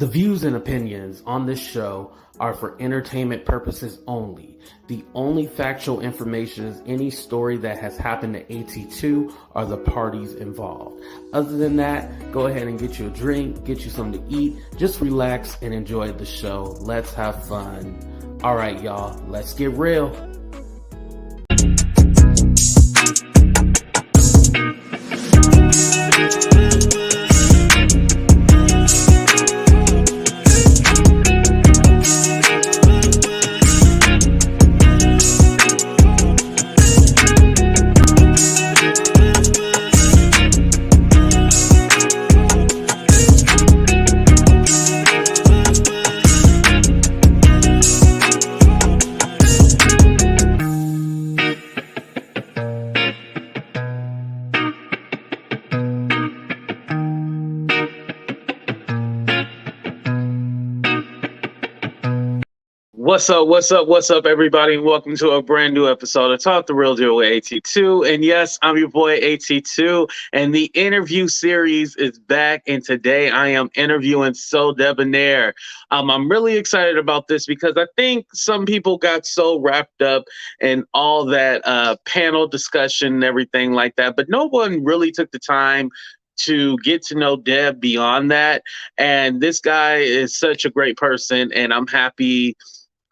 The views and opinions on this show are for entertainment purposes only. The only factual information is any story that has happened to AT2 or the parties involved. Other than that, go ahead and get you a drink, get you something to eat, just relax and enjoy the show. Let's have fun. All right, y'all, let's get real. What's up, everybody, and welcome to a brand new episode of Talk the Real Deal with AT2. And yes, I'm your boy AT2, and the interview series is back. And today I am interviewing SoDebNair. I'm really excited about this because I think some people got so wrapped up in all that panel discussion and everything like that, but no one really took the time to get to know Deb beyond that. And this guy is such a great person, and I'm happy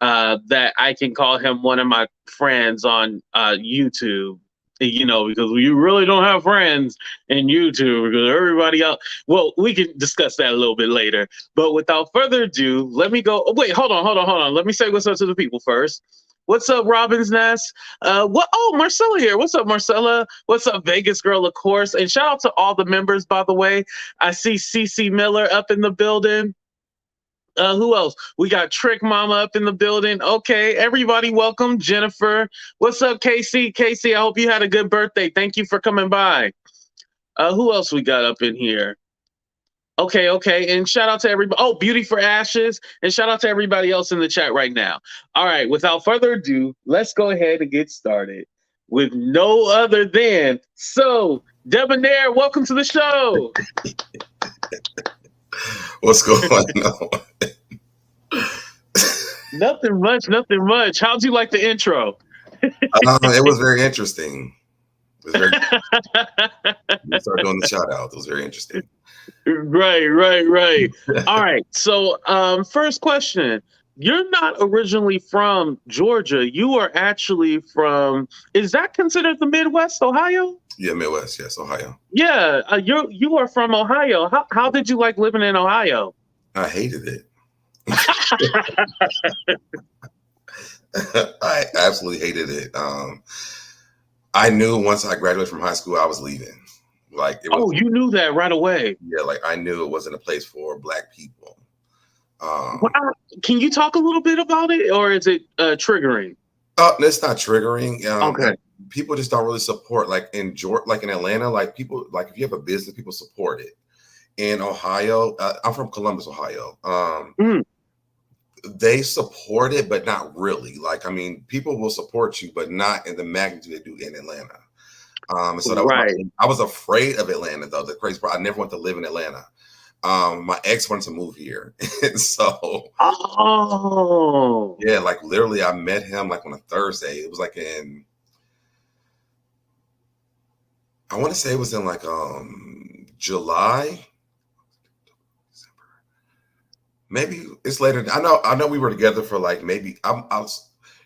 that I can call him one of my friends on YouTube, because you really don't have friends in YouTube because everybody else. Well, we can discuss that a little bit later. But without further ado, let me go. Wait, hold on. Let me say what's up to the people first. What's up, Robin's Nest? Oh, Marcella here. What's up, Marcella? What's up, Vegas Girl, of course? And shout out to all the members, by the way. I see CC Miller up in the building. Who else? We got Trick Mama up in the building. Okay, everybody, welcome. Jennifer. What's up, Casey? Casey, I hope you had a good birthday. Thank you for coming by. Who else we got up in here? Okay. And shout out to everybody. Oh, Beauty for Ashes. And shout out to everybody else in the chat right now. All right, without further ado, let's go ahead and get started with no other than SoDebNair. Welcome to the show. What's going on? Nothing much. How'd you like the intro? It was very interesting. We started doing the shout out. It was very interesting. Right. All right. So, first question. You're not originally from Georgia. You are actually from, is that considered the Midwest, Ohio? Yeah, Midwest. Yes, Ohio. Yeah, you are from Ohio. How did you like living in Ohio? I hated it. I absolutely hated it. I knew once I graduated from high school, I was leaving. You knew that right away. Yeah, I knew it wasn't a place for Black people. Wow. Can you talk a little bit about it, or is it triggering? It's not triggering. Okay. People just don't really support, in Georgia, in Atlanta, people, if you have a business, people support it. In Ohio, I'm from Columbus, Ohio. They support it, but not really. People will support you, but not in the magnitude they do in Atlanta. So that was I was afraid of Atlanta, though. The crazy part, I never wanted to live in Atlanta. My ex wanted to move here. And so, yeah, literally I met him on a Thursday. It was in, I want to say it was in July. Maybe it's later. I know we were together for maybe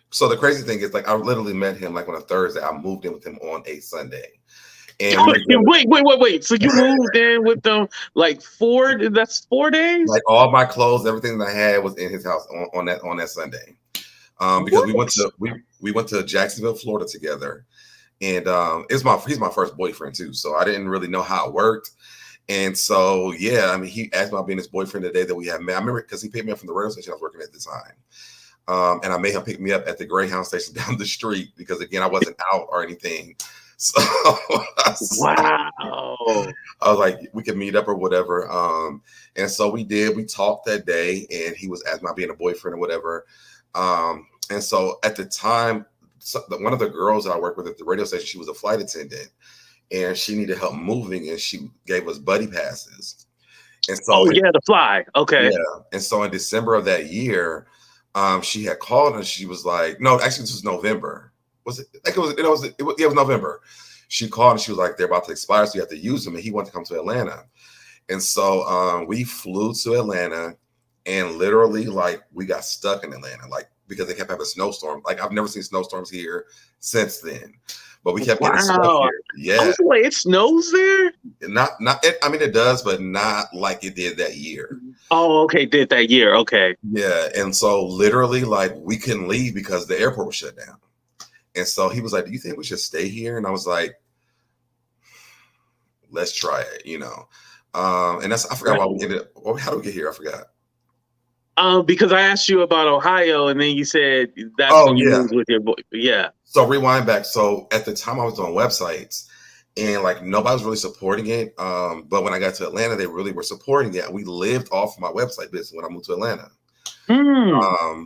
so the crazy thing is I literally met him on a Thursday. I moved in with him on a Sunday. And wait. So you moved in with them that's 4 days? All my clothes, everything that I had was in his house on that Sunday. Because we went to Jacksonville, Florida together. And he's my first boyfriend too. So I didn't really know how it worked. And so, yeah, he asked me about being his boyfriend the day that we had met. I remember because he picked me up from the radio station I was working at the time. And I made him pick me up at the Greyhound station down the street because, again, I wasn't out or anything. So wow. I was like, we could meet up or whatever. And so we did. We talked that day, and he was asking about being a boyfriend or whatever. And so at the time, one of the girls that I worked with at the radio station, she was a flight attendant. And she needed help moving, and she gave us buddy passes. And so, The fly. Okay. yeah. And so in December of that year, she had called and she was like, no, actually this was November. Was it? Like it was November. She called and she was like, they're about to expire, so you have to use them. And he wanted to come to Atlanta. And so we flew to Atlanta, and literally like we got stuck in Atlanta, like because they kept having snowstorms. Like I've never seen snowstorms here since then. But we kept getting stuck here. Yeah. It snows there? I mean, it does, but not like it did that year. Oh, okay. Did that year. Okay. Yeah. And so literally, like, we couldn't leave because the airport was shut down. And so he was like, do you think we should stay here? And I was like, let's try it, And I forgot why we ended up, how did we get here? I forgot. Because I asked you about Ohio, and then you said that's when you moved with your boy. Yeah. So rewind back. So at the time I was on websites and like nobody was really supporting it. But when I got to Atlanta, they really were supporting it. We lived off of my website business when I moved to Atlanta.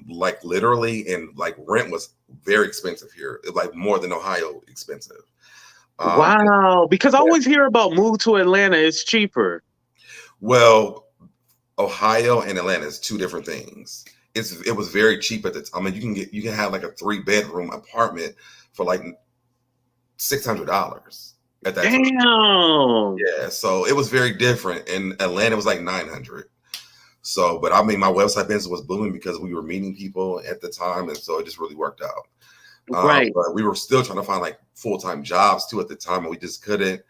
Like literally, and like rent was very expensive here. Like more than Ohio expensive. Wow. Because I always hear about move to Atlanta. It's cheaper. Well, Ohio and Atlanta is two different things. It was very cheap at the time. I mean, you can have like a 3-bedroom apartment for like $600 at that time. Damn. Yeah, so it was very different. In Atlanta, it was like $900. So, but I mean, my website business was booming because we were meeting people at the time, and so it just really worked out. Right. But we were still trying to find like full-time jobs too at the time, and we just couldn't.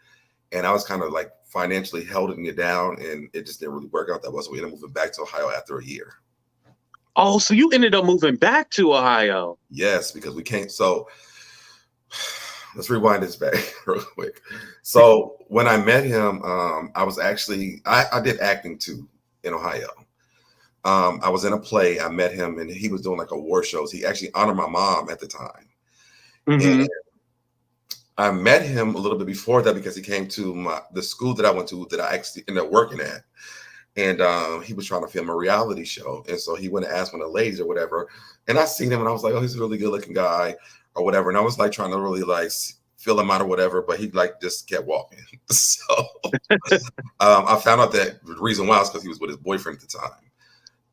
And I was kind of like financially holding it down, and it just didn't really work out that well. So we ended up moving back to Ohio after a year. Oh, so you ended up moving back to Ohio? Yes, because we can't. So let's rewind this back real quick. So when I met him, I was actually I did acting too in Ohio. I was in a play. I met him, and he was doing like award shows. He actually honored my mom at the time. Mm-hmm. And I met him a little bit before that because he came to the school that I went to that I actually ended up working at. And he was trying to film a reality show. And so he went and asked one of the ladies or whatever. And I seen him and I was like, oh, he's a really good looking guy or whatever. And I was like trying to really like fill him out or whatever, but he like just kept walking. So I found out that the reason why was because he was with his boyfriend at the time.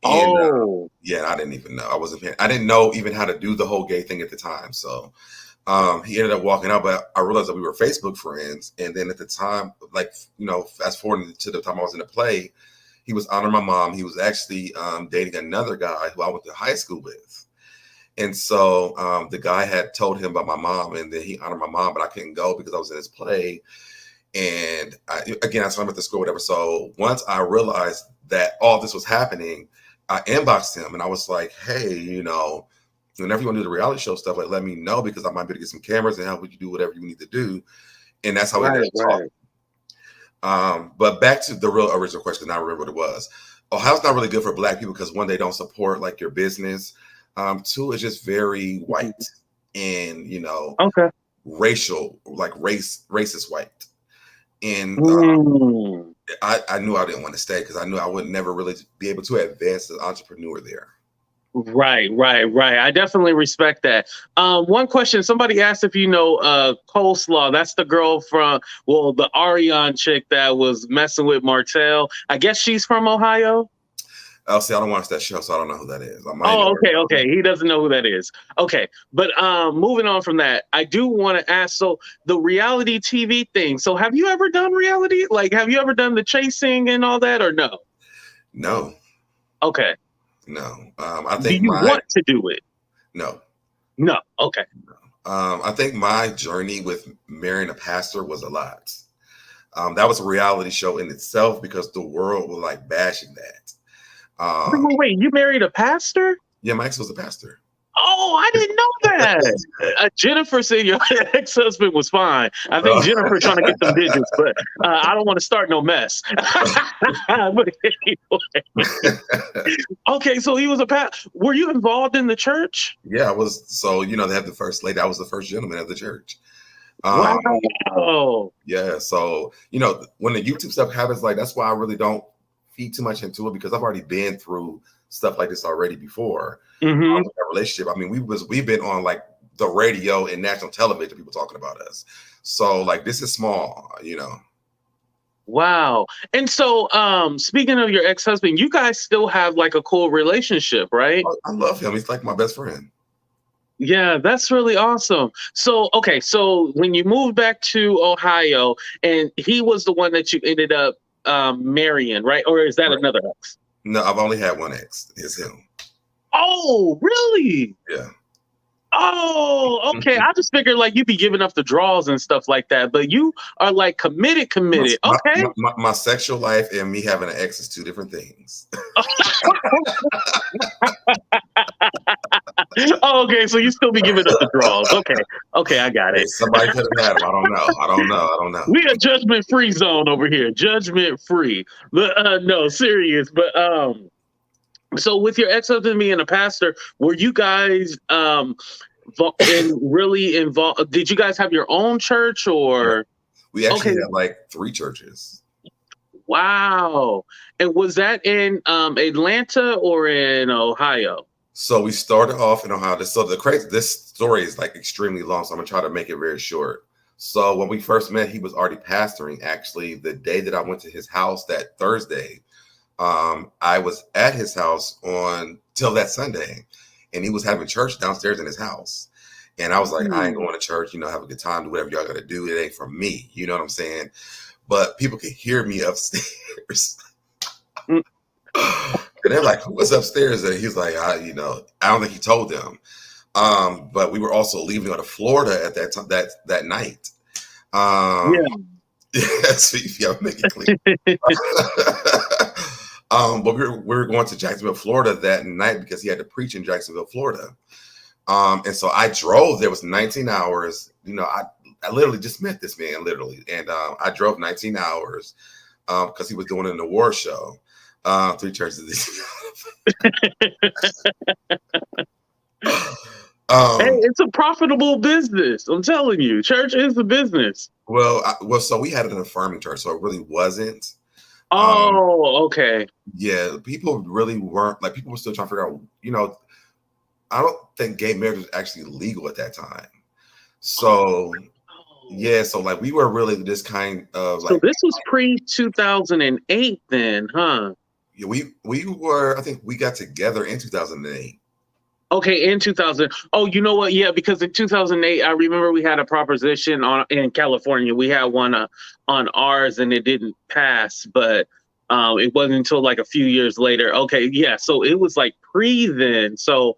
And, yeah, I didn't even know. I didn't know even how to do the whole gay thing at the time. So he ended up walking out, but I realized that we were Facebook friends. And then at the time, like, fast forwarding to the time I was in the play, he was honoring my mom. He was actually dating another guy who I went to high school with. And so the guy had told him about my mom, and then he honored my mom, but I couldn't go because I was in his play. And I saw him at the school, whatever. So once I realized that all this was happening, I inboxed him and I was like, hey, whenever you want to do the reality show stuff, like let me know because I might be able to get some cameras and help you do whatever you need to do. And that's how we ended up talking. But back to the real original question, I remember what it was. Ohio's not really good for Black people because one, they don't support like your business. Two, it's just very white and racial, like racist white. And I knew I didn't want to stay because I knew I would never really be able to advance as an entrepreneur there. Right. I definitely respect that. One question, somebody asked if you know Coleslaw. That's the girl from, the Ariane chick that was messing with Martell. I guess she's from Ohio. Oh, see, I don't watch that show, so I don't know who that is. Okay. He doesn't know who that is. Okay. But moving on from that, I do want to ask, so the reality TV thing. So have you ever done reality? Like, have you ever done the chasing and all that or no? No. Okay. No. I think do you want to do it? No. No. Okay. I think my journey with marrying a pastor was a lot. That was a reality show in itself because the world was like bashing that. Wait, you married a pastor? Yeah, my ex was a pastor. Oh, I didn't know that. Jennifer said your ex-husband was fine. I think Jennifer trying to get some digits, but I don't want to start no mess. But anyway. Okay, so he was a pastor. Were you involved in the church? Yeah, I was. So, they have the first lady. I was the first gentleman of the church. Wow. Yeah, so, when the YouTube stuff happens, like, that's why I really don't feed too much into it because I've already been through stuff like this already before. That relationship. I mean, we've been on like the radio and national television, people talking about us. So like this is small, Wow. And so, speaking of your ex-husband, you guys still have like a cool relationship, right? I love him. He's like my best friend. Yeah, that's really awesome. So, okay, so when you moved back to Ohio, and he was the one that you ended up marrying, right? Or is that Right. another ex? No, I've only had one ex. It's him. Oh, really? Yeah. Oh, okay. I just figured like you'd be giving up the draws and stuff like that, but you are like committed, My, committed. my, Okay. my sexual life and me having an ex is two different things. Oh, okay, so you still be giving up the draws. Okay. Okay, I got Hey, it. somebody could have had him. I don't know. I don't know. I don't know. We a judgment free zone over here. Judgment free. But no, serious. But so with your ex-husband being a pastor, were you guys really involved? Did you guys have your own church Yeah. or We actually okay. had like 3 churches. Wow. And was that in Atlanta or in Ohio? So we started off in Ohio. So this story is like extremely long, so I'm gonna try to make it very short. So when we first met, he was already pastoring. Actually, the day that I went to his house that Thursday, I was at his house on till that Sunday, and he was having church downstairs in his house. And I was like, I ain't going to church, have a good time, do whatever y'all got to do. It ain't for me, you know what I'm saying? But people could hear me upstairs. Mm. And they're like, who was upstairs? And he's like, I don't think he told them. But we were also leaving to go to Florida at that time, that night. So if you make it clear. But we were going to Jacksonville, Florida that night because he had to preach in Jacksonville, Florida. And so I drove. There was 19 hours. I literally just met this man, literally. And I drove 19 hours because he was doing an award show. 3 churches. Hey, it's a profitable business. I'm telling you, church is a business. So we had an affirming church, so it really wasn't. Oh, okay. Yeah, people really weren't like. People were still trying to figure out. I don't think gay marriage was actually legal at that time. So yeah, so like we were really this kind of like. So this was pre-2008, then, huh? Yeah, we were. I think we got together in 2008. Okay, in 2000. Oh, you know what? Yeah, because in 2008, I remember we had a proposition in California. We had one on ours, and it didn't pass. But it wasn't until like a few years later. Okay, yeah. So it was like pre then. So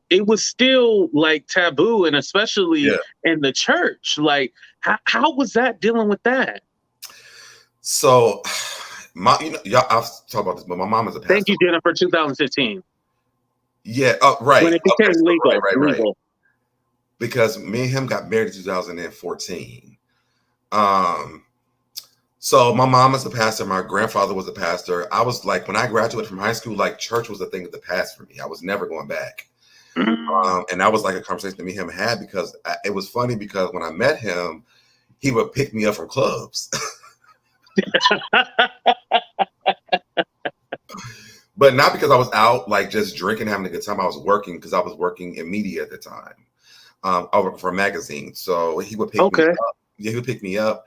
it was still like taboo, and especially in the church. Like, how was that dealing with that? So, y'all, I've talked about this, but my mom is a pastor. Thank you, Jennifer. 2015. Yeah, right. When it became legal. Right. Because me and him got married in 2014. So my mom is a pastor. My grandfather was a pastor. I was like, when I graduated from high school, like church was a thing of the past for me. I was never going back. And that was like a conversation that me and him had because it was funny because when I met him, he would pick me up from clubs. But not because I was out like just drinking, having a good time. I was working because I was working in media at the time. I worked for a magazine. So he would pick me up. Yeah, he would pick me up.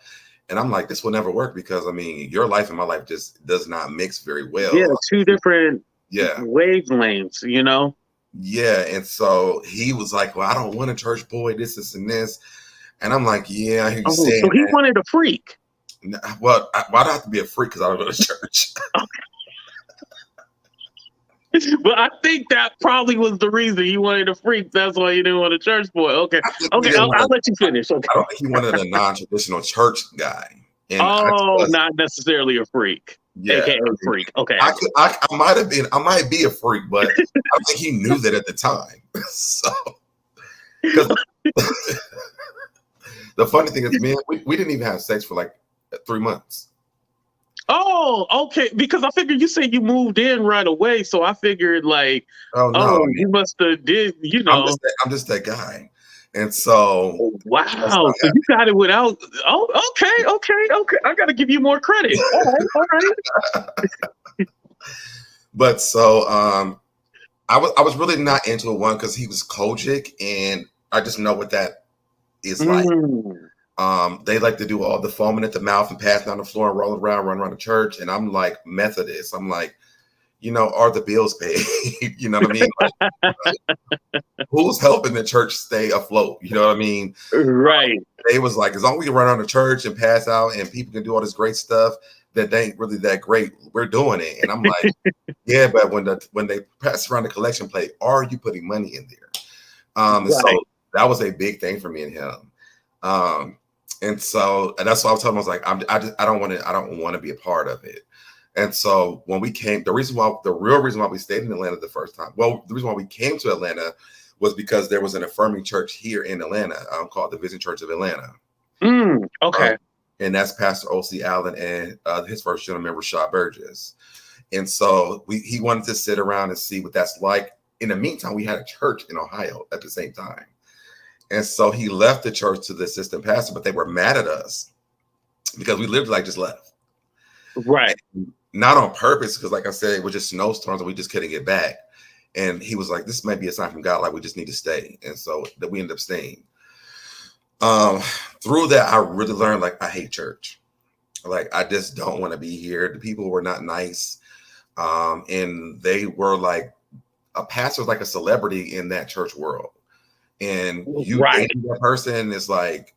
And I'm like, this will never work because I mean, your life and my life just does not mix very well. Yeah, 2 different wavelengths, Yeah. And so he was like, well, I don't want a church boy, this, and this. And I'm like, yeah, I hear you saying so he that. wanted a freak. Well, why'd I have to be a freak because I don't go to church? But I think that probably was the reason he wanted a freak. That's why he didn't want a church boy. Okay. I'll let you finish. Okay. I don't think he wanted a non-traditional church guy. And not necessarily a freak. Yeah, AKA freak. Okay. I might be a freak, but I think he knew that at the time. So, because the funny thing is, man, we didn't even have sex for like 3 months. Oh, okay. Because I figured you said you moved in right away, so I figured like, you must have did. I'm just that guy, and so wow. So you got it without. Oh, okay. I got to give you more credit. All right. But so I was really not into it because he was Kojic, and I just know what that is like. They like to do all the foaming at the mouth and pass down the floor and roll around, run around the church. And I'm like Methodist. I'm like, are the bills paid? You know what I mean? Like, who's helping the church stay afloat? You know what I mean? Right. They was like, as long as we can run around the church and pass out and people can do all this great stuff that they ain't really that great, we're doing it. And I'm like, yeah, but when they pass around the collection plate, are you putting money in there? Right. So that was a big thing for me and him. And that's why I was telling him, I was like, I don't want to be a part of it. And so when we came, the real reason why we stayed in Atlanta the first time, well, the reason why we came to Atlanta was because there was an affirming church here in Atlanta called the Vision Church of Atlanta. Okay. And that's Pastor O.C. Allen and his first gentleman, Rashad Burgess. And so he wanted to sit around and see what that's like. In the meantime, we had a church in Ohio at the same time. And so he left the church to the assistant pastor, but they were mad at us because we literally just left. Right. And not on purpose, because like I said, it was just snowstorms and we just couldn't get back. And he was like, this might be a sign from God, like we just need to stay. And so that we ended up staying. Through that, I really learned, like, I hate church. Like, I just don't want to be here. The people were not nice. And they were like, a pastor was like a celebrity in that church world. And you dating that person is like,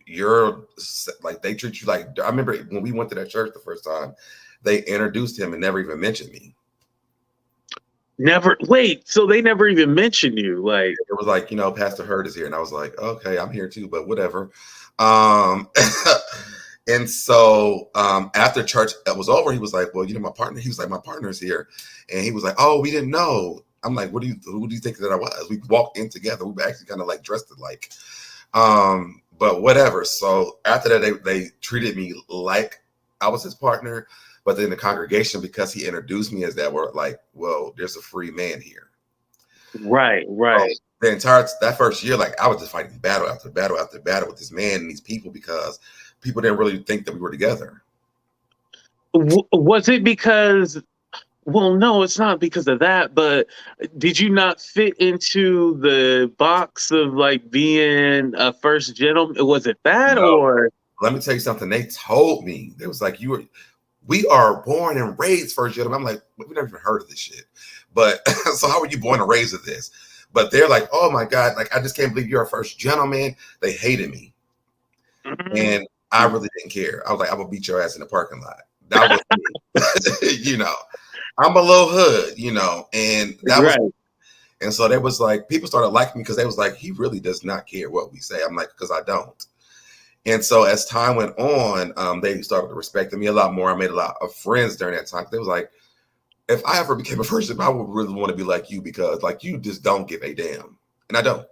they treat you like, I remember when we went to that church the first time, they introduced him and never even mentioned me. So they never even mentioned you. Like, it was like, Pastor Hurd is here. And I was like, okay, I'm here too, but whatever. And so after church was over, he was like, well, my partner, he was like, my partner's here. And he was like, oh, we didn't know. I'm like, who do you think that I was? We walked in together. We were actually kind of like dressed alike. But whatever. So after that, they treated me like I was his partner. But then the congregation, because he introduced me as that, were like, well, there's a free man here. Right. So that first year, like, I was just fighting battle after battle after battle with this man and these people because people didn't really think that we were together. Was it because, well, no, it's not because of that, but did you not fit into the box of like being a first gentleman? Was it that? No. Or? Let me tell you something. They told me, it was like, we are born and raised first gentlemen. I'm like, we've never even heard of this shit. But so how were you born and raised with this? But they're like, oh my God, like, I just can't believe you're a first gentleman. They hated me. Mm-hmm. And I really didn't care. I was like, I'm gonna beat your ass in the parking lot. That was me. I'm a little hood, and that was, and so there was like, people started liking me because they was like, he really does not care what we say. I'm like, because I don't. And so as time went on, they started respecting me a lot more. I made a lot of friends during that time. They was like, if I ever became a first gentleman, I would really want to be like you because like you just don't give a damn, and I don't.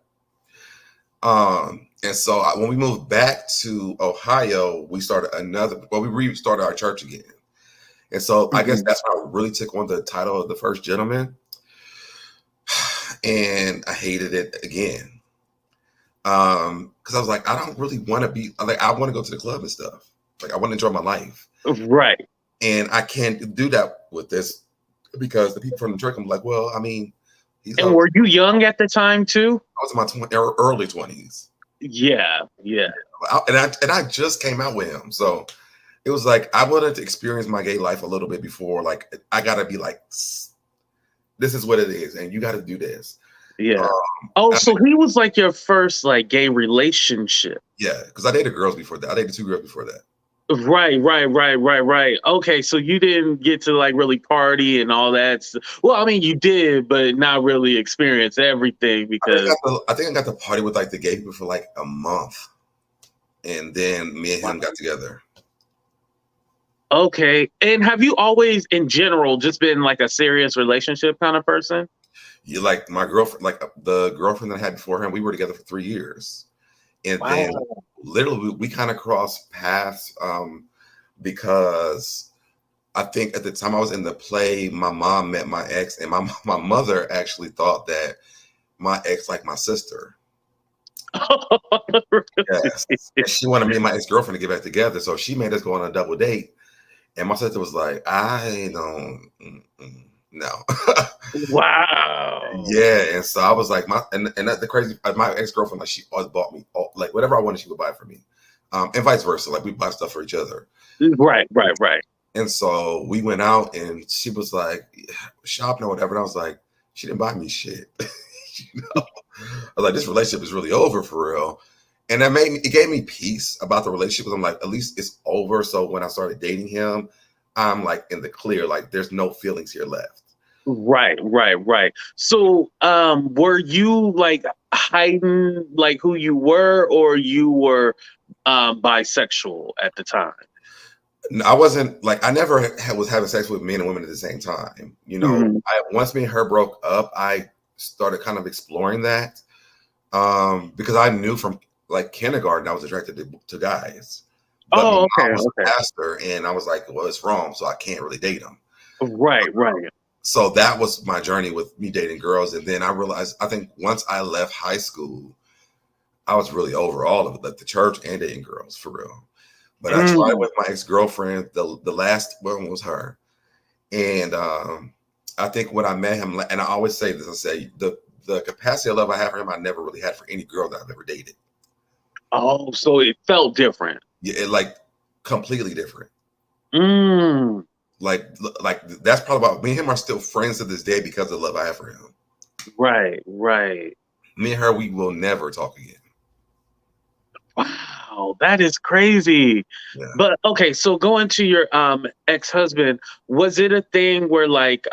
And so when we moved back to Ohio, we restarted our church again. And so I guess that's when I really took on the title of the first gentleman. And I hated it again. Because I was like, I don't really want to be like, I want to go to the club and stuff. Like, I want to enjoy my life. Right. And I can't do that with this because the people from the church, I'm like, well, I mean, were you young at the time too? I was in my early 20s. Yeah. And I just came out with him. So it was like, I wanted to experience my gay life a little bit before. Like, I got to be like, this is what it is. And you got to do this. Yeah. So he was like your first like gay relationship. Yeah. Because I dated girls before that. I dated 2 girls before that. Right. Okay, so you didn't get to like really party and all that. Well, I mean, you did, but not really experience everything because I think I got to party with like the gay people for like a month, and then me and him got together. Okay, and have you always, in general, just been like a serious relationship kind of person? You like my girlfriend, like the girlfriend that I had before him. We were together for 3 years. And then literally we kind of crossed paths because I think at the time I was in the play, my mom met my ex, and my mother actually thought that my ex liked my sister. Yes. And she wanted me and my ex-girlfriend to get back together. So she made us go on a double date. And my sister was like, I don't no. Wow. Yeah. And so I was like, and that's the crazy, my ex-girlfriend, like, she always bought me like whatever I wanted, she would buy it for me. and vice versa. Like we buy stuff for each other. Right. And so we went out, and she was like shopping or whatever. And I was like, she didn't buy me shit. You know? I was like, this relationship is really over for real. And it gave me peace about the relationship. Because I'm like, at least it's over. So when I started dating him, I'm like in the clear. Like there's no feelings here left. Right. So, were you like hiding like who you were, or you were bisexual at the time? I wasn't like I never was having sex with men and women at the same time. You know, Mhm. once me and her broke up, I started kind of exploring that because I knew from like kindergarten I was attracted to guys, but my Oh, mom okay, was a okay. pastor, and I was like, well, it's wrong, so I can't really date him. Right. So that was my journey with me dating girls, and then I realized I think once I left high school, I was really over all of it, like the church and dating girls for real. But I tried with my ex-girlfriend. The last one was her. And I think when I met him, and I always say this, I say the capacity of love I have for him, I never really had for any girl that I've ever dated. Oh, so it felt different. Yeah, like completely different. Mm. Like that's probably why me and him are still friends to this day because of the love I have for him. Right. Me and her, we will never talk again. Wow, that is crazy. Yeah. But okay, so going to your ex-husband, was it a thing where like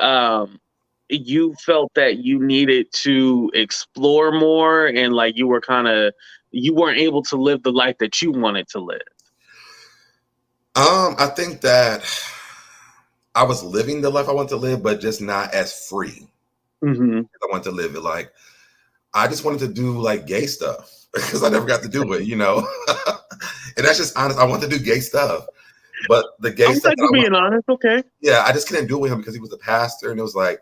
you felt that you needed to explore more, and like you weren't able to live the life that you wanted to live? I think that I was living the life I want to live, but just not as free. Mm-hmm. I want to live it. Like I just wanted to do like gay stuff because I never got to do it, you know. And that's just honest. I want to do gay stuff, but the gay I'm stuff glad that you're being honest. Okay. yeah, I just couldn't do it with him because he was a pastor, and it was like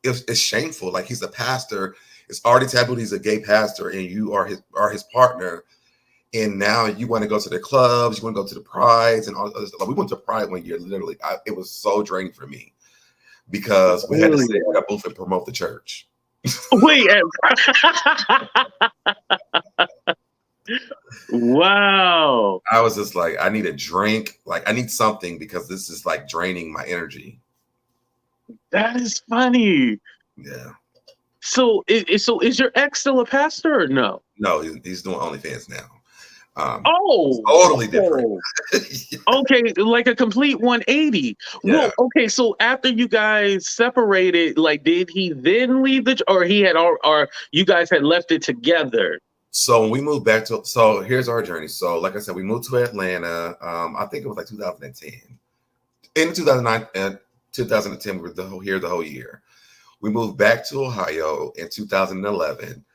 it's shameful. Like he's a pastor, it's already taboo. He's a gay pastor, and you are his partner. And now you want to go to the clubs, you want to go to the prides and all this other stuff. Like, we went to Pride one year, literally. It was so draining for me because we had to sit at a booth and promote the church. Wait. Wow. I was just like, I need a drink. Like, I need something because this is like draining my energy. That is funny. Yeah. So is your ex still a pastor or no? No, he's doing OnlyFans now. Totally different. Okay, like a complete 180. Yeah. Well, okay, so after you guys separated, like, did he then leave or he had, or you guys had left it together? So when we moved back so here's our journey. So like I said, we moved to Atlanta. I think it was like 2010. In 2009 and 2010, we were here the whole year. We moved back to Ohio in 2011.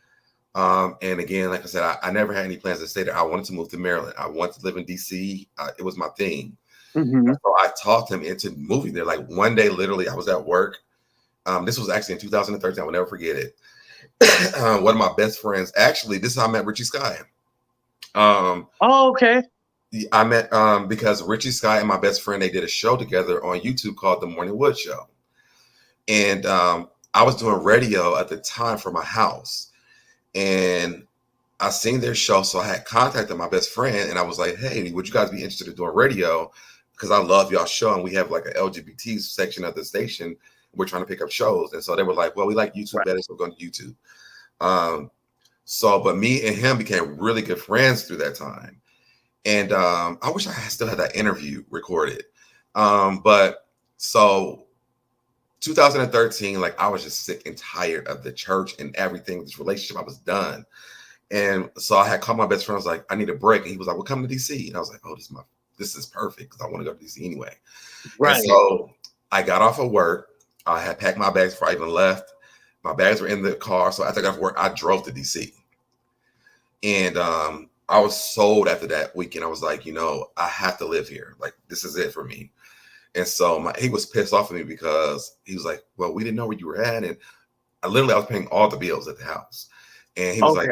And again, like I said, I never had any plans to stay there. I wanted to move to Maryland. I wanted to live in DC. It was my thing. Mm-hmm. So I talked him into moving there. Like one day, literally, I was at work. This was actually in 2013. I will never forget it. One of my best friends, actually, this is how I met Richie Sky. Okay. I met because Richie Sky and my best friend, they did a show together on YouTube called The Morning Wood Show. And I was doing radio at the time for my house. And I seen their show, so I had contacted my best friend, and I was like, "Hey, would you guys be interested in doing radio? Because I love y'all show, and we have like an LGBT section of the station. We're trying to pick up shows." And so they were like, "Well, we like YouTube better, so we're going to YouTube." But me and him became really good friends through that time, and I wish I still had that interview recorded. But so 2013, like I was just sick and tired of the church and everything, this relationship. I was done. And so I had called my best friend. I was like, I need a break. And he was like, well, come to DC. And I was like, oh, this is perfect because I want to go to DC anyway. Right. And so I got off of work. I had packed my bags before I even left. My bags were in the car. So after I got off work, I drove to DC. And I was sold after that weekend. I was like, I have to live here. Like, this is it for me. And so he was pissed off at me because he was like, well, we didn't know where you were at. And I was paying all the bills at the house. And he was like,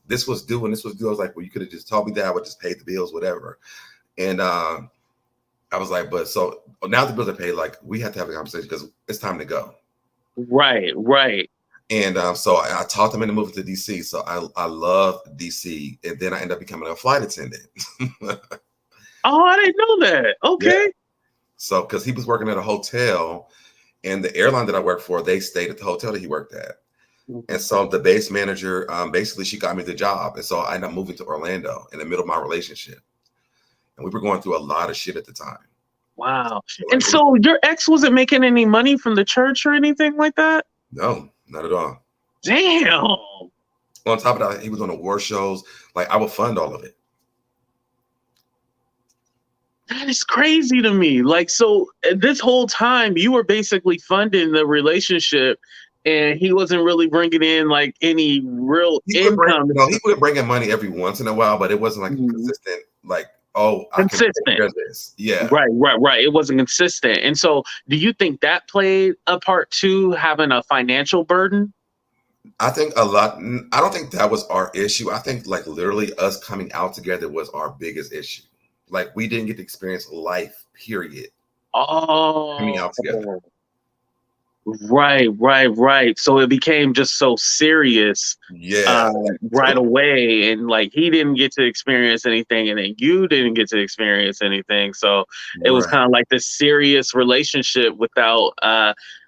this was due and this was due. I was like, well, you could have just told me that. I would just pay the bills, whatever. And I was like, but so now the bills are paid, like we have to have a conversation because it's time to go. Right. And so I taught them into moving to DC. So I love DC, and then I ended up becoming a flight attendant. Oh, I didn't know that. Yeah. Okay. So because he was working at a hotel, and the airline that I worked for, they stayed at the hotel that he worked at. And so the base manager, basically, she got me the job, and so I ended up moving to Orlando in the middle of my relationship, and we were going through a lot of shit at the time. Wow. And so your ex wasn't making any money from the church or anything like that? No, not at all. Damn. On top of that, he was on award shows. Like, I would fund all of it. That is crazy to me. Like, so this whole time you were basically funding the relationship, and he wasn't really bringing in like any real income. He would bring in money every once in a while, but it wasn't like consistent. Like, oh, consistent. I can take care of this. Yeah. Right. It wasn't consistent. And so do you think that played a part too, having a financial burden? I think a lot. I don't think that was our issue. I think like literally us coming out together was our biggest issue. Like, we didn't get to experience life, period. Oh, coming out together. Right. So it became just so serious, right away, and like he didn't get to experience anything, and then you didn't get to experience anything. So it was kind of like this serious relationship without,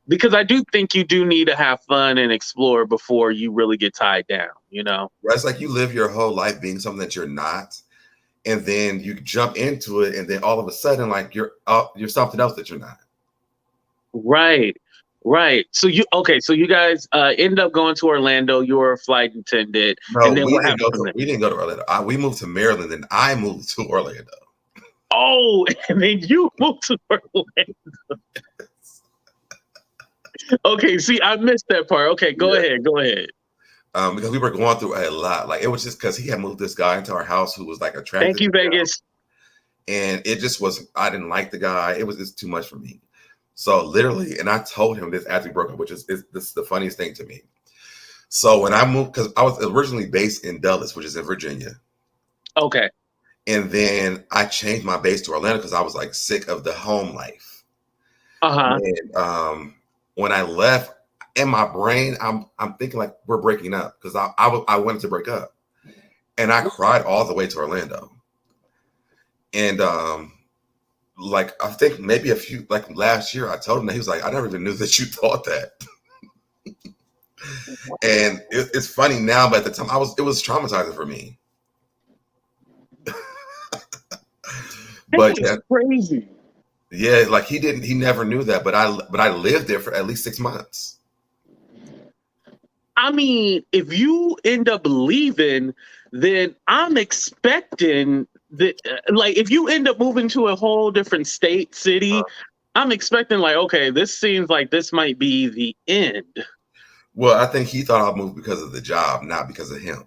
because I do think you do need to have fun and explore before you really get tied down. You know, it's like you live your whole life being something that you're not, and then you jump into it, and then all of a sudden, like you're something else that you're not. Right. So you guys end up going to Orlando. You were a flight attendant. No, and then we didn't go to Orlando. We moved to Maryland, and I moved to Orlando. Oh, and then you moved to Orlando. Okay, see, I missed that part. Okay, go ahead. Because we were going through a lot. Like, it was just because he had moved this guy into our house who was like attractive. Thank you, Vegas. And it just wasn't. I didn't like the guy. It was just too much for me. So literally, and I told him this after we broke up, which is this is the funniest thing to me. So when I moved, because I was originally based in Dulles, which is in Virginia. Okay. And then I changed my base to Orlando because I was like sick of the home life. And when I left, in my brain, I'm thinking like we're breaking up because I wanted to break up, and I cried all the way to Orlando. And like I think maybe last year I told him that. He was like, I never even knew that you thought that. And it's funny now, but at the time it was traumatizing for me. But that's crazy. Yeah, like he never knew that, but I lived there for at least 6 months. I mean, if you end up leaving, then I'm expecting that, like, if you end up moving to a whole different city, I'm expecting like, okay, this seems like this might be the end. Well, I think he thought I moved because of the job, not because of him.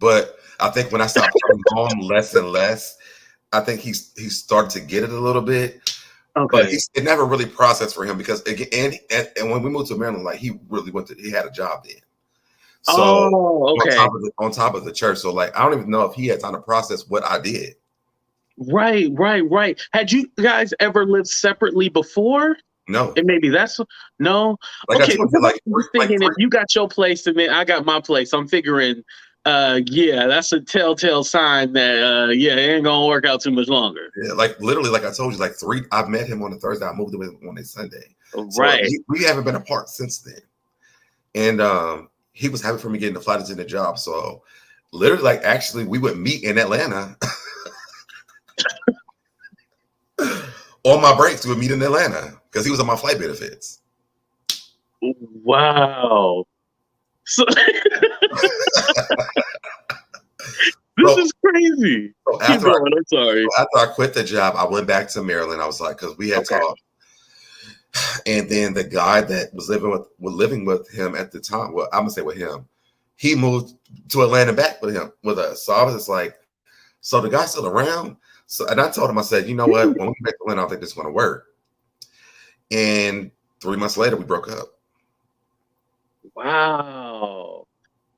But I think when I started coming home less and less, I think he started to get it a little bit. Okay. But it never really processed for him because again, and when we moved to Maryland, like he had a job then. So on top of the church. So like I don't even know if he had time to process what I did. Right. Had you guys ever lived separately before? No. And maybe that's no. Like okay. If you got your place and then I got my place, I'm figuring that's a telltale sign that it ain't gonna work out too much longer. Yeah, like literally, like I told you, like I've met him on a Thursday, I moved him on a Sunday. Right. So we haven't been apart since then. And he was happy for me getting the flight attendant job. So literally, like actually we would meet in Atlanta. On my breaks, we would meet in Atlanta because he was on my flight benefits. Wow. So this is crazy. So I'm sorry. After I quit the job, I went back to Maryland. I was like, because we had talked. And then the guy that was living with him at the time, well, I'm gonna say with him, he moved to Atlanta back with us. So I was just like, so the guy's still around? So and I told him, I said, you know what? When we get back to Atlanta, I don't think this is gonna work. And 3 months later, we broke up. Wow.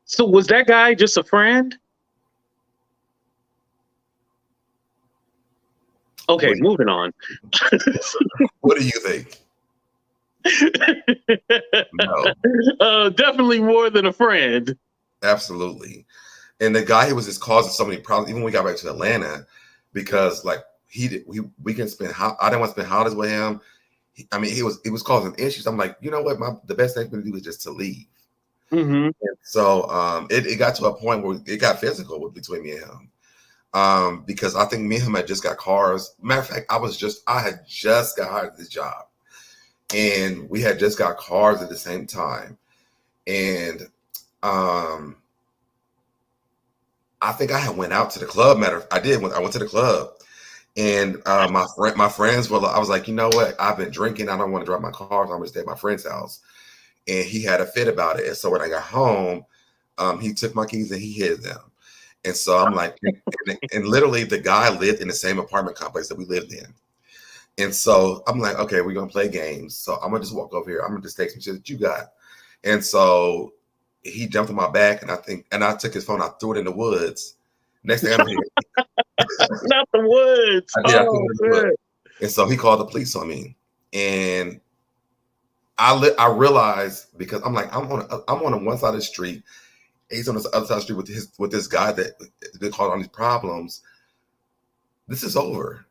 So was that guy just a friend? Okay, moving on. What do you think? No, Definitely more than a friend. absolutely. And the guy, he was just causing so many problems. Even when we got back to Atlanta, because like we can spend. I didn't want to spend holidays with him. I mean, he was causing issues. I'm like, you know what? The best thing for me to do is just to leave. Mm-hmm. And so it got to a point where it got physical between me and him. Because I think me and him had just got cars. Matter of fact, I had just got hired at this job, and we had just got cars at the same time. And I think I had went out to the club. I went to the club, and my friends were. I was like, you know what? I've been drinking. I don't want to drive my car. So I'm gonna stay at my friend's house. And he had a fit about it. And so when I got home, he took my keys and he hid them. And so I'm like, and literally the guy lived in the same apartment complex that we lived in. And so I'm like, okay, we're gonna play games. So I'm gonna just walk over here. I'm gonna just take some shit that you got. And so he jumped on my back, and I took his phone, I threw it in the woods. Next thing I'm here. Not the woods. I threw it in the woods. And so he called the police on me. And I realized, because I'm like, I'm on one side of the street. He's on the other side of the street with this guy that been caught on these problems. This is over.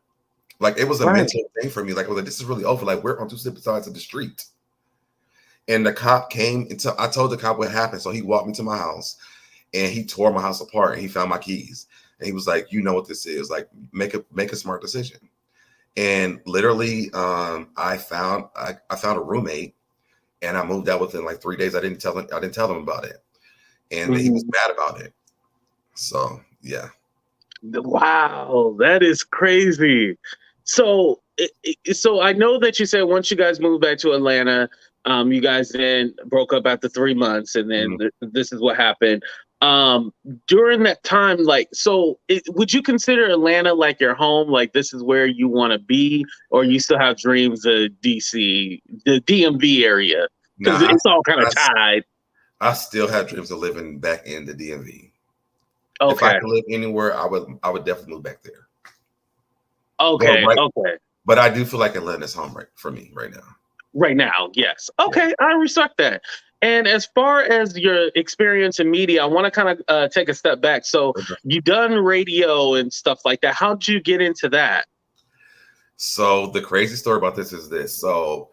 Like, it was a mental thing for me. Like, I was like, this is really over. Like, we're on two separate sides of the street. And the cop came I told the cop what happened. So he walked me to my house, and he tore my house apart, and he found my keys. And he was like, you know what this is. Like, make a smart decision. And literally, I found a roommate, and I moved out within like 3 days. I didn't tell him about it, and he was mad about it. So yeah. Wow, that is crazy. So I know that you said once you guys moved back to Atlanta, you guys then broke up after 3 months, and then this is what happened. During that time, like, would you consider Atlanta like your home? Like, this is where you want to be, or you still have dreams of DC, the DMV area? Because it's all kind of tied. I still have dreams of living back in the DMV. Okay. If I could live anywhere, I would definitely move back there. Okay. Okay. But I do feel like Atlanta's home for me right now. Right now, yes. Okay, yeah. I respect that. And as far as your experience in media, I want to kind of take a step back. So you've done radio and stuff like that. How did you get into that? So the crazy story about this is this. So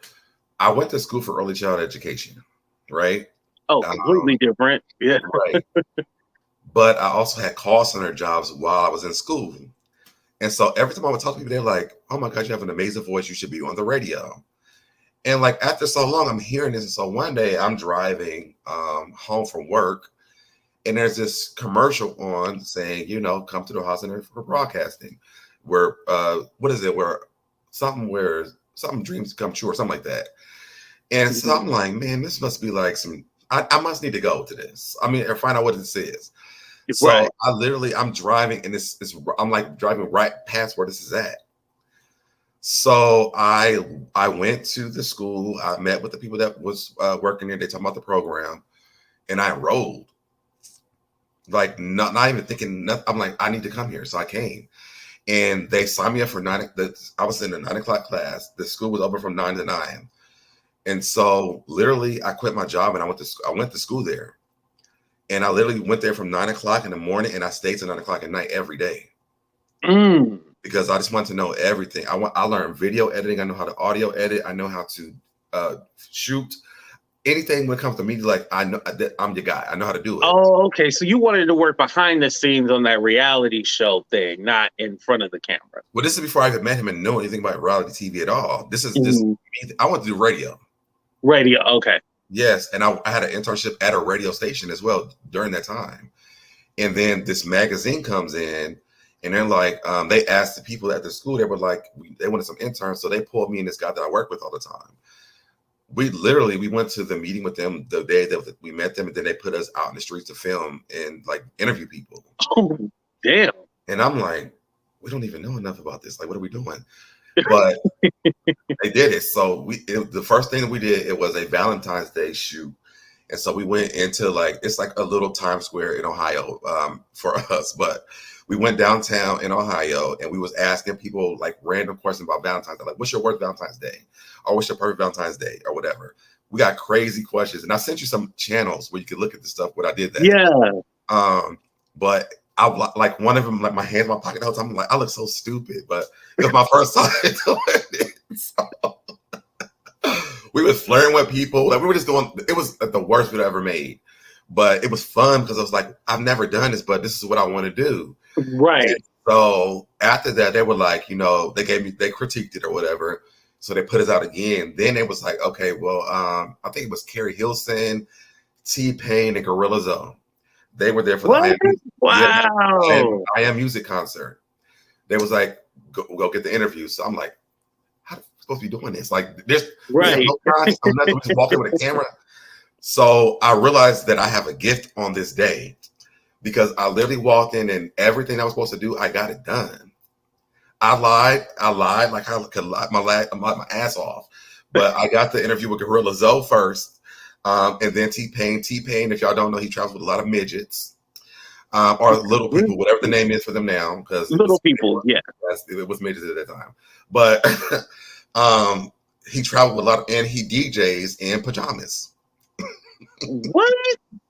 I went to school for early childhood education, right? Oh, completely different. Yeah. Right. But I also had call center jobs while I was in school. And so every time I would talk to people, they're like, oh my gosh, you have an amazing voice. You should be on the radio. And like, after so long, I'm hearing this. And so one day I'm driving home from work, and there's this commercial on saying, you know, come to the Ohio Center for Broadcasting, where what is it? Where something dreams come true or something like that. And so I'm like, man, this must be like I must need to go to this. I mean, or find out what this is. So I'm driving, and I'm like driving right past where this is at. So I went to the school. I met with the people that was working there. They talked about the program, and I enrolled. Like, not even thinking. I'm like, I need to come here, so I came, and they signed me up for 9. I was in the 9 o'clock class. The school was open from 9 to 9, and so literally, I quit my job and I went to school there, and I literally went there from 9 o'clock in the morning, and I stayed till 9 o'clock at night every day. Because I just want to know everything. I learned video editing. I know how to audio edit. I know how to shoot anything when it comes to media. Like, I know that I'm the guy. I know how to do it. Oh, okay. So you wanted to work behind the scenes on that reality show thing, not in front of the camera. Well, this is before I even met him and know anything about reality TV at all. This is just I want to do radio. Radio, okay. Yes, and I had an internship at a radio station as well during that time. And then this magazine comes in. And they're like, they asked the people at the school, they were like, they wanted some interns. So they pulled me and this guy that I work with all the time. We went to the meeting with them the day that we met them. And then they put us out in the streets to film and like interview people. Oh, damn. And I'm like, we don't even know enough about this. Like, what are we doing? But they did it. So the first thing that we did, it was a Valentine's Day shoot. And so we went into it's like a little Times Square in Ohio for us. But We went downtown in Ohio and we was asking people like random questions about Valentine's Day. Like, what's your worst Valentine's Day? Or what's your perfect Valentine's Day? Or whatever. We got crazy questions. And I sent you some channels where you could look at the stuff when I did that. Yeah. But I like one of them, like my hands in my pocket the whole time. I'm like, I look so stupid, but it was my first time doing it. So we was flirting with people. Like we were just doing, it was the worst video I ever made. But it was fun because I was like, I've never done this, but this is what I want to do. Right. And so after that, they were like, they critiqued it or whatever. So they put us out again. Then it was like, okay, well, I think it was Carrie Hilson, T-Pain, and Gorilla Zone. They were there for the I Am Music concert. They was like, go get the interview. So I'm like, how are we supposed to be doing this? Like, there's no time. I'm not just walking with a camera. So I realized that I have a gift on this day because I literally walked in and everything I was supposed to do, I got it done. I lied like I could lie my ass off. But I got the interview with Gorilla Zoe first, and then T-Pain. T-Pain, if y'all don't know, he travels with a lot of midgets or little people, whatever the name is for them now. Because little people, it was midgets at that time. But he traveled with a lot and he DJs in pajamas. What?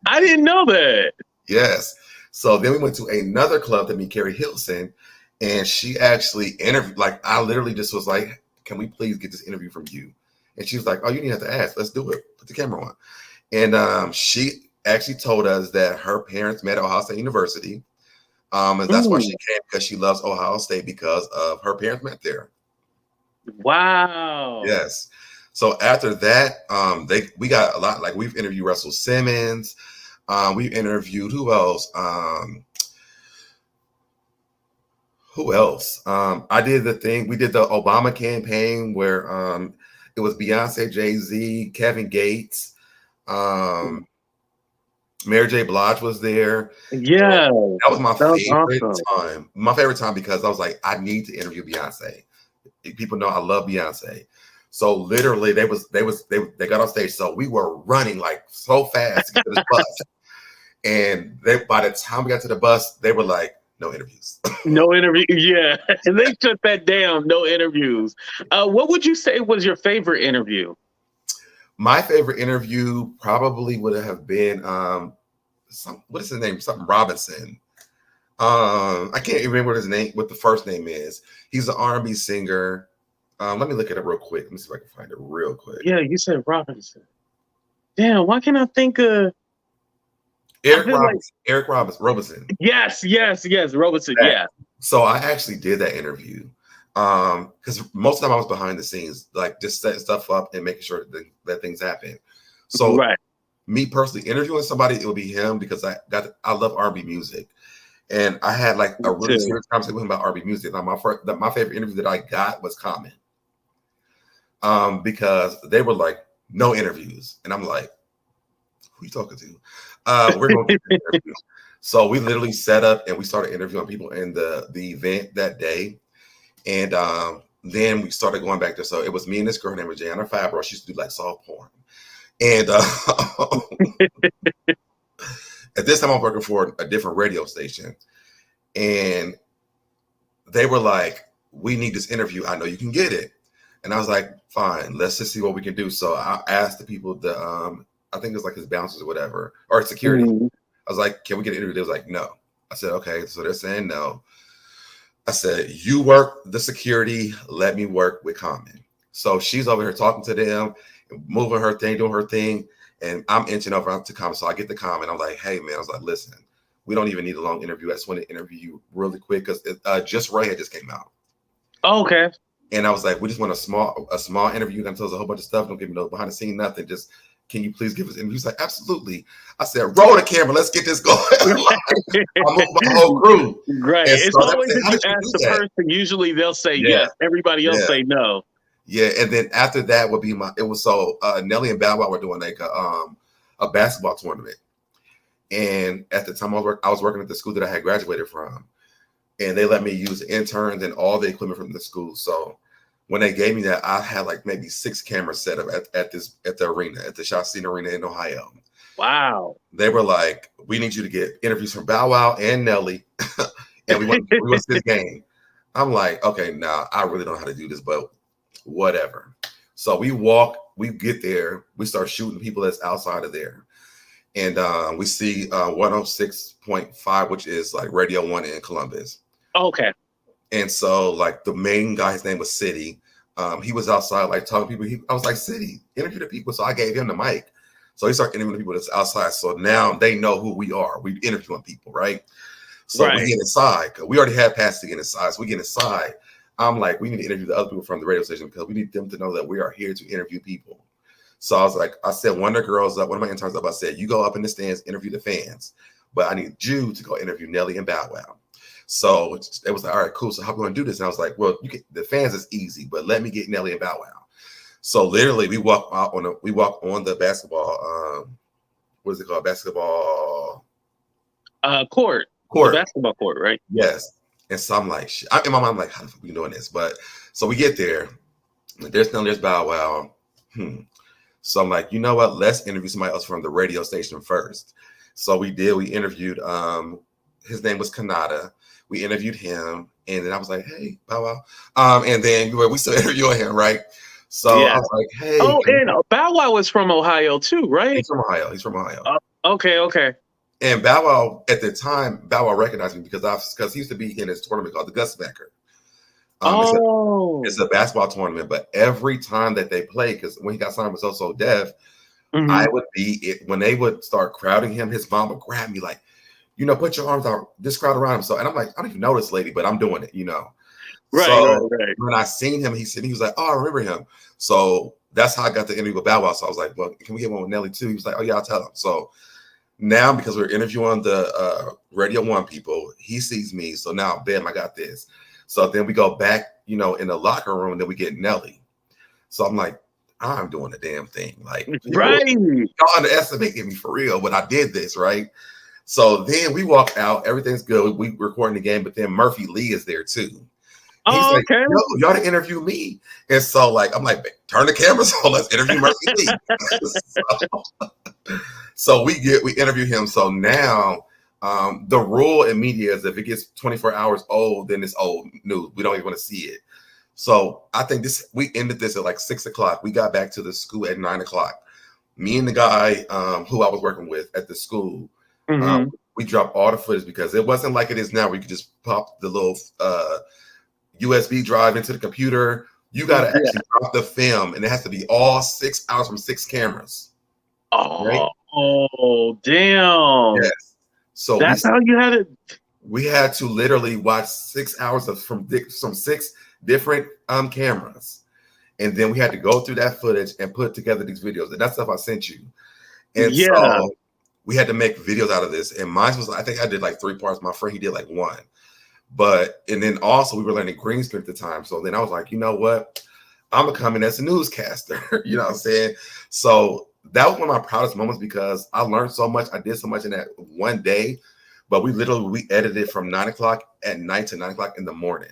I didn't know that. Yes. So then we went to another club to meet Carrie Hilson, and she actually interviewed. Like I literally just was like, "Can we please get this interview from you?" And she was like, "Oh, you didn't have to ask. Let's do it. Put the camera on." And she actually told us that her parents met at Ohio State University, and that's why she came because she loves Ohio State because of her parents met there. Wow. Yes. So after that, we got a lot. Like we've interviewed Russell Simmons. We interviewed who else? Who else? I did the thing. We did the Obama campaign where it was Beyonce, Jay-Z, Kevin Gates, Mary J. Blige was there. Yeah, that was my favorite awesome. time. My favorite time because I was like, I need to interview Beyonce. People know I love Beyonce. So literally, they got on stage. So we were running like so fast to get to this bus. And by the time we got to the bus, they were like, no interviews. No interview. Yeah. And they shut that down. No interviews. What would you say was your favorite interview? My favorite interview probably would have been what is his name? Something Robinson. I can't even remember what the first name is. He's an R&B singer. Let me look it up real quick. Let me see if I can find it real quick. Yeah, you said Robinson. Damn, why can't I think of Eric Robinson. Yes, Robinson. Yeah. So I actually did that interview because most of the time I was behind the scenes, like just setting stuff up and making sure that things happen. So me personally interviewing somebody, it would be him because I love R&B music. And I had like a really serious conversation with him about R&B music. Now, my favorite interview that I got was Common. Because they were like, no interviews. And I'm like, who are you talking to? We're going to get an interview. So we literally set up and we started interviewing people in the event that day. And then we started going back there. So it was me and this girl named Jana Fabro. She used to do like soft porn. And at this time, I'm working for a different radio station. And they were like, we need this interview. I know you can get it. And I was like, fine, let's just see what we can do. So I asked the people, I think it was like his bouncers or whatever, or security. I was like, can we get an interview? They was like, no. I said, okay. So they're saying no. I said, you work the security, let me work with Common. So she's over here talking to them, moving her thing, doing her thing. And I'm inching over to Common. So I get the comment. I'm like, hey, man. I was like, listen, we don't even need a long interview. I just want to interview you really quick because Just Ray had just came out. Oh, okay. And I was like, we just want a small interview. You're going to tell us a whole bunch of stuff. Don't give me no behind the scene, nothing. Just, can you please give us an interview? He's like, absolutely. I said, roll the camera. Let's get this going. I moved my whole crew. Right. And it's so always if you ask the person, usually they'll say yes. Everybody else say no. Yeah. And then after that would be Nelly and Bow Wow were doing like a basketball tournament. And at the time I was working at the school that I had graduated from. And they let me use interns and all the equipment from the school. So when they gave me that, I had like maybe 6 cameras set up at the arena, at the Shawseen Arena in Ohio. Wow. They were like, we need you to get interviews from Bow Wow and Nelly and we went to this game. I'm like, okay, now I really don't know how to do this, but whatever. So we get there, we start shooting people that's outside of there. And we see 106.5, which is like Radio 1 in Columbus. Okay. And so like the main guy, his name was City. He was outside like talking to people. I was like, City, interview the people. So I gave him the mic. So he started interviewing people that's outside. So now they know who we are. We interviewing people, right? So we get inside. We already had passed to get inside. So we get inside. I'm like, we need to interview the other people from the radio station because we need them to know that we are here to interview people. So I was like, I said, one of the girls up, one of my interns up, I said, you go up in the stands, interview the fans. But I need you to go interview Nelly and Bow Wow. So it was like, all right, cool. So how are we going to do this? And I was like, well, the fans is easy, but let me get Nelly and Bow Wow. So literally we walk on the basketball, what is it called? Basketball court. The basketball court, right? Yes. And so I'm like, in my mind, I'm like, how the fuck are we doing this? But so we get there. There's Nelly, there's Bow Wow. So I'm like, you know what? Let's interview somebody else from the radio station first. So we did. We interviewed. His name was Kanata. We interviewed him, and then I was like, "Hey, Bow Wow," and then we still interviewing him, right? So I was like, "Hey." Oh, and Bow Wow was from Ohio too, right? He's from Ohio. Okay. And Bow Wow at the time, Bow Wow recognized me because he used to be in this tournament called the Gustbacker. It's a basketball tournament, but every time that they play, because when he got signed with SoDebNair, I would be when they would start crowding him, his mom would grab me like, put your arms out, this crowd around him. So, and I'm like, I don't even know this lady, but I'm doing it, Right. When I seen him, he was like, oh, I remember him. So that's how I got the interview with Bow Wow. So I was like, well, can we get one with Nelly too? He was like, oh yeah, I'll tell him. So now because we're interviewing the Radio 1 people, he sees me. So now, bam, I got this. So then we go back, in the locker room, and then we get Nelly. So I'm like, I'm doing the damn thing. Like, right. Y'all underestimated me for real, but I did this, right? So then we walk out, everything's good. We recording the game, but then Murphy Lee is there too. He's like, okay. Yo, y'all to interview me. And so like, I'm like, turn the cameras on, let's interview Murphy Lee. So we interview him. So now the rule in media is if it gets 24 hours old, then it's old news. We don't even want to see it. So I think we ended this at like 6:00. We got back to the school at 9:00. Me and the guy who I was working with at the school, we dropped all the footage because it wasn't like it is now where you could just pop the little USB drive into the computer. You got to actually drop the film, and it has to be all 6 hours from 6 cameras. Oh, damn. Yes. So that's how you had it. We had to literally watch 6 hours from 6 different cameras, and then we had to go through that footage and put together these videos. And that stuff I sent you. And so we had to make videos out of this. And mine was, I think I did like 3 parts. My friend, he did like 1. And then also we were learning green screen at the time. So then I was like, you know what? I'm gonna come in as a newscaster. You know what I'm saying? So that was one of my proudest moments because I learned so much. I did so much in that one day, but we edited from 9:00 at night to 9:00 in the morning.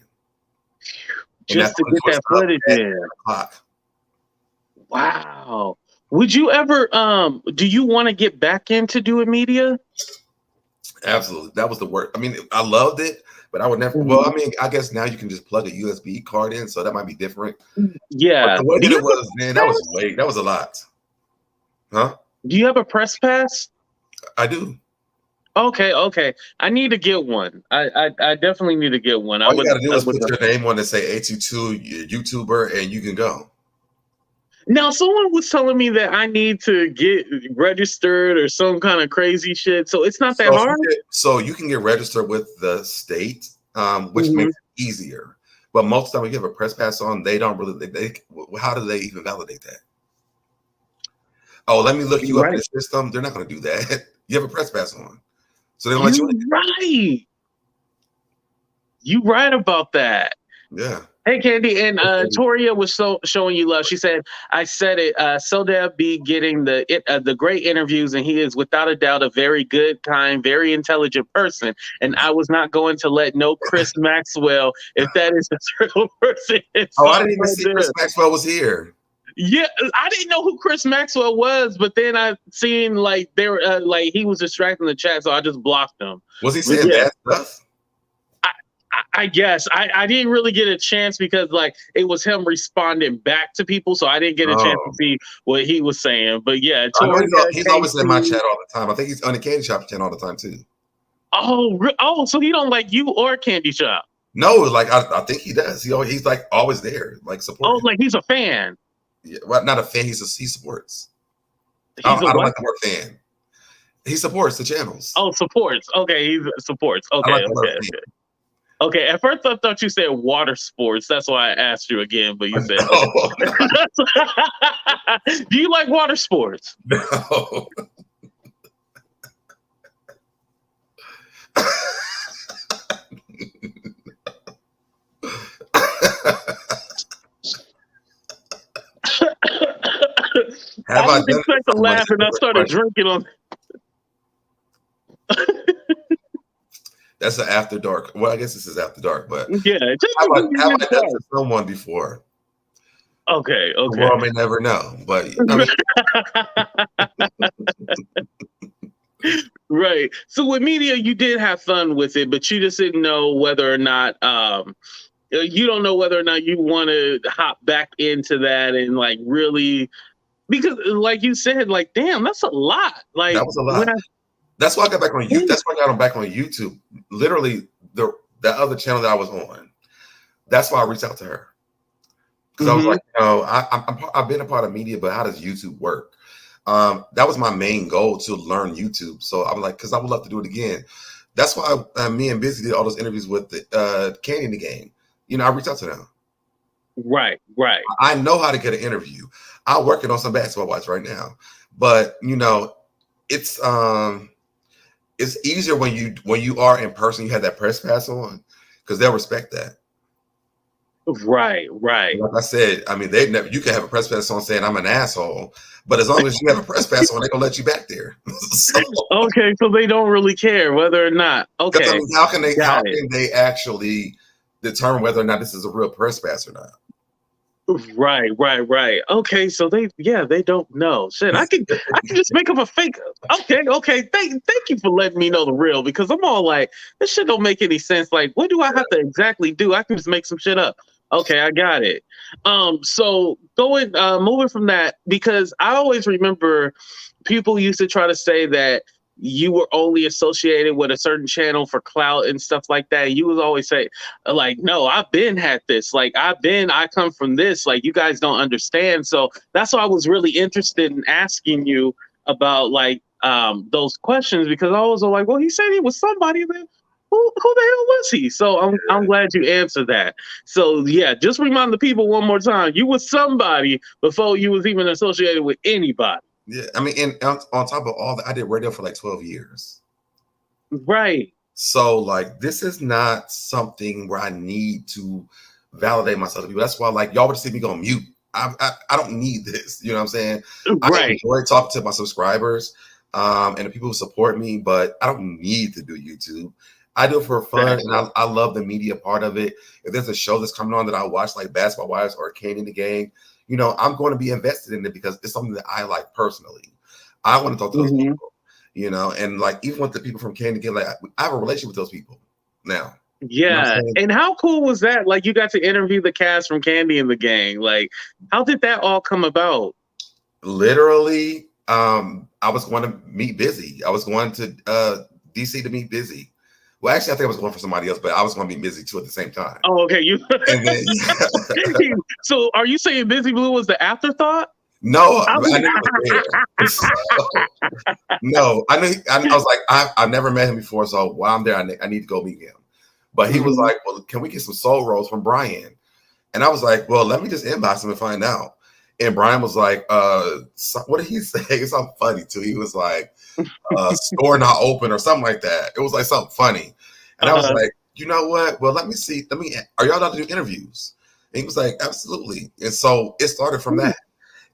Just to get that footage in. Wow. Would you ever, do you want to get back into doing media? Absolutely. That was the work. I mean, I loved it, but I would never, well, I mean, I guess now you can just plug a USB card in, so that might be different. Yeah. But the way that it was, man, that was a lot. Huh? Do you have a press pass? I do. Okay. I need to get one. I definitely need to get one. All you gotta do is put your name on and say A22 YouTuber, and you can go. Now, someone was telling me that I need to get registered or some kind of crazy shit. So it's not that hard. So you can get registered with the state, which makes it easier. But most of the time, when you have a press pass on, they don't really. How do they even validate that? Oh, let me look you up in the system. They're not going to do that. You have a press pass on, so they don't let you in. Right. You right about that. Yeah. Hey, Candy, and Toria was showing you love. She said, I said it, SoDeb be getting the great interviews, and he is without a doubt a very good, kind, very intelligent person. And I was not going to let no Chris Maxwell, if that is a real person. Oh, I didn't even see Chris Maxwell was here. Yeah, I didn't know who Chris Maxwell was, but then I seen like they were like he was distracting the chat, so I just blocked him. Was he saying bad stuff? I guess I didn't really get a chance because like it was him responding back to people, so I didn't get a chance to see what he was saying. But yeah, I know Tori he's always in my chat all the time. I think he's on the Candy Shop channel all the time too. Oh, so he don't like you or Candy Shop? No, like I think he does. He's like always there, like supporting. Oh, like he's a fan. Yeah, well, not a fan. He supports. I don't like the word fan. He supports the channels. Oh, supports. Okay, he supports. Okay. Okay, at first I thought you said water sports. That's why I asked you again, but you said no. Do you like water sports? No. I didn't expect to laugh and I started drinking on. That's an after dark. Well, I guess this is after dark, but yeah, have I done it to someone before? Okay. Well, I may never know, but I mean, right. So with media, you did have fun with it, but you just didn't know whether or not you don't know whether or not you want to hop back into that and like really, because like you said, like damn, that's a lot. Like that was a lot. That's why I got back on YouTube. That's why I got back on YouTube. Literally, the other channel that I was on. That's why I reached out to her because I was like, I've been a part of media, but how does YouTube work? That was my main goal, to learn YouTube. So I'm like, because I would love to do it again. That's why me and Busy did all those interviews with the Candy in the Game. I reached out to them. Right. I know how to get an interview. I'm working on some basketball watch right now, but it's easier when you are in person. You have that press pass on because they'll respect that. Right. Like I said, I mean, you can have a press pass on saying I'm an asshole, but as long as you have a press pass on, they're gonna let you back there. Okay, so they don't really care whether or not. Okay, I mean, how can they actually determine whether or not this is a real press pass or not? Right. Okay, so they don't know. Shit, I can just make up a fake. Okay. Thank you for letting me know the real, because I'm all like, this shit don't make any sense. Like, what do I have to exactly do? I can just make some shit up. Okay, I got it. So moving from that, because I always remember people used to try to say that you were only associated with a certain channel for clout and stuff like that. You would always say, like, no, I've been had this. Like, I come from this. Like, you guys don't understand. So that's why I was really interested in asking you about like those questions, because I was like, well, he said he was somebody. Then who the hell was he? So I'm glad you answered that. So yeah, just remind the people one more time. You was somebody before you was even associated with anybody. Yeah, I mean, and on top of all that, I did radio for like 12 years. Right. So, like, this is not something where I need to validate myself to people. That's why, like, y'all would see me go mute. I don't need this. You know what I'm saying? Right. I enjoy talking to my subscribers and the people who support me, but I don't need to do YouTube. I do it for fun, and I love the media part of it. If there's a show that's coming on that I watch, like Basketball Wives or Candy in the Game, I'm going to be invested in it because it's something that I like personally. I want to talk to those people, and like even with the people from Candy Game, like I have a relationship with those people now. Yeah. And how cool was that? Like, you got to interview the cast from Candy in the Gang. Like, how did that all come about? Literally, I was going to meet Busy. I was going to DC to meet Busy. Well, actually, I think I was going for somebody else, but I was going to be Busy too at the same time. Oh, okay. And then, so are you saying Busy Blue was the afterthought? No, I knew he was there. So, no, I knew. I was like, I've never met him before, so while I'm there, I need to go meet him. But he was like, "Well, can we get some soul rolls from Brian?" And I was like, "Well, let me just inbox him and find out." And Brian was like, what did he say? It's something funny too. He was like, store not open or something like that. It was like something funny. And I was like, you know what? Well, let me see. Are y'all allowed to do interviews? And he was like, absolutely. And so it started from that.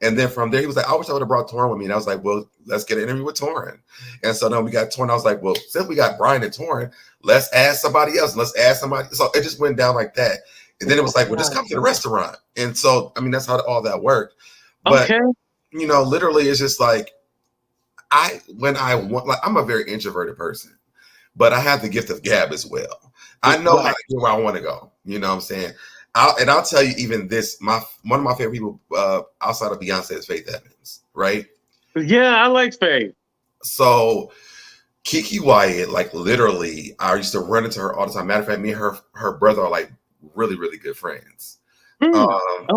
And then from there, he was like, I wish I would have brought Torrin with me. And I was like, well, let's get an interview with Torrin. And so then we got Torrin. I was like, well, since we got Brian and Torrin, let's ask somebody else. Let's ask somebody. So it just went down like that. And then it was like, well, just come to the restaurant. And so, I mean, that's how all that worked. But, literally it's just like, I'm a very introverted person. but I have the gift of gab as well. I know how to get where I want to go. You know what I'm saying? I'll tell you, even this, one of my favorite people outside of Beyonce is Faith Evans, right? Yeah, I like Faith. So Kiki Wyatt, like literally, I used to run into her all the time. Matter of fact, me and her brother are like really, really good friends. Okay.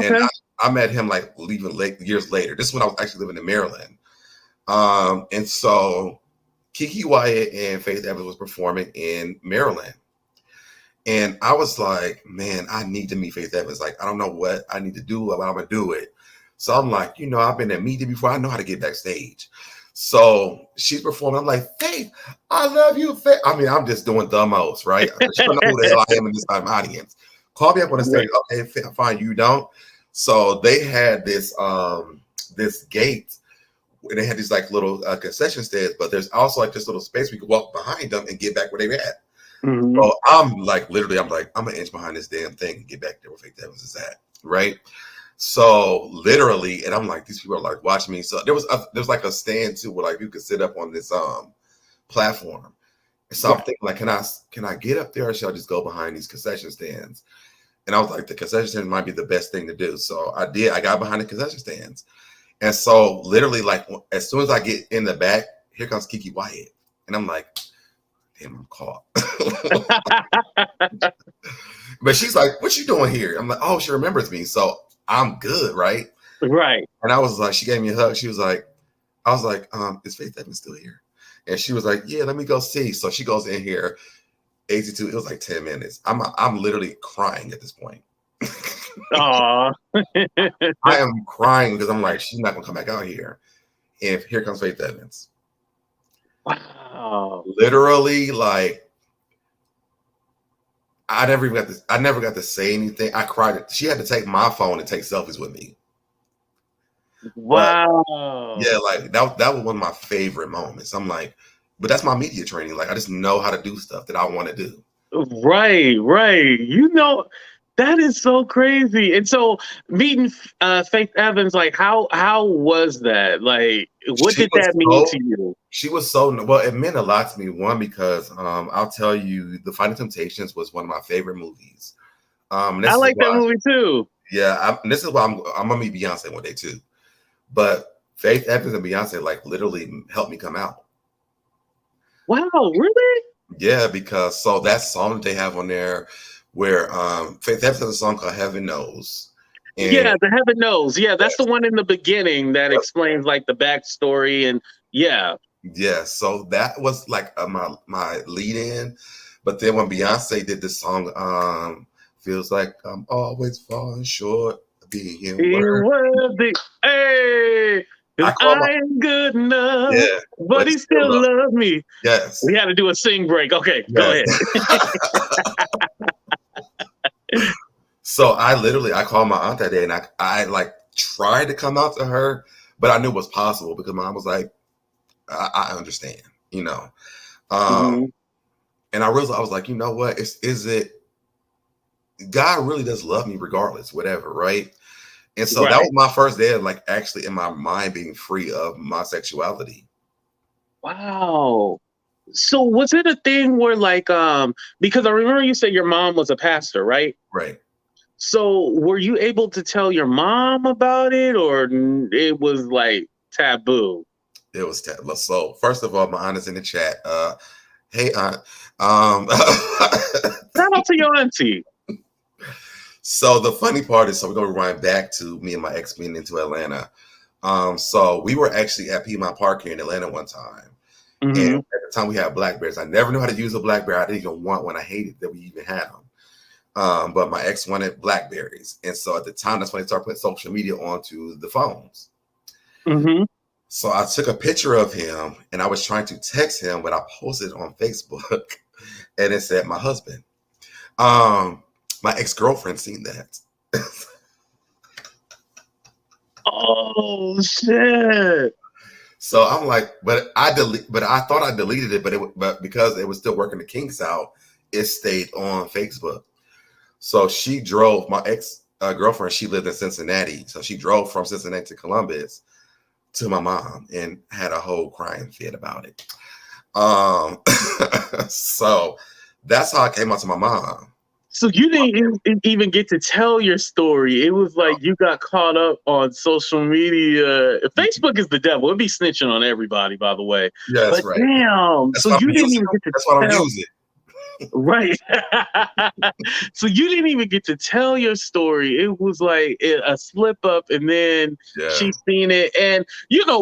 And I met him like years later. This is when I was actually living in Maryland. And so Kiki Wyatt and Faith Evans was performing in Maryland. And I was like, man, I need to meet Faith Evans. Like, I don't know what I need to do, but I'm going to do it. So I'm like, I've been at media before. I know how to get backstage. So she's performing. I'm like, Faith, I love you, Faith. I mean, I'm just doing the most, right? She don't know who the hell I am in this audience. Call me up on the stage. Okay, fine, you don't. So they had this this gate, and they had these like little concession stands, but there's also like this little space we could walk behind them and get back where they were at. Mm-hmm. So I'm like, literally, I'm an inch behind this damn thing and get back there where Faith Evans is at, right? So literally, and I'm like, these people are like watching me. So there's like a stand too where like you could sit up on this platform. So I'm thinking like, can I get up there, or should I just go behind these concession stands? And I was like, the concession stand might be the best thing to do. So I did. I got behind the concession stands, and so literally, like as soon as I get in the back, here comes Kiki Wyatt, and I'm like, damn, I'm caught. But she's like, what you doing here? I'm like, oh, she remembers me. So I'm good, right? Right. And I was like, she gave me a hug. She was like, I was like, is Faith Evans still here? And she was like, yeah, let me go see. So she goes in here, 82. It was like 10 minutes. I'm literally crying at this point. Aww. I am crying because I'm like, she's not gonna come back out here. And here comes Faith Evans. Wow. Literally, like, I never got to say anything. I cried. She had to take my phone and take selfies with me. Wow. But, yeah, like that was one of my favorite moments. I'm like, but that's my media training. Like, I just know how to do stuff that I want to do. Right. That is so crazy. And so meeting Faith Evans, like how was that? Like, what did that mean to you? She was so well. It meant a lot to me. One, because I'll tell you, The Fighting Temptations was one of my favorite movies. I like that movie too. Yeah, this is why I'm gonna meet Beyonce one day too. But Faith Evans and Beyonce like literally helped me come out. Wow, really? Yeah, because so that song that they have on there, where Faith Evans has a song called Heaven Knows. And yeah, the Heaven Knows. Yeah, that's the one in the beginning that explains like the backstory and yeah. Yeah, so that was like my lead in. But then when Beyonce did this song, feels like I'm always falling short of being worthy. Hey, I am good enough, yeah, but he still loves me. Yes. We had to do a sing break. Okay, go ahead. So I called my aunt that day and I like tried to come out to her, but I knew it was possible because my mom was like, I understand, And I was like, you know what? Is it God really does love me regardless, whatever, right? And so that was my first day of like actually in my mind being free of my sexuality. Wow. So was it a thing where like because I remember you said your mom was a pastor, right? Right. So were you able to tell your mom about it, or it was like taboo? It was taboo. So first of all, my aunt is in the chat. Hey aunt. Shout out to your auntie. So the funny part is, so we're gonna rewind back to me and my ex being into Atlanta. So we were actually at Piedmont Park here in Atlanta one time. And at the time we had Blackberries. I never knew how to use a Blackberry. I didn't even want one. I hated that we even had them. But my ex wanted Blackberries. And so at the time, that's when they started putting social media onto the phones. So I took a picture of him and I was trying to text him, but I posted it on Facebook and it said my husband. My ex-girlfriend seen that. Oh shit. So I'm like, but I thought I deleted it, but because it was still working the kinks out, it stayed on Facebook. So she drove, my ex-girlfriend, she lived in Cincinnati. So she drove from Cincinnati to Columbus to my mom and had a whole crying fit about it. Um, so that's how I came out to my mom. So you didn't even get to tell your story. It was like you got caught up on social media. Facebook is the devil. It'd be snitching on everybody, by the way. Yeah, that's But right. damn, That's so why you I'm didn't using even it. get to That's why I don't tell. use it. Right. So you didn't even get to tell your story. It was like a slip up, and then she seen it, and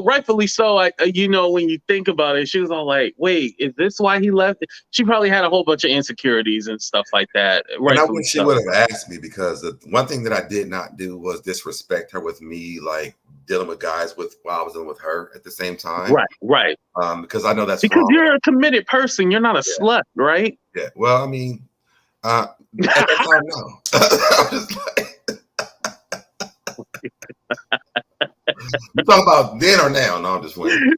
rightfully so. When you think about it, she was all like, "Wait, is this why he left?" She probably had a whole bunch of insecurities and stuff like that. And I Rightfully wish she so. would have asked me, because the one thing that I did not do was disrespect her with me, like dealing with guys while I was dealing with her at the same time. Right. Because I know that's Because wrong. you're a committed person. You're not a slut, right? Yeah. Well, I mean, at that time, no. I'm just like, you talk about then or now? No, I'm just playing.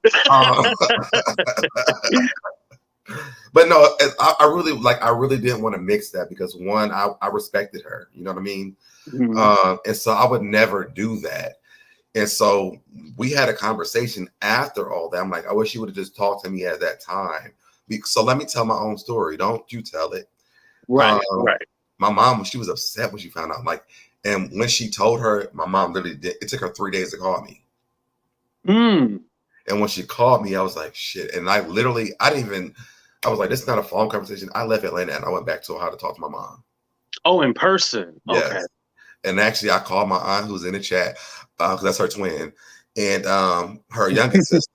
But no, I really didn't want to mix that, because one, I respected her. You know what I mean? Mm-hmm. And so I would never do that. And so we had a conversation after all that. I'm like, I wish you would have just talked to me at that time. So let me tell my own story. Don't you tell it. Right. My mom, she was upset when she found out. And when she told her, my mom literally did. It took her 3 days to call me. Mm. And when she called me, I was like, shit. And I was like, this is not a phone conversation. I left Atlanta and I went back to Ohio to talk to my mom. Oh, in person. Yes. Okay. And actually, I called my aunt, who's in the chat, because that's her twin, and her youngest sister.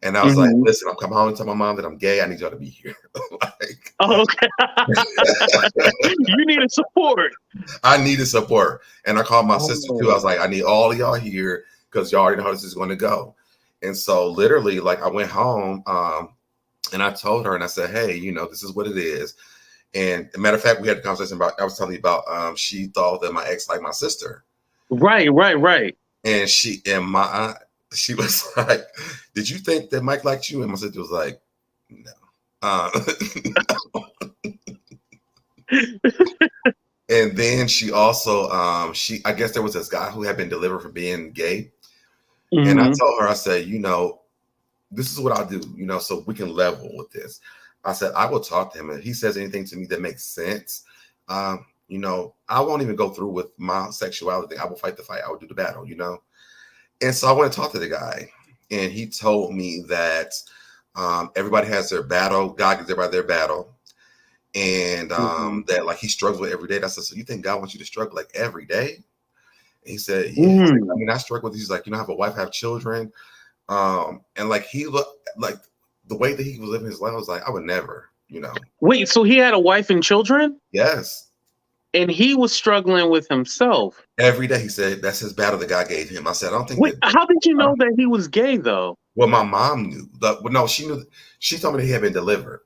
And I was like, listen, I'm coming home and tell my mom that I'm gay. I need y'all to be here. Okay. You needed support. I needed support. And I called my sister too. I was like, I need all of y'all here, because y'all already know how this is going to go. And so literally, I went home and I told her, and I said, hey, this is what it is. And as a matter of fact, we had a conversation I was telling you about, she thought that my ex liked my sister. Right. And my aunt, she was like, did you think that Mike liked you? And my sister was like, no. And then she also, I guess there was this guy who had been delivered for being gay. Mm-hmm. And I told her, I said, this is what I'll do, so we can level with this. I said, I will talk to him. And if he says anything to me that makes sense, I won't even go through with my sexuality. I will fight the fight. I will do the battle, And so I went to talk to the guy, and he told me that everybody has their battle. God gives everybody their battle. And that he struggles with every day. I said, so you think God wants you to struggle every day? And he said, yeah. He's like, I mean, I struggle with, he's like, I have a wife, I have children. And he looked the way that he was living his life, I was like, I would never, Wait, so he had a wife and children? Yes. And he was struggling with himself. Every day, he said that's his battle that God gave him. I said, I don't think. Wait, how did you know that he was gay, though? Well, my mom knew. No, she knew. She told me that he had been delivered.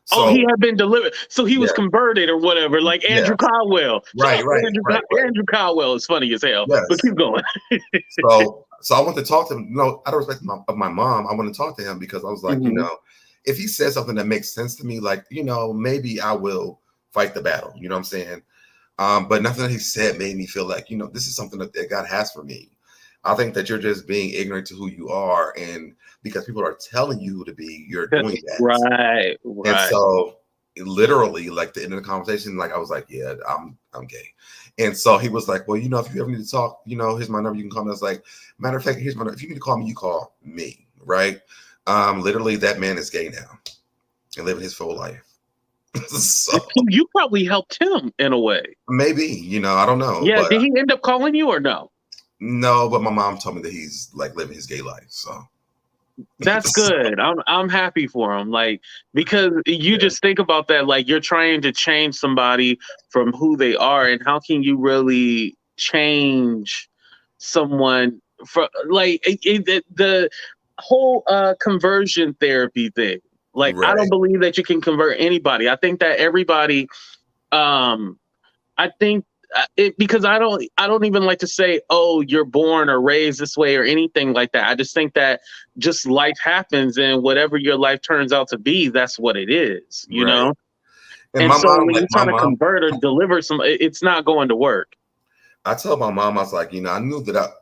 So, he had been delivered. So he was converted or whatever, like Andrew Caldwell. Right. Andrew Caldwell is funny as hell. Yes. But keep going. So I want to talk to him. No, out of respect of my mom, I want to talk to him, because I was like, if he says something that makes sense to me, maybe I will fight the battle. You know what I'm saying? But nothing that he said made me feel like, this is something that God has for me. I think that you're just being ignorant to who you are, and because people are telling you who to be, you're doing that. Right. And so literally, the end of the conversation, I was like, yeah, I'm gay. And so he was like, well, if you ever need to talk, here's my number, you can call me. I was like, matter of fact, here's my number. If you need to call me, you call me. Right. Literally, that man is gay now and living his full life. So you probably helped him in a way. Maybe, I don't know. Yeah. Did he end up calling you or no? No, but my mom told me that he's living his gay life. So that's good. I'm happy for him. Because you just think about that, you're trying to change somebody from who they are, and how can you really change someone from the whole conversion therapy thing. Right. I don't believe that you can convert anybody. I think that everybody, because I don't even like to say, oh, you're born or raised this way or anything like that. I just think that just life happens, and whatever your life turns out to be, that's what it is, you know? And so mom, when you're trying to convert or deliver it's not going to work. I told my mom, I was like, I knew that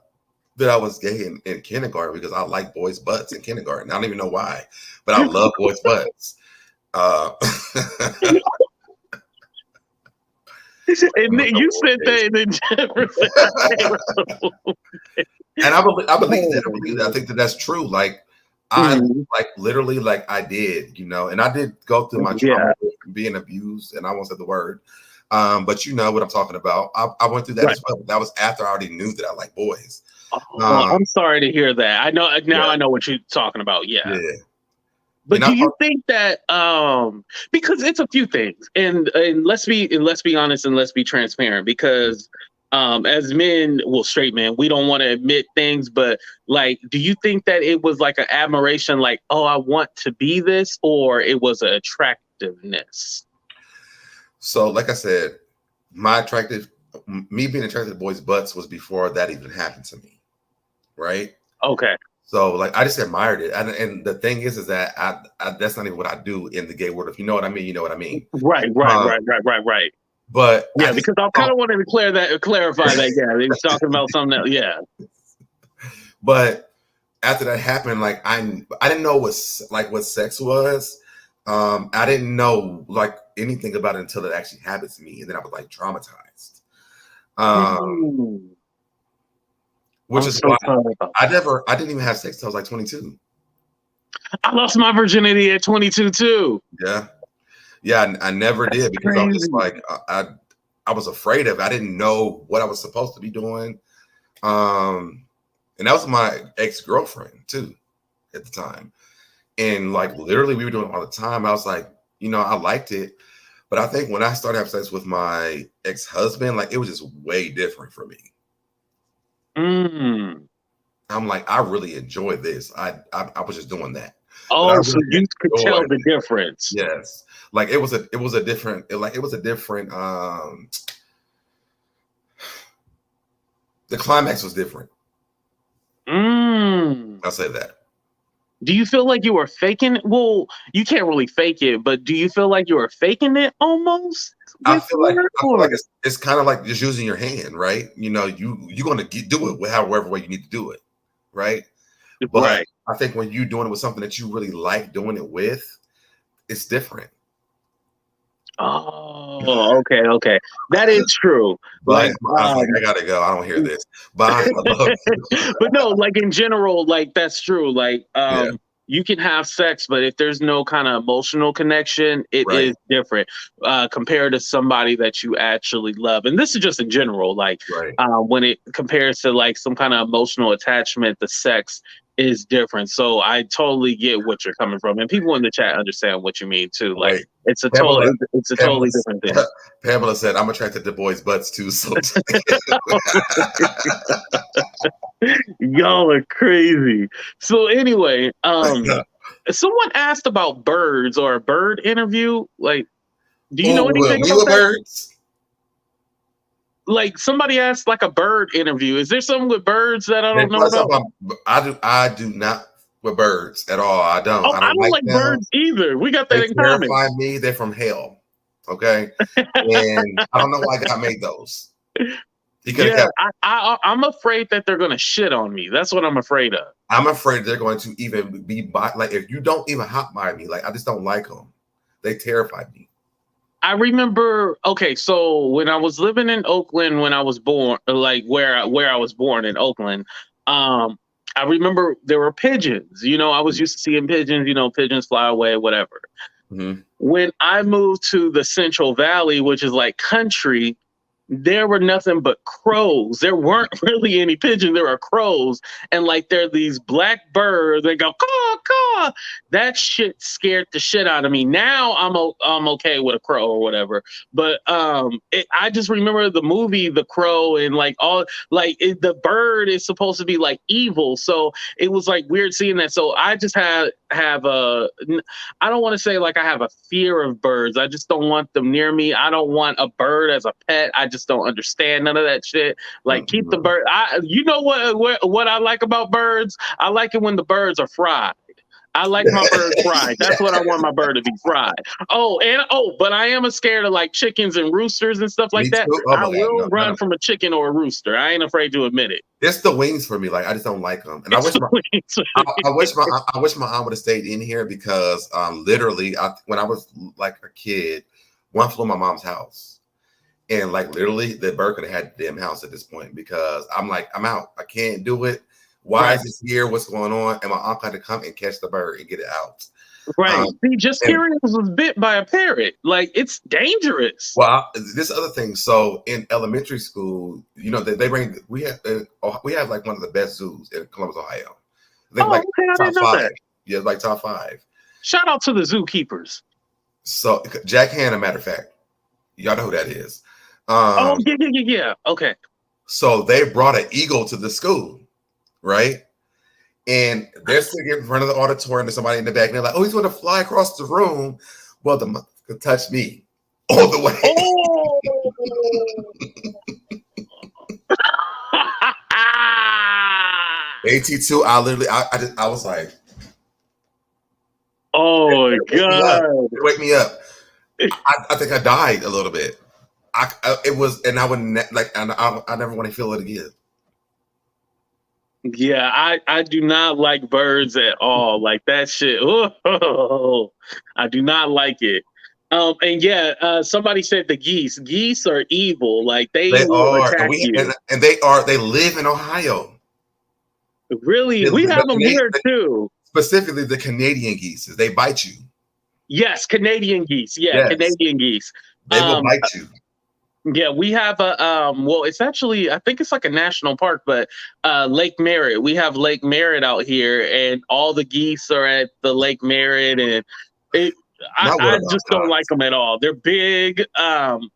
that I was gay in kindergarten because I like boys' butts in kindergarten. I don't even know why, but I love boys' butts. And then you said that, and then Jennifer said, and I believe that. I think that's true. Like I like literally like I did, you know, and I did go through my trauma being abused, and I won't say the word. But you know what I'm talking about. I went through that as well. That was after I already knew that I like boys. I'm sorry to hear that. I know now. I know what you're talking about. Yeah. But do you think that because it's a few things, and let's be honest and let's be transparent, because as men, well, straight men, we don't want to admit things, but like, do you think that it was like an admiration, like, oh, I want to be this, or it was an attractiveness? So, like I said, me being attracted to boys' butts was before that even happened to me, right? Okay. So, like, I just admired it, and the thing is that I that's not even what I do in the gay world. If you know what I mean, you know what I mean. Right. But yeah, because I kind of wanted to clarify that. Yeah, they was talking about something else. Yeah. But after that happened, like I didn't know what sex was. I didn't know like anything about it until it actually happened to me, and then I was like traumatized. Which is why I didn't even have sex until I was like 22. I lost my virginity at 22 too. Yeah, I never did because I was just like I was afraid of it. I didn't know what I was supposed to be doing. And that was my ex-girlfriend too at the time. And like literally we were doing it all the time. I was like, you know, I liked it. But I think when I started having sex with my ex-husband, like it was just way different for me. I'm like, I really enjoy this. I was just doing that. Oh, so you could tell the difference. Yes. Like it was a different the climax was different. I'll say that. Do you feel like you were faking it? Well, you can't really fake it, but do you feel like you were faking it almost? I feel like it's kind of like just using your hand, right? You know, you're gonna do it however way you need to do it, right? But I think when you're doing it with something that you really like doing it with, it's different. Oh, okay. That is true. Like, I was like, I gotta go. I don't hear this. But but no, like in general, like that's true. Like you can have sex, but if there's no kind of emotional connection, it is different compared to somebody that you actually love. And this is just in general, like when it compares to like some kind of emotional attachment, the sex is different. So I totally get what you're coming from, and people in the chat understand what you mean too. Like it's a totally different thing. Pamela said, "I'm attracted to boys' butts too." So y'all are crazy. So anyway, someone asked about birds or a bird interview. Like, do you know anything about birds? Like somebody asked like a bird interview. Is there something with birds that I don't know about? I do not with birds at all. I don't. I don't like birds either. We got that in common. They terrify me. They're from hell. Okay, and I don't know why God made those. I'm afraid that they're gonna shit on me. That's what I'm afraid of. I'm afraid they're going to even be like if you don't even hop by me, like I just don't like them. They terrify me. I remember, okay, so when I was living in Oakland, when I was born, like where I was born in Oakland, I remember there were pigeons. You know, I was used to seeing pigeons. You know, pigeons fly away, whatever. When I moved to the Central Valley, which is like country, there were nothing but crows. There weren't really any pigeons. There were crows. And like there are these black birds that go caw caw. That shit scared the shit out of me. Now I'm okay with a crow or whatever. But I just remember the movie The Crow and like all like the bird is supposed to be like evil. So it was like weird seeing that. So I just have a I don't want to say like I have a fear of birds. I just don't want them near me. I don't want a bird as a pet. I just don't understand none of that shit. Like keep the bird. You know what I like about birds? I like it when the birds are fried. I like my bird fried. That's what I want my bird to be fried. But I am scared of like chickens and roosters and stuff Me like that. too. Oh I my god, will no, run from a chicken or a rooster. I ain't afraid to admit it. it's the wings for me. Like I just don't like them, and It's I wish my aunt would have stayed in here because literally, when I was like a kid, one flew my mom's house, and like literally, the bird could have had the damn house at this point because I'm like, I'm out. I can't do it. Why is this here? What's going on? And my uncle had to come and catch the bird and get it out. Right. See, just hearing this was bit by a parrot. Like, it's dangerous. Well, this other thing. So in elementary school, you know, they bring we have like one of the best zoos in Columbus, Ohio. I think I didn't know that. Yeah, like top 5. Shout out to the zookeepers. So Jack Hanna, matter of fact, y'all know who that is. Yeah. Okay. So they brought an eagle to the school, right? And they're sitting in front of the auditorium. There's somebody in the back, and they're like, "Oh, he's going to fly across the room." Well, the mother could touch me all the way. AT2, I was like, "Oh my god!" Wake me up. I think I died a little bit. It was, and I wouldn't I never want to feel it again. Yeah, I do not like birds at all. Like that shit. Oh, I do not like it. And yeah, somebody said the geese. Geese are evil. Like they will attack you. And they live in Ohio. Really, we have them here too. Specifically, the Canadian geese. They bite you. Yes, Canadian geese. Yeah, yes. Canadian geese. They will bite you. Yeah, we have a it's actually, I think it's like a national park, but Lake Merritt. We have Lake Merritt out here, and all the geese are at the Lake Merritt, and I just don't like them at all. They're big,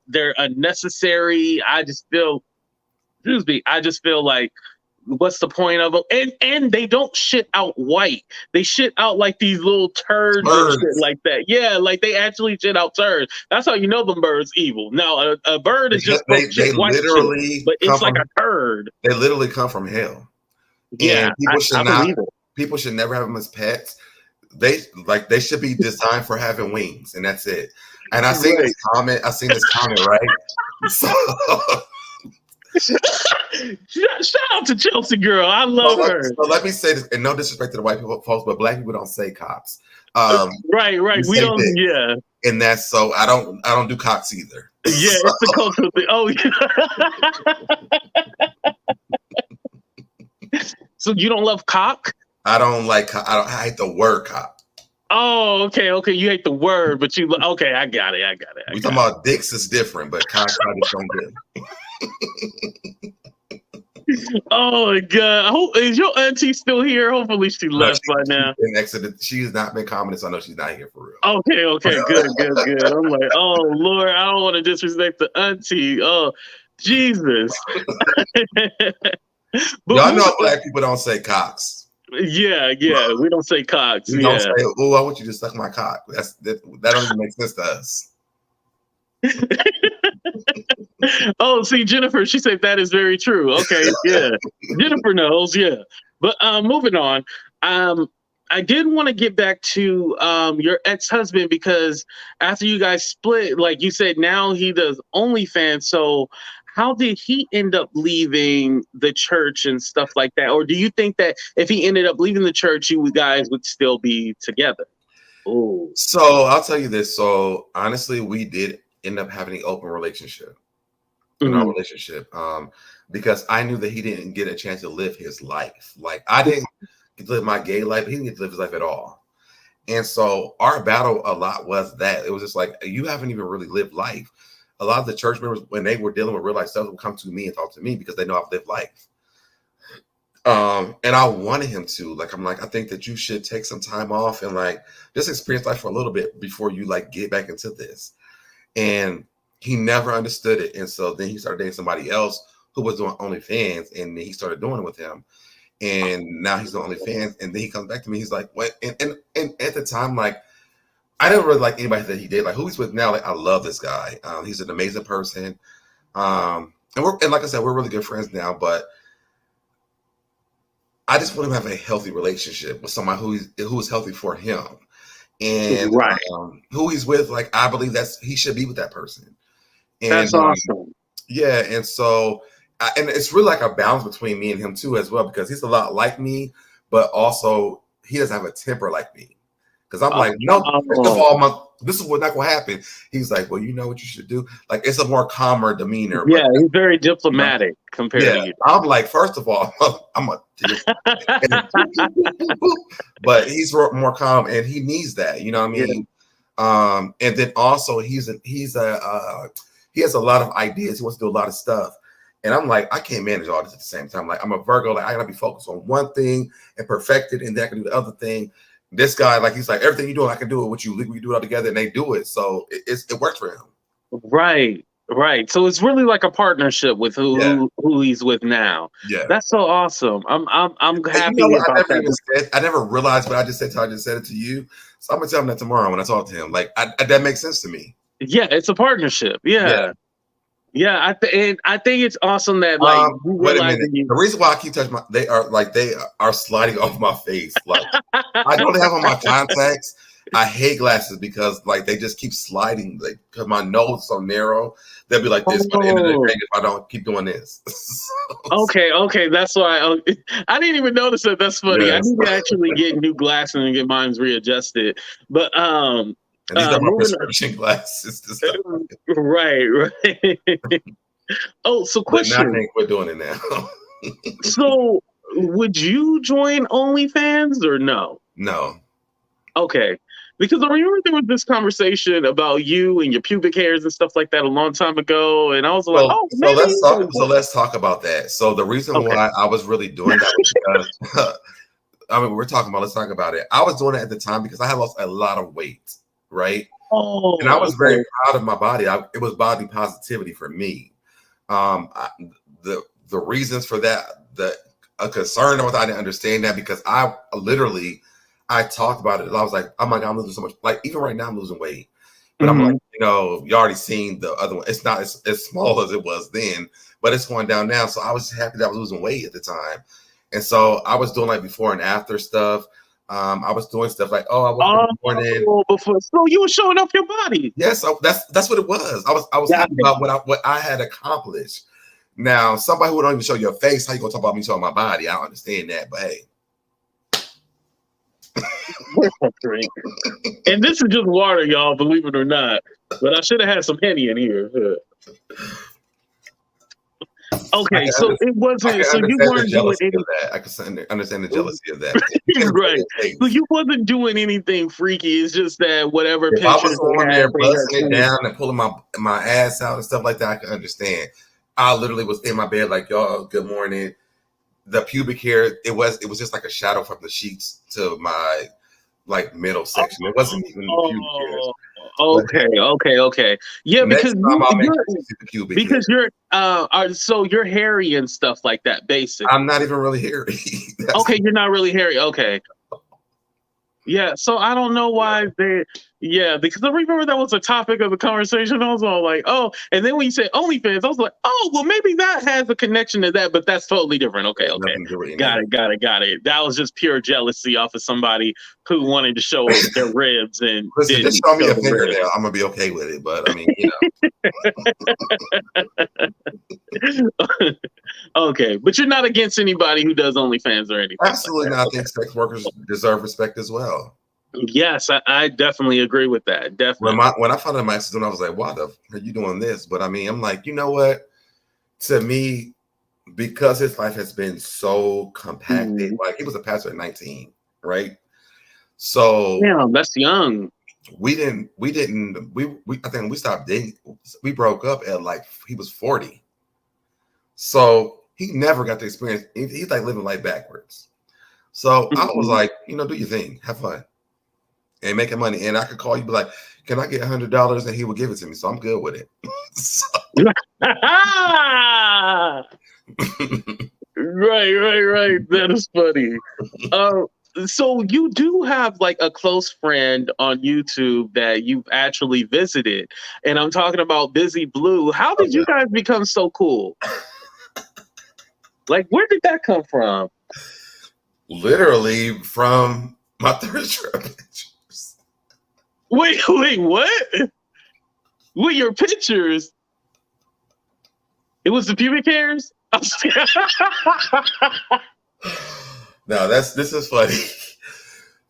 they're unnecessary. I just feel like, what's the point of them? And they don't shit out white. They shit out like these little turds and shit like that. Yeah, like they actually shit out turds. That's how you know them birds evil. Now a bird is just they literally shit, but it's like a turd. They literally come from hell. Yeah, and people should never have them as pets. They should be designed for having wings, and that's it. And I seen this comment, right? So Shout out to Chelsea girl. I love her. So let me say this, and no disrespect to the white people folks, but black people don't say cocks. Right. We don't. Dick. Yeah. And that's so I don't do cocks either. Yeah, it's the cultural thing. Oh yeah. So you don't love cock? I don't like. I hate the word cock. Oh, okay. You hate the word, but you okay? I got it. We talking about dicks is different, but cocks I just don't do. Oh my god! Is your auntie still here? Hopefully she left by now. She's not been commenting, so I know she's not here for real. Okay, good. I'm like, oh Lord, I don't want to disrespect the auntie. Oh Jesus! Y'all know black people don't say cocks. Yeah, we don't say cocks. We don't say, "Oh, I want you to suck my cock." That don't even make sense to us. Oh, see, Jennifer, she said that is very true. Okay, yeah. Jennifer knows, yeah. But moving on. I did want to get back to your ex-husband, because after you guys split, like you said, now he does OnlyFans. So how did he end up leaving the church and stuff like that? Or do you think that if he ended up leaving the church, you guys would still be together? Ooh. So I'll tell you this. So honestly, we did end up having an open relationship in our relationship, because I knew that he didn't get a chance to live his life. Like I didn't get to live my gay life. He didn't get to live his life at all. And so our battle a lot was that it was just like, you haven't even really lived life. A lot of the church members, when they were dealing with real life stuff, would come to me and talk to me because they know I've lived life. And I wanted him to, like, I'm like, I think that you should take some time off and like just experience life for a little bit before you like get back into this. And he never understood it. And so then he started dating somebody else who was doing OnlyFans, and he started doing it with him. And now he's doing OnlyFans. And then he comes back to me. He's like, what? And at the time, like, I didn't really like anybody that he did. Like, who he's with now, like, I love this guy. He's an amazing person. And like I said, we're really good friends now. But I just want him to have a healthy relationship with somebody who is healthy for him, and Right. who he's with. Like, I believe he should be with that person. And That's awesome. yeah, and so and it's really like a balance between me and him too as well, because he's a lot like me, but also he doesn't have a temper like me. Because I'm like, no, first of all, this is what's not gonna happen. He's like, well, you know what you should do. Like, it's a more calmer demeanor. Yeah, but, he's very diplomatic compared to you. I'm like, first of all, I'm a but he's more calm, and he needs that. You know what I mean? Yeah. And then also he has a lot of ideas. He wants to do a lot of stuff. And I'm like, I can't manage all this at the same time. Like, I'm a Virgo. Like, I gotta be focused on one thing and perfect it, and then I can do the other thing. This guy, like, he's like, everything you do, I can do it with you. We do it all together, and they do it. So it works for him. Right. So it's really like a partnership with who he's with now. Yeah, that's so awesome. I'm happy about that. I never realized what I just said till I just said it to you. So I'm gonna tell him that tomorrow when I talk to him. Like, that makes sense to me. Yeah, it's a partnership. Yeah. I think it's awesome that, like, wait a minute. The reason why I keep touching they are sliding off my face. Like, I don't have on my contacts. I hate glasses because, like, they just keep sliding. Like, because my nose is so narrow, they'll be like this by the end of the day if I don't keep doing this. Okay, that's why I didn't even notice that. That's funny. Yes. I need to actually get new glasses and get mine readjusted. But and these are my prescription glasses. Right. Oh, so question. But I think we're doing it now. So, would you join OnlyFans or no? No. Okay. Because I remember there was this conversation about you and your pubic hairs and stuff like that a long time ago, and I was like, maybe. So let's talk about that. So the reason why I was really doing that was because let's talk about it. I was doing it at the time because I had lost a lot of weight. Right. And I was very proud of my body. It was body positivity for me. The reasons for that, a concern with, I didn't understand that, because I talked about it. I was like, oh my God, I'm losing so much. Like, even right now I'm losing weight. But I'm like, you already seen the other one. It's not as small as it was then, but it's going down now. So I was happy that I was losing weight at the time. And so I was doing like before and after stuff. I was doing stuff like, I was before. So you were showing off your body. Yes, that's what it was. I was talking about what I had accomplished. Now, somebody who don't even show your face, how you gonna talk about me showing my body? I don't understand that, but hey. And this is just water, y'all, believe it or not. But I should have had some Henny in here. Okay, so it wasn't. So you weren't doing anything. I can understand the jealousy of that. Right. So you wasn't doing anything freaky. It's just that whatever if I was on there busting it down and pulling my ass out and stuff like that, I can understand. I literally was in my bed like, y'all, good morning. The pubic hair, it was just like a shadow from the sheets to my like middle section. It wasn't even pubic hair. Okay. Yeah, because you're so you're hairy and stuff like that, basically. I'm not even really hairy. Okay, you're not really hairy. Okay. Yeah, so I don't know why because I remember that was a topic of the conversation. I was all like, and then when you said OnlyFans, I was like, well, maybe that has a connection to that, but that's totally different. Okay. Got it. That was just pure jealousy off of somebody who wanted to show their ribs and listen, just show me a fingernail. I'm gonna be okay with it, but I mean, Okay, but you're not against anybody who does OnlyFans or anything. Absolutely not. I think sex workers deserve respect as well. Yes, I definitely agree with that. Definitely. When I found out my doing, I was like, why the are you doing this? But I mean, I'm like, you know what? To me, because his life has been so compacted, like he was a pastor at 19, right? So that's young. I think we stopped dating. We broke up at like he was 40. So he never got to experience. He's like living life backwards. So I was like, do your thing, have fun, and making money. And I could call you, be like, can I get $100? And he would give it to me. So I'm good with it. Right. That is funny. So you do have like a close friend on YouTube that you've actually visited, and I'm talking about Busy Blue. How did you guys become so cool? Like, where did that come from? Literally from my thirst trap pictures. Wait, what? With your pictures? It was the pubic hairs? No, this is funny.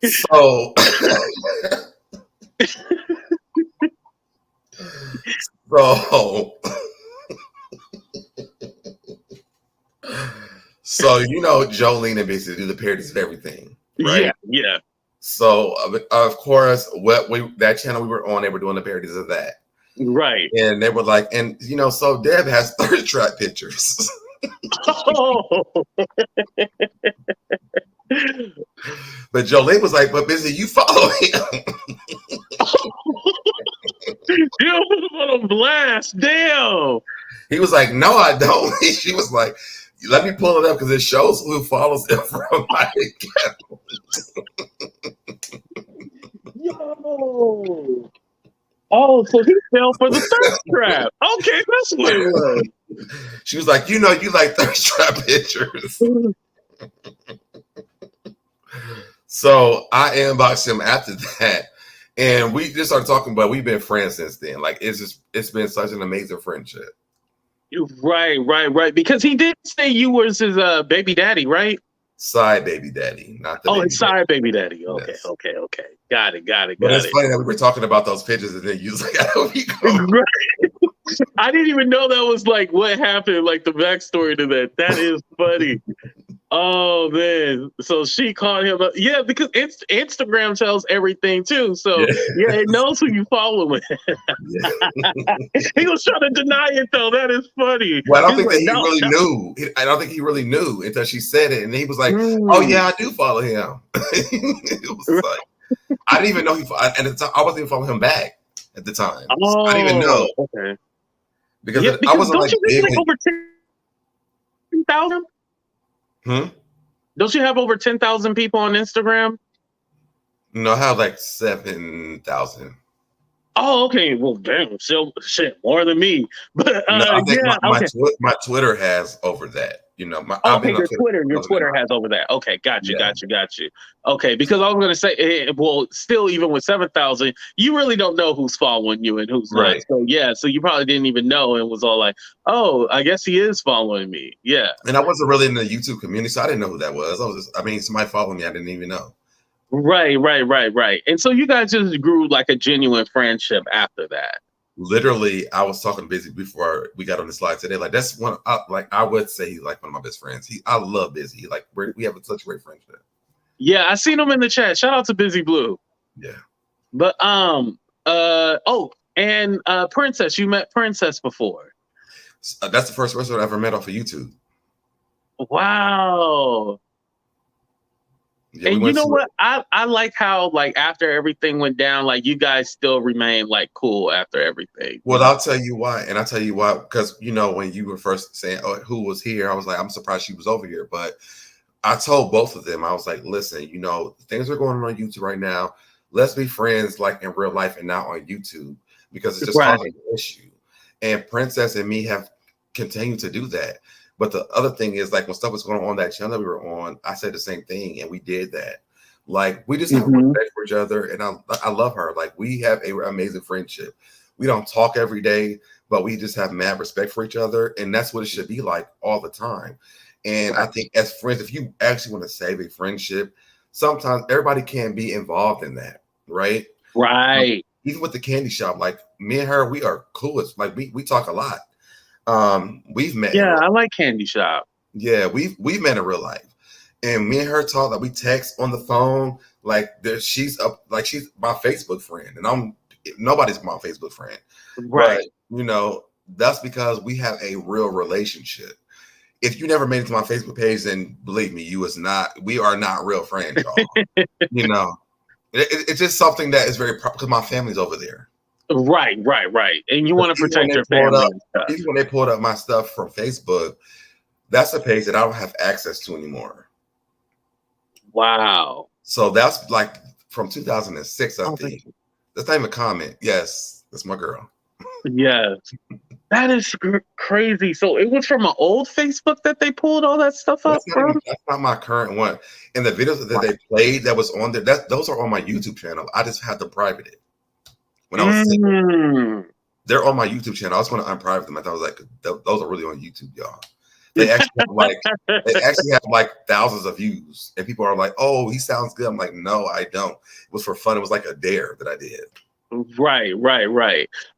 So, so you know, Jolene and basically do the parodies of everything, right? Yeah. So, of course, that channel we were on, they were doing the parodies of that, right? And they were like, and you know, so Deb has thirst trap pictures. Oh. But Jolene was like, but Busy, you follow him. You put him on blast. Damn. He was like, no, I don't. She was like, let me pull it up because it shows who follows him from my account. Yo. Oh, so he fell for the thirst trap. Okay, that's what it was. She was like, you know, you like thirst trap pictures. So I inboxed him after that. And we just started talking, but we've been friends since then. Like, it's been such an amazing friendship. Right. Because he did say you was his baby daddy, right? Side baby daddy, not the his side baby daddy. Okay, yes. Okay. Got it. But it's funny that we were talking about those pictures and then you was like, how we go? Right. I didn't even know that was like what happened, like the backstory to that. That is funny. Oh man! So she called him up. Yeah, because Instagram tells everything too. So yeah, it knows who you following. He was trying to deny it though. That is funny. Well, I don't think that he really knew. I don't think he really knew until she said it, and he was like, "Oh yeah, I do follow him." It was like, I didn't even know at the time. I wasn't even following him back at the time. Oh, so I didn't even know. Okay. Because I wasn't don't you have like over 10,000? Don't you have over 10,000 people on Instagram? No, I have like 7,000. Oh, okay. Well, damn, so shit, more than me. But no, I think yeah, my Twitter has over that. You know, your Twitter has over that. Okay, got you. Okay, because I was gonna say, well, still, even with 7,000, you really don't know who's following you and who's not. So yeah, so you probably didn't even know and was all like, oh, I guess he is following me. Yeah. And I wasn't really in the YouTube community, so I didn't know who that was. Somebody following me, I didn't even know. Right. And so you guys just grew like a genuine friendship after that. Literally, I was talking to Busy before we got on the slide today. Like, that's one. I would say he's like one of my best friends. I love Busy. Like, we have such a great friendship. Yeah, I seen him in the chat. Shout out to Busy Blue. Yeah. But Princess, you met Princess before. That's the first person I ever met off of YouTube. Wow. Yeah, and you know what? I like how, like, after everything went down, like, you guys still remain like cool after everything. Well, I'll tell you why. And I'll tell you why, because, you know, when you were first saying, oh, who was here, I was like, I'm surprised she was over here. But I told both of them, I was like, listen, you know, things are going on YouTube right now. Let's be friends like in real life and not on YouTube, because it's just causing an issue. And Princess and me have continued to do that. But the other thing is, like, when stuff was going on that channel we were on, I said the same thing, and we did that. Like, we just have respect for each other, and I love her. Like, we have an amazing friendship. We don't talk every day, but we just have mad respect for each other, and that's what it should be like all the time. And I think as friends, if you actually want to save a friendship, sometimes everybody can be involved in that, right? Right. Even with the candy shop, like, me and her, we are cool. Like, we talk a lot. We've met. Yeah, I like Candy Shop. Yeah, we've met in real life, and me and her talk. Like, we text on the phone. Like, she's my Facebook friend, and nobody's my Facebook friend. Right. But, you know, that's because we have a real relationship. If you never made it to my Facebook page, then believe me, we are not real friends, y'all. You know, it's just something that is very because my family's over there. Right. And you want to protect your family. Even when they pulled up my stuff from Facebook, that's a page that I don't have access to anymore. Wow. So that's like from 2006, I think. That's not even a comment. Yes, that's my girl. Yes. That is crazy. So it was from an old Facebook that they pulled all that stuff up from? That's not my current one. And the videos that Wow. they played that was on there, those are on my YouTube channel. I just had to private it. When I was single, Mm. they're on my YouTube channel. I was going to unprivate them. I thought I was like, those are really on YouTube, y'all. They actually have like thousands of views, and people are like, "Oh, he sounds good." I'm like, "No, I don't." It was for fun. It was like a dare that I did. Right.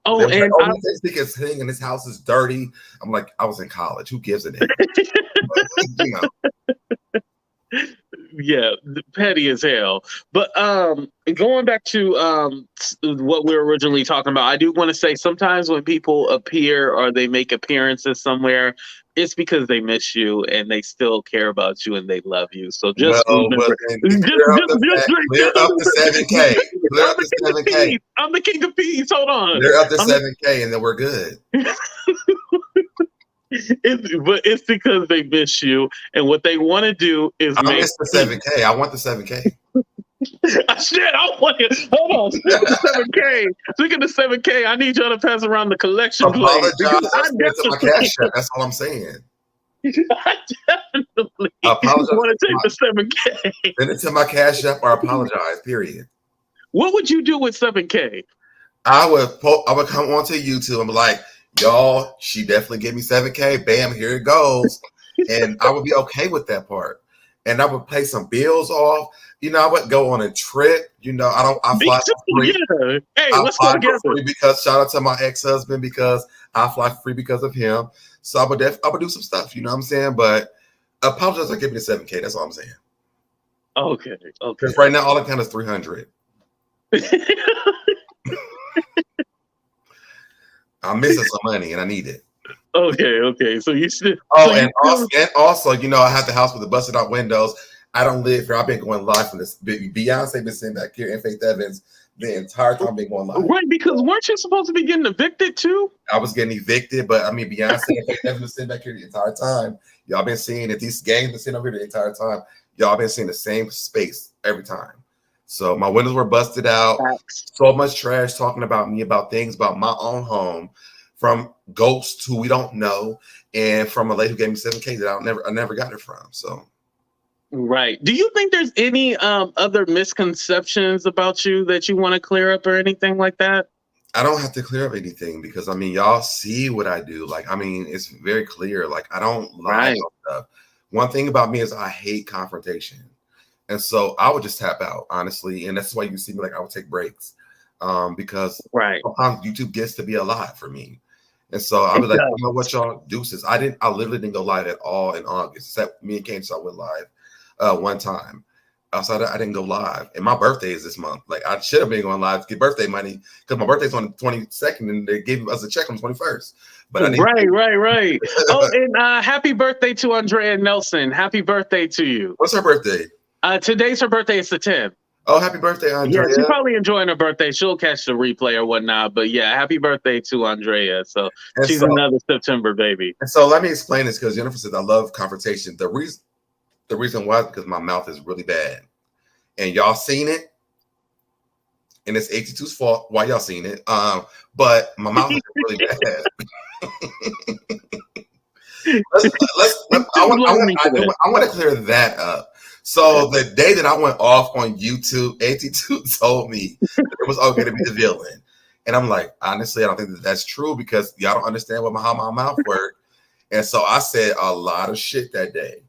Oh, They were and like, this nigga's thing, and his house is dirty. I'm like, I was in college. Who gives a damn? You know. yeah, petty as hell. But going back to what we were originally talking about, I do want to say sometimes when people appear or they make appearances somewhere, it's because they miss you and they still care about you and they love you. So just remember, clear up the 7K. Clear up the 7K. I'm the king of peace. Hold on. Clear up the 7K, and then we're good. But it's because they miss you, and what they want to do is I miss the 7K. I want the 7K. Shit, I want it. Hold on. Speaking of 7K, I need y'all to pass around the collection plate. Apologize. My cash app. That's all I'm saying. I definitely want to take the 7K. Send it to my cash app or apologize. Period. What would you do with 7K? I would come onto YouTube and be like, y'all, she definitely gave me 7K. Bam, here it goes. And I would be okay with that part. And I would pay some bills off. You know, I would go on a trip. You know, I fly for free. Yeah. Hey, let's go together. Because shout out to my ex-husband because I fly free because of him. So I would do some stuff. You know what I'm saying? But apologize for giving me 7K. That's all I'm saying. Okay. Because right now all I count is 300. I'm missing some money and I need it. Okay. So you still. Also, you know, I have the house with the busted out windows. I don't live here. I've been going live from this. Beyonce been sitting back here and Faith Evans the entire time been going live. Right, because weren't you supposed to be getting evicted too? I was getting evicted, but I mean Beyonce and Faith Evans been sitting back here the entire time. Y'all been seeing it. These games been sitting over here the entire time. Y'all been seeing the same space every time. So my windows were busted out. So much trash talking about me, about things, about my own home, from ghosts who we don't know, and from a lady who gave me 7K that I never got it from. So, right. Do you think there's any other misconceptions about you that you want to clear up or anything like that? I don't have to clear up anything because I mean y'all see what I do. Like I mean it's very clear. Like I don't lie about stuff. One thing about me is I hate confrontation. And so I would just tap out, honestly. And that's why you see me like I would take breaks. Because sometimes YouTube gets to be a lot for me. And so I was like, you know what, y'all, deuces. I literally didn't go live at all in August, except me and Kane saw went live one time. Outside I didn't go live. And my birthday is this month. Like I should have been going live to get birthday money because my birthday's on the 22nd and they gave us a check on the 21st. But I didn't. Right. Oh, and happy birthday to Andrea Nelson. Happy birthday to you. What's her birthday? Today's her birthday. It's the 10th. Oh, happy birthday, Andrea. Yeah, she's probably enjoying her birthday. She'll catch the replay or whatnot. But yeah, happy birthday to Andrea. So she's another September baby. And so let me explain this because Jennifer says I love confrontation. The reason why is because my mouth is really bad. And y'all seen it. And it's 82's fault why y'all seen it. But my mouth is really bad. I want to clear that up. So the day that I went off on YouTube, 82 told me that it was okay to be the villain. And I'm like, honestly, I don't think that's true because y'all don't understand how my mouth works. And so I said a lot of shit that day.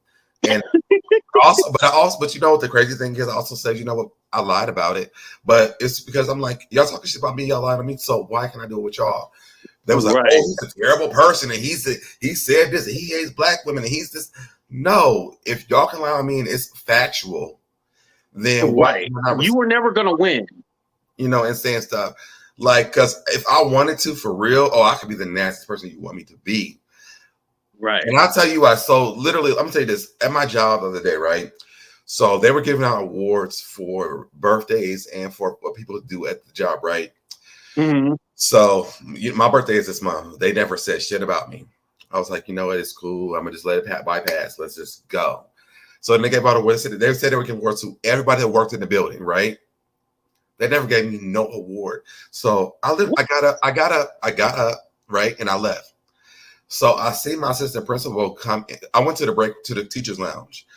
And but you know what the crazy thing is? I also said, you know what, I lied about it. But it's because I'm like, y'all talking shit about me, y'all lying to me. So why can I do it with y'all? They was like, oh, he's a terrible person, and he said this, and he hates black women, and he's this. No, if y'all can lie on me and it's factual, then you were never gonna win. You know, and saying stuff like, because if I wanted to for real, I could be the nastiest person you want me to be. Right. And I'll tell you why. So literally, I'm gonna tell you this. At my job the other day, right? So they were giving out awards for birthdays and for what people do at the job, right? Mm-hmm. So my birthday is this month. They never said shit about me. I was like, you know what? It's cool. I'm gonna just let it bypass. Let's just go. So then they gave out awards. They said they were giving awards to everybody that worked in the building, right? They never gave me no award. So I got up, right, and I left. So I see my assistant principal come. I went to the break to the teacher's lounge,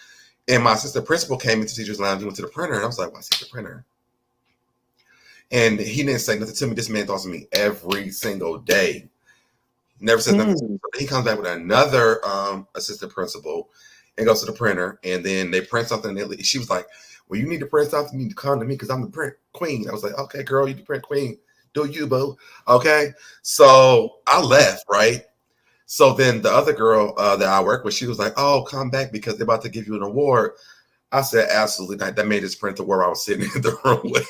and my assistant principal came into the teacher's lounge and went to the printer, and I was like, "Well, I see the printer." And he didn't say nothing to me. This man talks to me every single day. Never said nothing. He comes back with another assistant principal and goes to the printer, and then they print something. And she was like, "Well, you need to print something. You need to come to me because I'm the print queen." I was like, "Okay, girl, you the print queen. Do you, boo?" Okay. So I left, right? So then the other girl that I work with, she was like, "Oh, come back because they're about to give you an award." I said, "Absolutely not." That made this printer where I was sitting in the wrong way.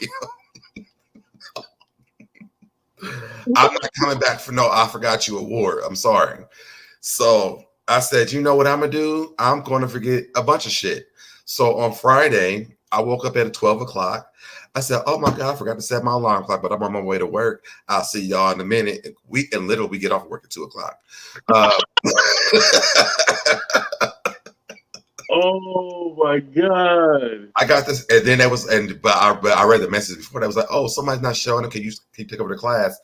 I'm not coming back for no I forgot you award. I'm sorry. So I said, you know what I'm gonna do? I'm gonna forget a bunch of shit. So on Friday, I woke up at 12 o'clock. I said, oh my God, I forgot to set my alarm clock, but I'm on my way to work. I'll see y'all in a minute. We get off work at 2 o'clock. Oh my God. I got this, and then but I read the message before that was like, oh, somebody's not showing up. Can you take over the class?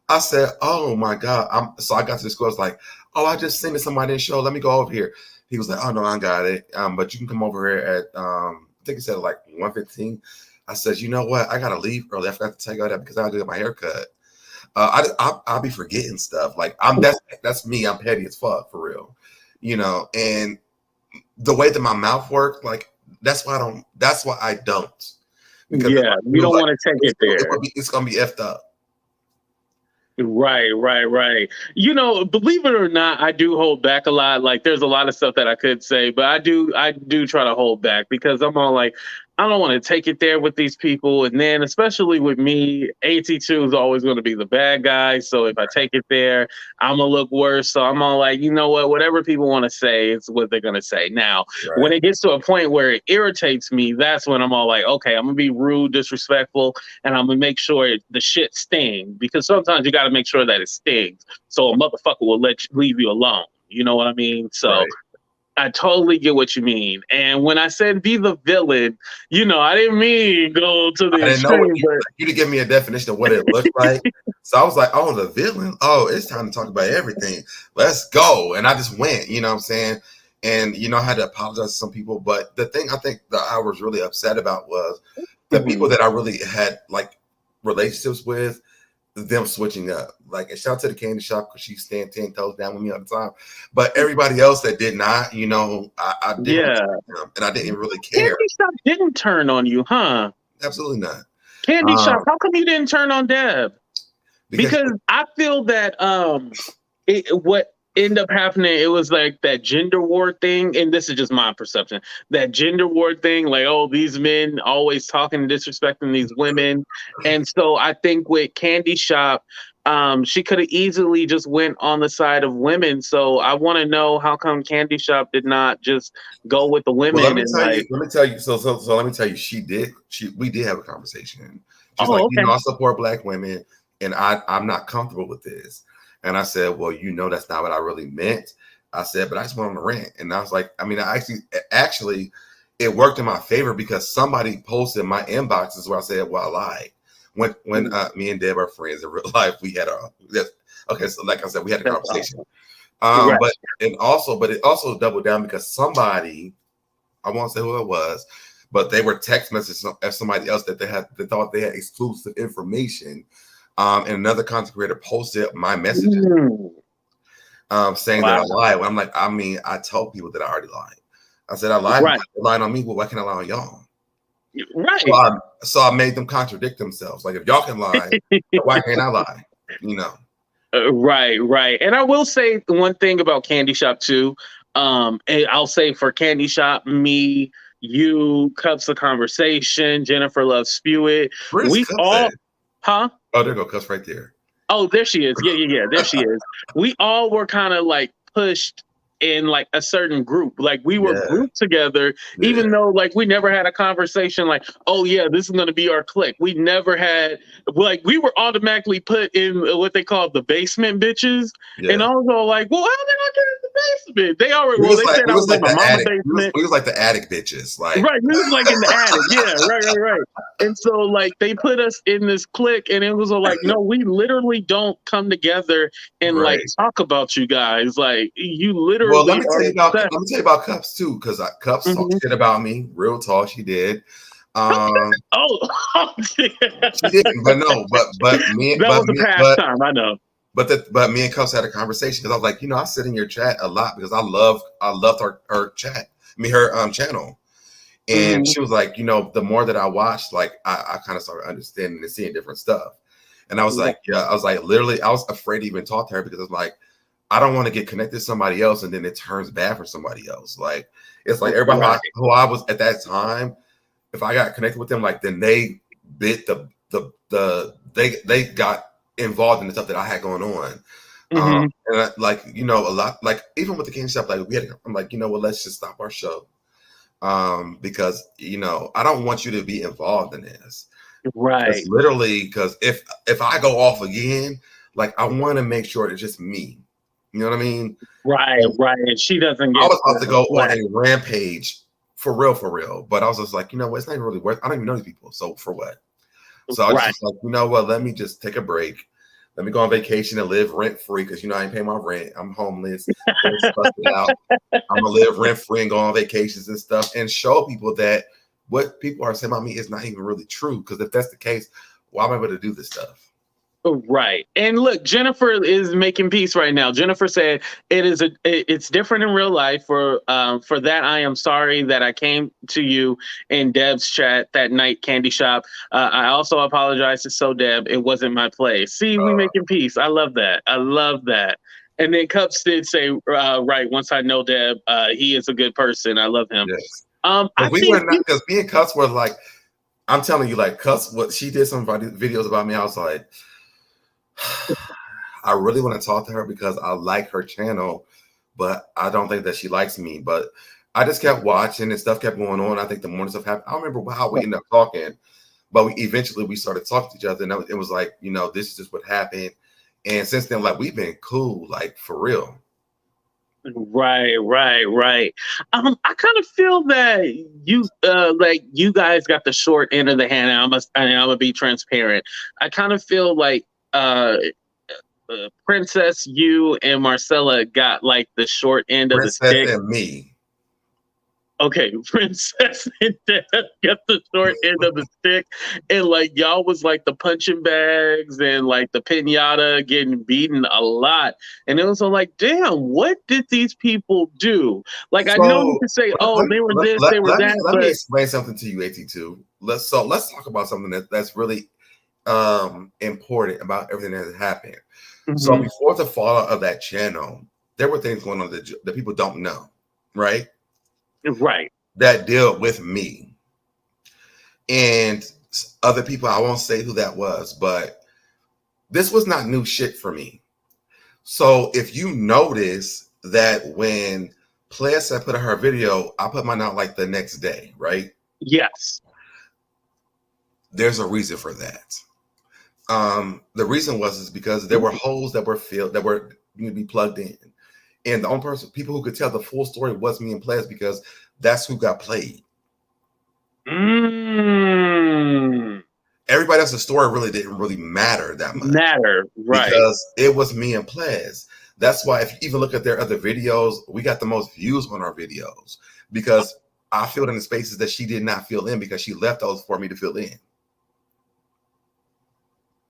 I said, oh my God. So I got to the school. I was like, oh, I just seen that somebody didn't show. Let me go over here. He was like, oh no, I got it. But you can come over here at I think he said like 1:15. I said, you know what? I gotta leave early. I forgot to tell you that because I gotta get my hair cut. I'll be forgetting stuff. Like that's me. I'm petty as fuck for real. You know, and the way that my mouth works, like that's why I don't. Because yeah, you don't want to take it there. It's gonna be effed up. Right. You know, believe it or not, I do hold back a lot. Like, there's a lot of stuff that I could say, but I do try to hold back because I'm all like, I don't want to take it there with these people. And then, especially with me, AT2 is always going to be the bad guy. So if I take it there, I'm going to look worse. So I'm all like, you know what? Whatever people want to say is what they're going to say. Now, when it gets to a point where it irritates me, that's when I'm all like, okay, I'm going to be rude, disrespectful, and I'm going to make sure the shit stings. Because sometimes you got to make sure that it stings. So a motherfucker will leave you alone. You know what I mean? So I totally get what you mean. And when I said be the villain, you know, I didn't mean go to the extreme. You to give me a definition of what it looked like. So I was like, oh, the villain? Oh, it's time to talk about everything. Let's go. And I just went, you know what I'm saying? And, you know, I had to apologize to some people. But the thing I think that I was really upset about was the people that I really had, like, relationships with, them switching up. Like, and shout out to the candy shop because she stand 10 toes down with me all the time. But everybody else that did not, you know, I didn't, and I didn't really care. Candy shop didn't turn on you, huh? Absolutely not. Candy shop, how come you didn't turn on Deb? Because I feel that what ended up happening, it was like that gender war thing, and this is just my perception, that gender war thing, like, oh, these men always talking and disrespecting these women. And so I think with Candy Shop, she could have easily just went on the side of women. So I want to know how come Candy Shop did not just go with the women. Well, let me tell you. So let me tell you, we did have a conversation. She's like, you know, I support Black women, and I'm not comfortable with this. And I said, well, you know, that's not what I really meant. I said, but I just went on a rant. And I was like, I mean, actually, it worked in my favor because somebody posted my inboxes where I said, well, I lied. When me and Deb are friends in real life, we had so like I said, we had a conversation. But it also doubled down because somebody, I won't say who it was, but they were text messages of somebody else that they thought they had exclusive information. And another content creator posted my messages saying that I lied. I'm like, I mean, I told people that I already lied. I said I lied. Right. They lied on me. Well, why can't I lie on y'all? Right. So I made them contradict themselves. Like, if y'all can lie, why can't I lie? You know. Right. And I will say one thing about Candy Shop too. And I'll say for Candy Shop, me, you, Cups of Conversation, Jennifer Love Spew It. We all, huh? Oh, there go Cups right there. Oh, there she is. Yeah. There she is. We all were kind of like pushed in like a certain group. Like we were grouped together, even though like we never had a conversation like, oh yeah, this is going to be our clique. We never had, like, we were automatically put in what they call the basement bitches. And I was all like, well, how did I get in the basement? They already, they said I was in my mama's basement. We was like the attic bitches. Like, right. We was like in the attic. Yeah, right. And so like they put us in this clique, and it was like, no, we literally don't come together and like Right. talk about you guys. Like you Well, literally are let obsessed. me tell you about Cups too, because Cups talked Mhm. shit about me. Real talk, she did. Um, Oh, yeah. she didn't, but no, but me, That was a pastime. I know. but me and Cups had a conversation because I was like, I sit in your chat a lot because I loved her chat. I mean her channel. And Mhm. she was like, the more that I watched, like I kind of started understanding and seeing different stuff. And I was like, yeah, I was like, literally, I was afraid to even talk to her because it's like, I don't want to get connected to somebody else and then it turns bad for somebody else. Like, it's like everybody Right. who I was at that time, if I got connected with them, like then they bit they got involved in the stuff that I had going on. Mhm. And a lot, like even with the game stuff, like I'm like, well, let's just stop our show. Because I don't want you to be involved in this. Because Right. literally, because if I go off again, like I want to make sure it's just me. You know what I mean? Right. And Right. And she doesn't I get was about to go on flack. a rampage for real. But I was just like, it's not even really worth. I don't even know these people, so for what? So I was Right. just like, what? Let me just take a break. Let me go on vacation and live rent free because I ain't paying my rent. I'm homeless. Busted out. I'm gonna live rent free and go on vacations and stuff and show people that what people are saying about me is not even really true. Because if that's the case, why am I able to do this stuff? Right. And look, Jennifer is making peace right now. Jennifer said it's different in real life. For that, I am sorry that I came to you in Deb's chat that night, Candy Shop. I also apologize to Deb. It wasn't my place. See, we making peace. I love that. I love that. And then Cups did say, right, once I know Deb, he is a good person. I love him. Yes. I We think were not, because me and Cuss were like, I'm telling you, like Cuss, what she did some videos about me. I was like, I really want to talk to her because I like her channel, but I don't think that she likes me. But I just kept watching and stuff kept going on. I think the more stuff happened, I don't remember how we ended up talking, but we started talking to each other, and it was like, this is just what happened. And since then, like we've been cool, like for real. Right. I kind of feel that you guys got the short end of the hand. I'm gonna be transparent. I kind of feel like Princess, you and Marcella got like the short end of the Princess stick. and me. Okay, Princess and Dad got the short end of the stick, and like y'all was like the punching bags and like the pinata getting beaten a lot, and it was all like, damn, what did these people do? Like, I know you So can say, let oh, me they were this, they were that, let me but explain something to you, AT2. Let's talk about something that's really important about everything that has happened. So Mhm. before the fallout of that channel, there were things going on that people don't know, right? Right, That deal with me and other people. I won't say who that was, but this was not new shit for me. So if you notice that when Playas put out her video, I put mine out like the next day, right? yes. There's a reason for that. The reason is because there were holes that were filled that were going to be plugged in. And the only people who could tell the full story was me and Playas because that's who got played. Mm. Everybody else's story really didn't really matter that much Matter, right. because it was me and Playas. That's why if you even look at their other videos, we got the most views on our videos because I filled in the spaces that she did not fill in because she left those for me to fill in.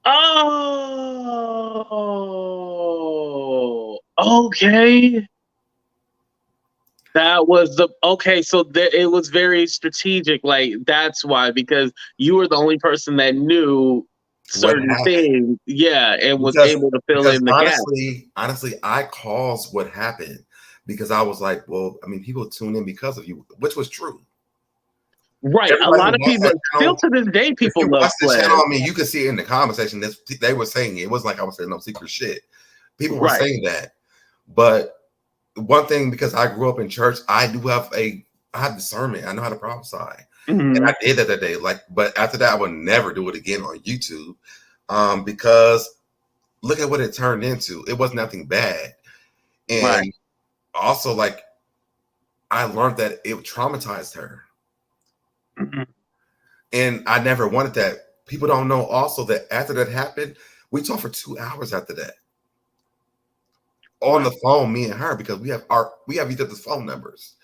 Oh, okay. That was so it was very strategic. Like that's why, because you were the only person that knew What certain happened? things, yeah, and was Because able to fill in the gap. honestly, I caused what happened because I was like, well, I mean, people tune in because of you, which was true. Right. A Everybody who lot of watched people that still channel, to this day, if people you love watch the Flash. channel, I mean, you can see it in the comment section. They were saying it. It wasn't like I was saying no secret shit. People were Right. saying that. But one thing, because I grew up in church, I have discernment. I know how to prophesy. And Mhm. I did that day. But after that, I would never do it again on YouTube. Because look at what it turned into. It was nothing bad. Right. And also, I learned that it traumatized her. Mhm. And I never wanted that. People don't know also that after that happened, we talked for 2 hours after that. On the phone, me and her, because we have each other's phone numbers.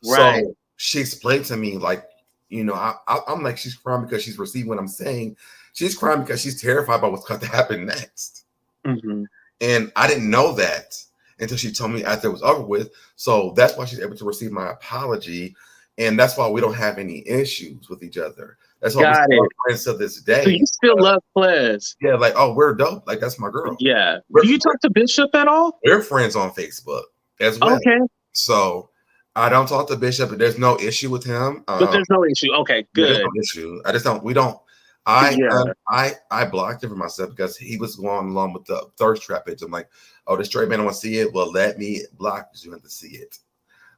Right. So she explained to me, like, you know, I'm like, she's crying because she's receiving what I'm saying. She's crying because she's terrified about what's going to happen next. Mm-hmm. And I didn't know that until she told me after it was over with. So that's why she's able to receive my apology. And that's why we don't have any issues with each other. That's why we're still friends to this day. So you still love Ples? Yeah, like, oh, we're dope. Like, that's my girl. Yeah. Do you talk to Bishop at all? We're friends on Facebook as well. Okay. So I don't talk to Bishop, but there's no issue with him. But there's no issue. Okay, good. There's no issue. I just don't. We don't. I blocked it for myself because he was going along with the thirst trap page. I'm like, oh, the straight man don't want to see it. Well, let me block because you have to see it.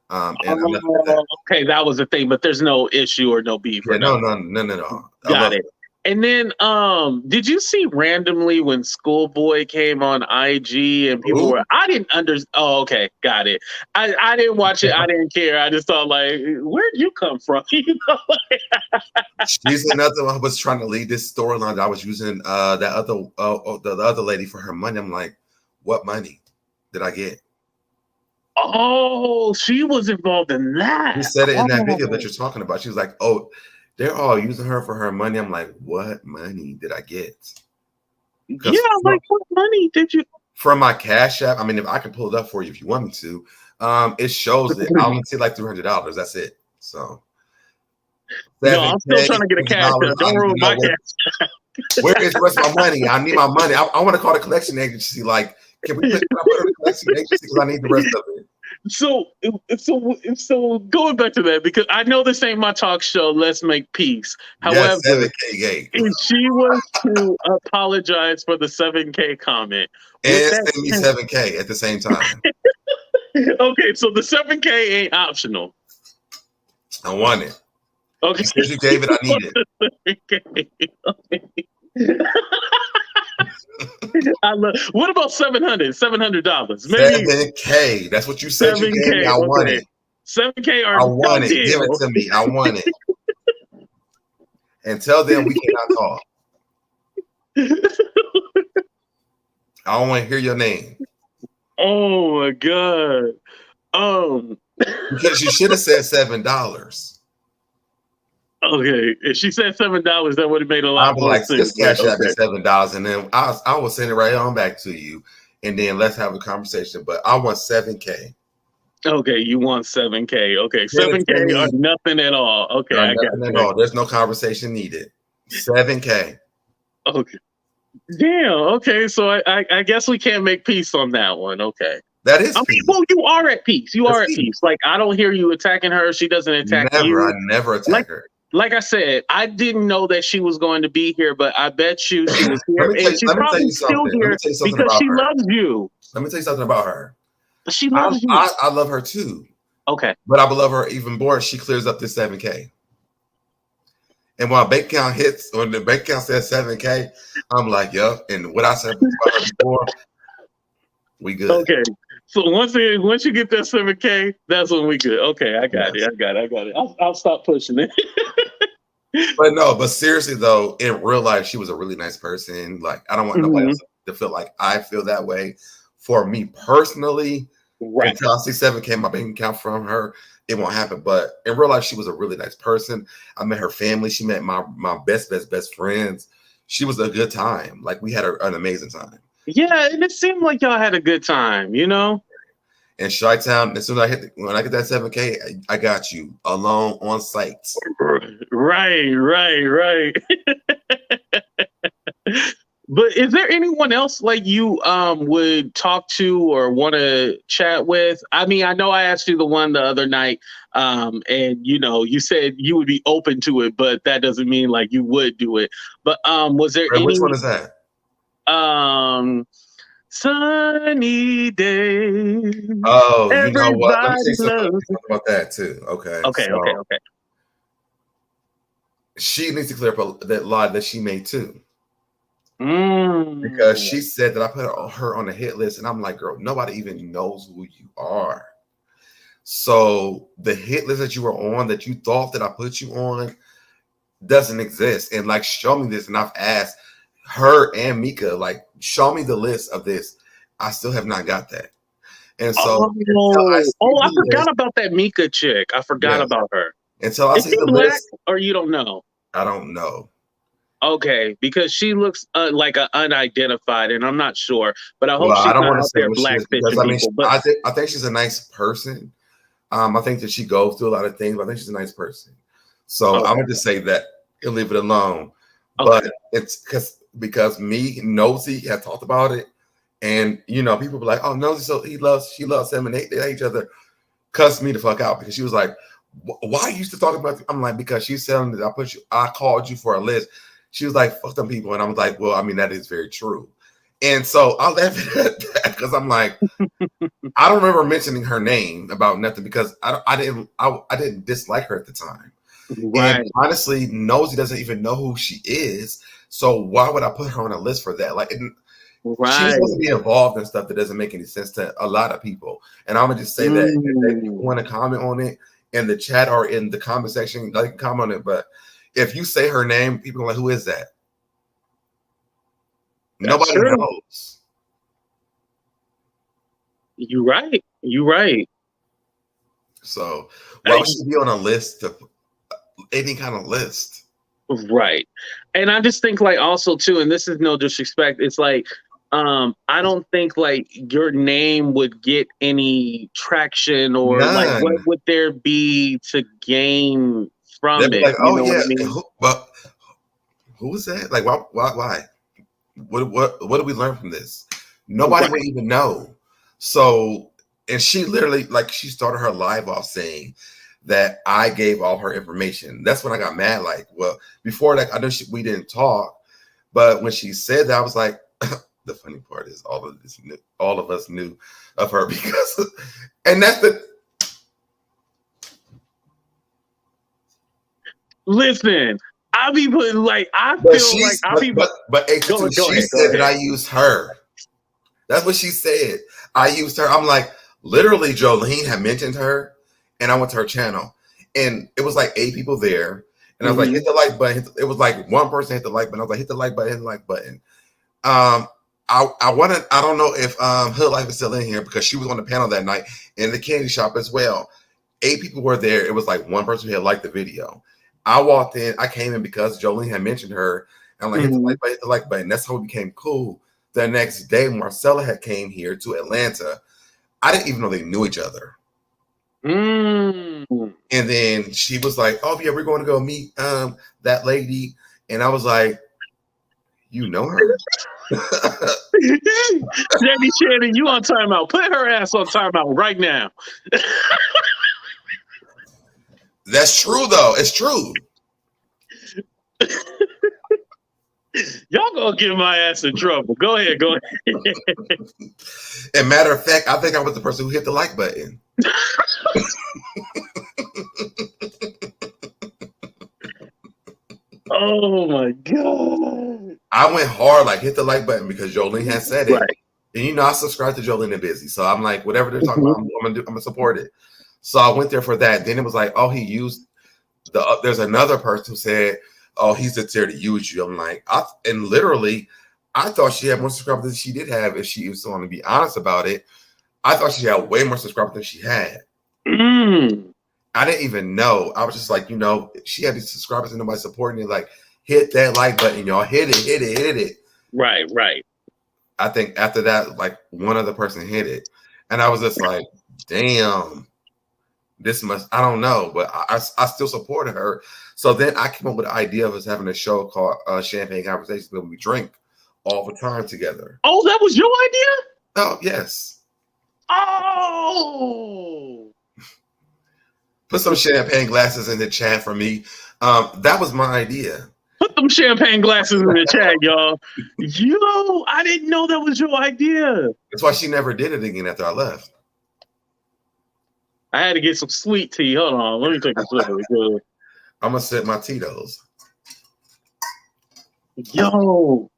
Okay, that was the thing, but there's no issue or no beef. Yeah, no. Got it. And then, did you see randomly when Schoolboy came on IG and people were? I didn't understand. Oh, okay, got it. I didn't watch it. I didn't care. I just thought, like, where'd you come from? You know, she's another one who was trying to lead this storyline. I was using the other lady for her money. I'm like, what money did I get? Oh, she was involved in that. She said it in that video that you're talking about. She was like, oh, they're all using her for her money. I'm like, what money did I get? Yeah, like, what money did you? From my Cash App. I mean, if I can pull it up for you if you want me to. It shows it. I only see like $300. That's it. So. No, I'm still trying to get a Cash App. Don't ruin my Cash App. Where is the rest of my money? I need my money. I want to call the collection agency. Like, can we put it on the collection agency because I need the rest of it. So going back to that, because I know this ain't my talk show, Let's Make Peace. However, if she was to apologize for the 7K comment and send me 7K at the same time. Okay, so the 7K ain't optional. I want it. Okay, because you gave it, I need it. What about $700? $700? Maybe 7K. That's what you said. 7K, you gave me. I want it. 7K or I want it. Give it to me. I want it. And tell them we cannot talk. I don't want to hear your name. Oh my god. Because you should have said $7. Okay, if she said $7, that would have made a lot more sense. This Cash App is $7, and then I will send it right on back to you, and then let's have a conversation. But I want 7K. Okay, you want 7K. Okay, 7K or nothing at all. Okay, I got it. All. There's no conversation needed. 7K. Okay. Damn. Okay, so I guess we can't make peace on that one. Okay. That is peace. Well, you are at peace. You are at peace. Like, I don't hear you attacking her. She doesn't attack you. I never attack her. Like I said, I didn't know that she was going to be here, but I bet you she was here. And she's probably still here because she loves you. Let me tell you something about her. She loves you. I love her too. Okay. But I love her even more. She clears up this 7K. And when my bank account hits, when the bank account says 7K, I'm like, yep. And what I said about her before, we good. Okay. So once you get that 7K, that's when we good. Okay, I got it. I'll stop pushing it. But seriously though, in real life, she was a really nice person. Like, I don't want nobody else to feel like I feel that way. For me personally, until I see 7K in my bank account from her, it won't happen. But in real life, she was a really nice person. I met her family. She met my best friends. She was a good time. Like, we had an amazing time. Yeah, and it seemed like y'all had a good time, you know? In Chi-Town, as soon as when I get that 7K, I got you alone on site. Right. But is there anyone else like you would talk to or want to chat with? I mean, I know I asked you the one the other night, and you said you would be open to it, but that doesn't mean like you would do it. But was there any? Which one is that? Sunny day. Oh, you know what? Let me say something about that too. Okay. Okay. She needs to clear up that lie that she made too. Because she said that I put her on a hit list, and I'm like, girl, nobody even knows who you are. So the hit list that you were on, that you thought that I put you on, doesn't exist. And like, show me this. And I've asked her and Mika, like, show me the list of this. I still have not got that. And so I forgot about that Mika chick. I forgot about her. Until I Is see she the black list, or you don't know? I don't know. Okay, because she looks like an unidentified, and I'm not sure. But I hope I she's don't not want to out say there what she is because blackfishing people. But I think she's a nice person. I think that she goes through a lot of things, but I think she's a nice person. So I'm gonna just say that and leave it alone. Okay. But it's because me and Nosy have talked about it, and you know, people were like, "Oh, Nosy, so she loves him, and they hate each other." Cussed me the fuck out because she was like, "Why you used to talk about?" I'm like, "Because she's telling me that I called you for a list." She was like, "Fuck them people," and I was like, "Well, I mean, that is very true." And so I left it at that because I'm like, I don't remember mentioning her name about nothing because I didn't dislike her at the time. right. And honestly, Nosy doesn't even know who she is. So why would I put her on a list for that? Like, she's supposed to be involved in stuff that doesn't make any sense to a lot of people. And I'm gonna just say that if people want to comment on it in the chat or in the comment section, they can comment on it. But if you say her name, people are like, "Who is that?" Nobody knows. You're right. You're right. So why would she be on a list, any kind of list? Right. And I just think like also too, and this is no disrespect, it's like I don't think like your name would get any traction or like what would there be to gain from it? Like, oh yeah, what I mean? but who was that? Like, why? What do we learn from this? Nobody would even know. So, and she literally, like, she started her live off saying that I gave all her information. That's when I got mad. Like, well, before that, I know we didn't talk, but when she said that, I was like, the funny part is all of us knew of her because, and that's the. Listen, I be putting like I feel like I be. But she said that I used her. That's what she said. I used her. I'm like, literally, Jolene had mentioned her, and I went to her channel, and it was like 8 people there, and I was like, hit the like button. It was like one person hit the like button. I was like, hit the like button, hit the like button. I don't know if Hood Life is still in here because she was on the panel that night in the candy shop as well. 8 people were there. It was like one person who had liked the video. I walked in. I came in because Jolene had mentioned her. And I'm like, hit the like button. That's how we became cool. The next day, Marcella had came here to Atlanta. I didn't even know they knew each other. And then she was like, "Oh yeah, we're going to go meet that lady." And I was like, "You know her?" Jamie Shannon, you on timeout. Put her ass on timeout right now. That's true, though. It's true. Y'all gonna get my ass in trouble. Go ahead. And matter of fact, I think I was the person who hit the like button. Oh my God. I went hard, like hit the like button because Jolene had said it. Right. And you know, I subscribe to Jolene and Busy. So I'm like, whatever they're talking about, I'm gonna support it. So I went there for that. Then it was like, oh, he used there's another person who said, oh, he's just there to use you. I'm like, and literally, I thought she had more subscribers than she did have. If she was going to be honest about it, I thought she had way more subscribers than she had. I didn't even know. I was just like, you know, she had these subscribers and nobody supporting it. Like, hit that like button, y'all. Hit it. Right. I think after that, like one other person hit it, and I was just like, damn. This must, I don't know, but I still supported her. So then I came up with the idea of us having a show called Champagne Conversations where we drink all the time together. Oh, that was your idea? Oh, yes. Oh. Put some champagne glasses in the chat for me. That was my idea. Put them champagne glasses in the chat, y'all. Yo, I didn't know that was your idea. That's why she never did it again after I left. I had to get some sweet tea. Hold on. Let me take a sip. I'm going to sip my Tito's. Yo.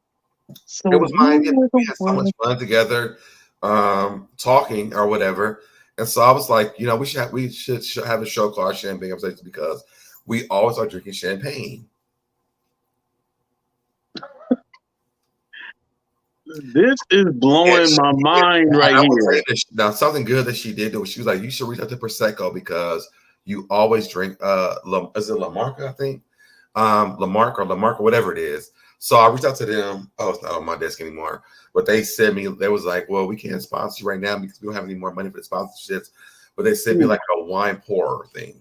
So it was my idea. We had so much fun together, talking or whatever. And so I was like, you know, we should have a show called Champagne Conversations because we always are drinking champagne. This is blowing my mind right I will tell here. you this, now, something good that she did, though, she was like, you should reach out to Prosecco because you always drink, is it Lamarca, I think? Lamarca, whatever it is. So I reached out to them. Oh, it's not on my desk anymore. But they sent me, they was like, well, we can't sponsor you right now because we don't have any more money for the sponsorships. But they sent me like a wine pourer thing.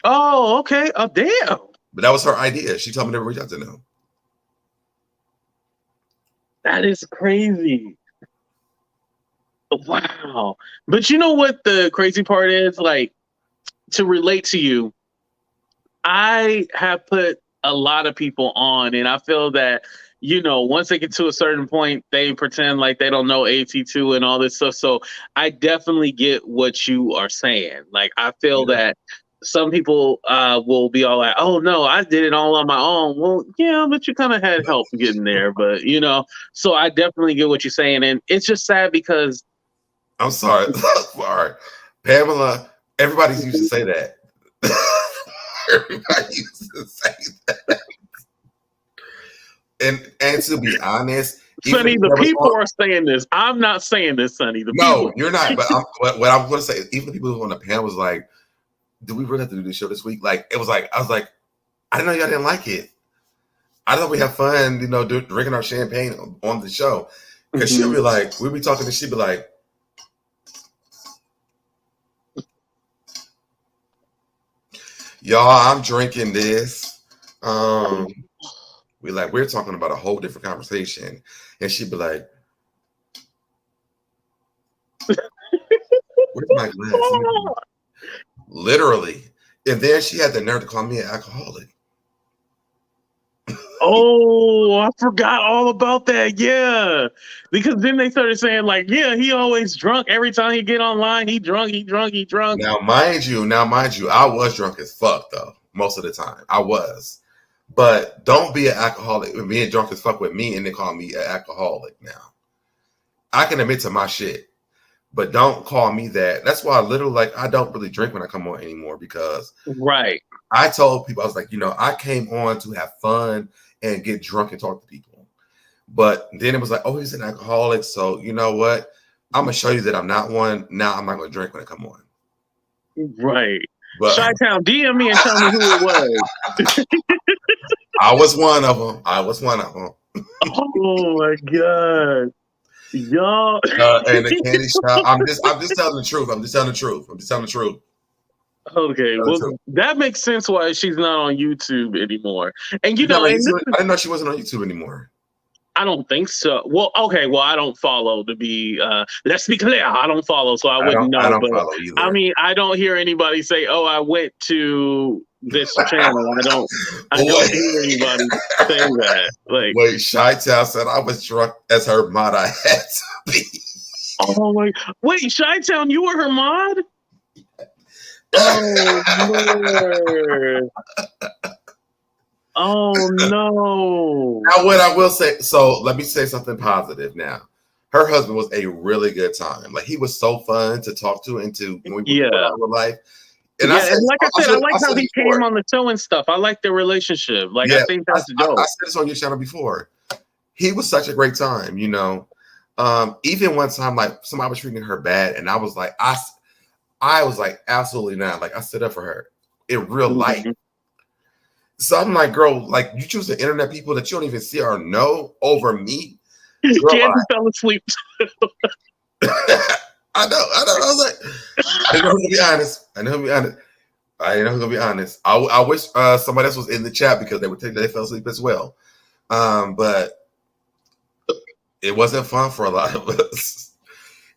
Oh, okay. Oh, damn. But that was her idea. She told me to reach out to them. That is crazy. Wow. But you know what the crazy part is? Like, to relate to you, I have put a lot of people on, and I feel that, once they get to a certain point, they pretend like they don't know AT2 and all this stuff. So I definitely get what you are saying. Like, I feel that some people will be all like, oh, no, I did it all on my own. Well, yeah, but you kind of had help getting there. But, so I definitely get what you're saying. And it's just sad because. I'm sorry. All right. Pamela, everybody's used to say that. Everybody used to say that. And to be honest, Sonny, the people are saying this. I'm not saying this, Sonny. No, you're not. But what I'm going to say, even the people who on the panel was like, do we really have to do this show this week? Like, it was like, I was like, I didn't know y'all didn't like it. I thought we have fun, drinking our champagne on the show. Because she'll be like, we'll be talking and she'll be like, y'all, I'm drinking this. We're talking about a whole different conversation. And she'd be like, where's my glass? Literally. And then she had the nerve to call me an alcoholic. Oh, I forgot all about that. Yeah. Because then they started saying, like, yeah, he always drunk. Every time he get online, he drunk. Now, mind you, I was drunk as fuck, though, most of the time. I was. But don't be an alcoholic, being drunk as fuck with me and then call me an alcoholic now. I can admit to my shit, but don't call me that. That's why I don't really drink when I come on anymore because I told people, I was like, I came on to have fun and get drunk and talk to people. But then it was like, oh, he's an alcoholic. So you know what? I'm going to show you that I'm not one. Now I'm not going to drink when I come on. Right. But Chi-Town, DM me and tell me who it was. I was one of them. Oh my God. Y'all. And the candy shop. I'm just telling the truth. I'm just telling the truth. Okay, well, that makes sense why she's not on YouTube anymore. And I didn't know she wasn't on YouTube anymore. I don't think so. Well, okay, I don't follow to be. Let's be clear, I don't follow, so I wouldn't know. I don't follow either. I mean, I don't hear anybody say, "Oh, I went to this channel." I don't hear anybody saying that. Like, wait, Chi-Town said I was drunk as her mod. I had to be. Oh my! Wait, Chi-Town, you were her mod? Oh Lord. Oh no! Now, what I will say, so let me say something positive. Now, her husband was a really good time. Like he was so fun to talk to and to when we were life. And I like how he came on the show and stuff. I like their relationship. Like I think that's dope. I said this on your channel before. He was such a great time. Even one time, like somebody was treating her bad, and I was like, I was like, absolutely not. Like I stood up for her in real life. So I'm like, girl, like you choose the internet people that you don't even see or know over me. Candy fell asleep. I know. I was like, I know who's gonna be honest. I wish somebody else was in the chat because they fell asleep as well. But it wasn't fun for a lot of us.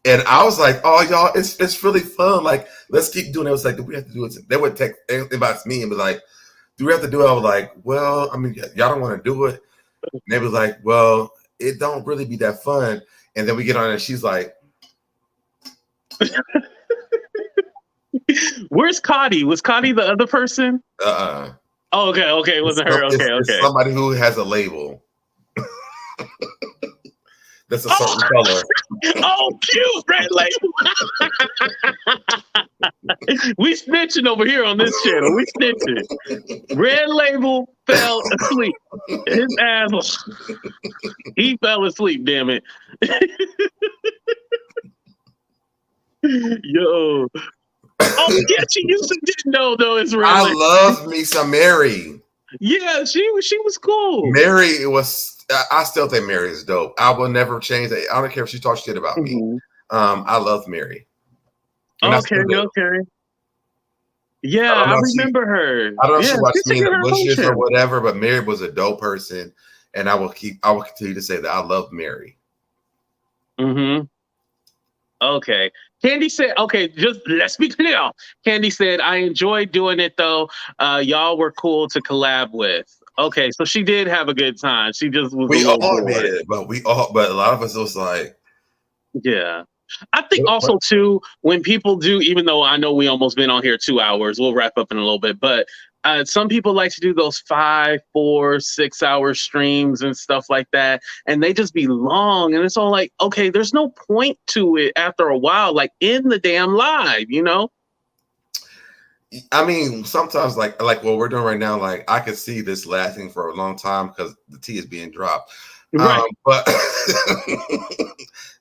And I was like, oh y'all, it's really fun. Like, let's keep doing it. It was like, do we have to do it? They would inbox me and be like, do we have to do it? I was like, well, I mean, y'all don't want to do it. And they was like, well, it don't really be that fun. And then we get on and she's like, where's Cotty? Was Cotty the other person? Oh, okay. It wasn't her. Okay. It's somebody who has a label. that's a certain color. Oh, cute, red label. We snitching over here on this channel. We snitching. Red label fell asleep. His ass, he fell asleep. Damn it. Yo. Oh yeah, she used to didn't know though. It's red. I label. love me some Mary. Yeah, she was cool. Mary was. I still think Mary is dope. I will never change that. I don't care if she talks shit about me. I love Mary. And Okay. Yeah, I remember her. I don't know if Yeah, she watched Me in the Bushes or emotion. whatever, but Mary was a dope person, and I will continue to say that I love Mary. Okay. Candy said, okay, just let's be clear. Candy said, I enjoyed doing it though. Y'all were cool to collab with. Okay, so she did have a good time. She just was a little bored. Did, but a lot of us was like, yeah. I think also too, when people do, even though I know we almost been on here 2 hours, we'll wrap up in a little bit, but some people like to do those 5, 4, 6 hour streams and stuff like that. And they just be long. And it's all like, okay, there's no point to it after a while, like in the damn live, you know? I mean, sometimes like what we're doing right now, like I could see this lasting for a long time because the tea is being dropped. Right. But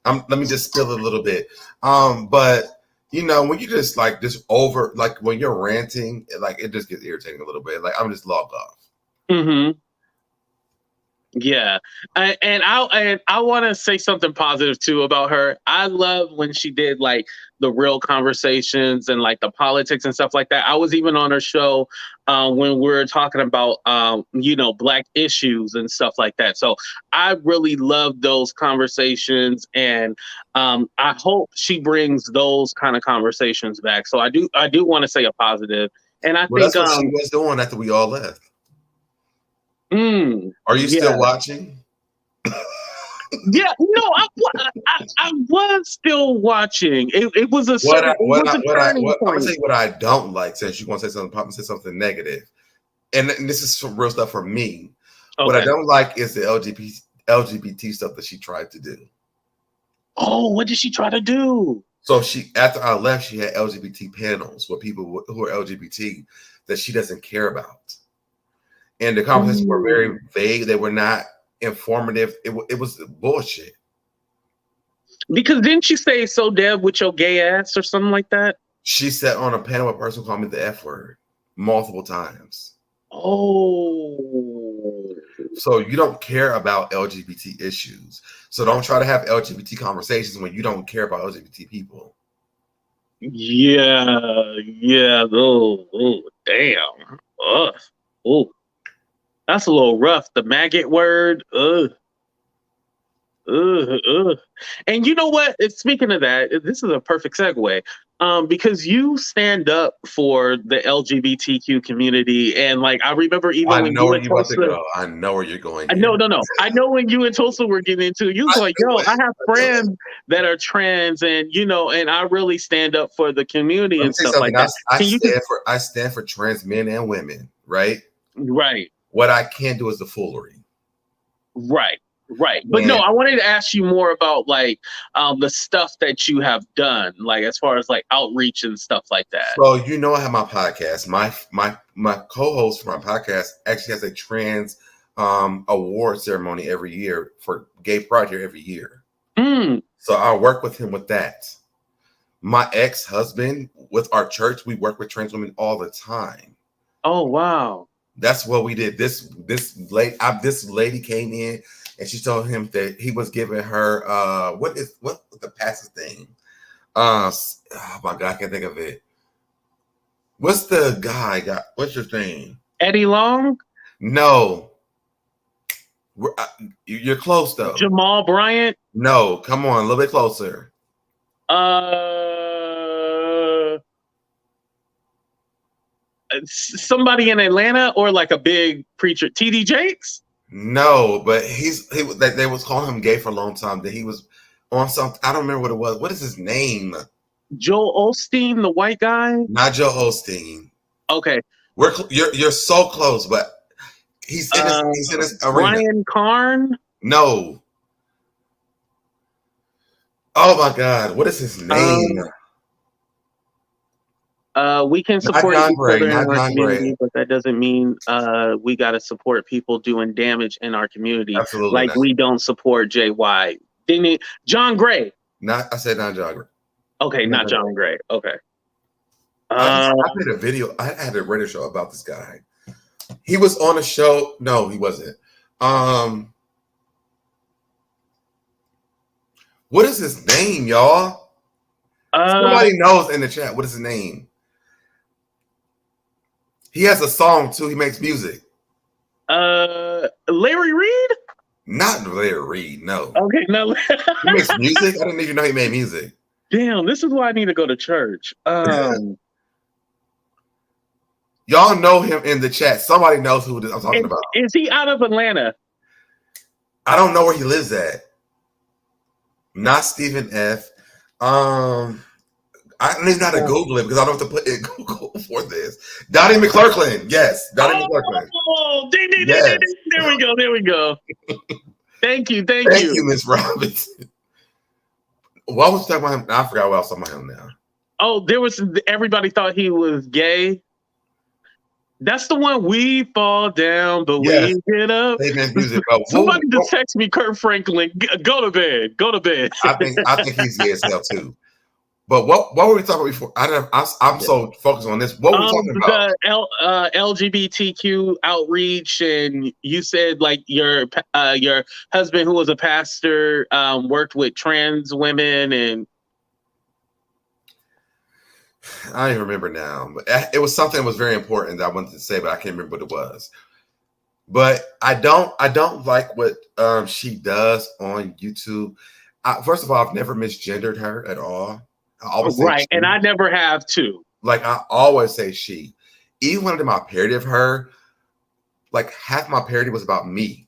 let me just spill a little bit. But you know, when you just over, like when you're ranting, like it just gets irritating a little bit. Like I'm just logged off. Yeah, and I want to say something positive too about her. I love when she did like the real conversations and like the politics and stuff like that. I was even on her show when we were talking about Black issues and stuff like that. So I really love those conversations, and I hope she brings those kind of conversations back. So I do want to say a positive, and I think that's what she was doing after we all left. Are you still watching? Yeah, no, I was still watching. It was a turning point. I'm gonna tell you what I don't like. Since you want to say something, probably say something negative, and this is some real stuff for me. Okay. What I don't like is the LGBT stuff that she tried to do. Oh, what did she try to do? So after I left, she had LGBT panels with people who are LGBT that she doesn't care about. And the conversations were very vague. They were not informative. It was bullshit. Because didn't she say "so Deb" with your gay ass or something like that? She sat on a panel with a person who called me the F word multiple times. Oh. So you don't care about LGBT issues. So don't try to have LGBT conversations when you don't care about LGBT people. Yeah. Oh, damn. Oh. That's a little rough. The maggot word. And you know what? Speaking of that, this is a perfect segue. Because you stand up for the LGBTQ community, and like I remember even when you and Tulsa, I know where you're going. No. I know when you and Tulsa were getting into it, you was like, "Yo, I have friends that are trans, and and I really stand up for the community and stuff like that." I stand for trans men and women, right? Right. What I can't do is the foolery. Right. But no, I wanted to ask you more about like the stuff that you have done, like as far as like outreach and stuff like that. So I have my podcast. My co-host for my podcast actually has a trans award ceremony every year for Gay Pride here every year. So I work with him with that. My ex-husband, with our church, we work with trans women all the time. Oh wow. That's what we did. This lady came in and she told him that he was giving her what the pastor thing? Oh my God, I can't think of it. What's the guy got? What's his name? Eddie Long? No. You're close though. Jamal Bryant? No, come on, a little bit closer. Somebody in Atlanta or like a big preacher, TD Jakes? No, but they was calling him gay for a long time. That he was on something. I don't remember what it was. What is his name? Joel Osteen, the white guy? Not Joel Osteen. Okay, you're so close, but he's in his arena. Brian Karn? No. Oh my God, what is his name? We can Not support John each Gray. other in Not our John Gray. community, but that doesn't mean we got to support people doing damage in our community. Absolutely Like not. we don't support JY. Didn't it? John Gray. I said not John Gray. Okay, No, not no, no. John Gray. Okay. I made a video. I had a radio show about this guy. He was on a show. No, he wasn't. What is his name, y'all? Somebody knows in the chat. What is his name? He has a song too. He makes music. Larry Reed? Not Larry Reed. No. Okay, no. He makes music. I didn't even know he made music. Damn, this is why I need to go to church. Y'all know him in the chat. Somebody knows who I'm talking about. Is he out of Atlanta? I don't know where he lives at. Not Stephen F. I don't even know how to Google it because I don't have to put in Google for this. Donnie McClurkin. Yes. Donnie McClurkin. Oh, ding, ding, Yes. ding, ding. There we go. There we go. Thank you. Thank you, Miss Robinson. What was talking about him? I forgot what I was talking about him now. Oh, everybody thought he was gay. That's the one. We fall down, but we get up. Music. Somebody just text me, Kurt Franklin. Go to bed. Go to bed. I think he's gay as hell too. But what were we talking about before? I'm so focused on this. What were we talking about? The LGBTQ outreach, and you said like your husband, who was a pastor, worked with trans women, and I don't even remember now. But it was something that was very important that I wanted to say, but I can't remember what it was. But I don't like what she does on YouTube. First of all, I've never misgendered her at all. I always say she. And I never have too. Like I always say she. Even when I did my parody of her, like half my parody was about me.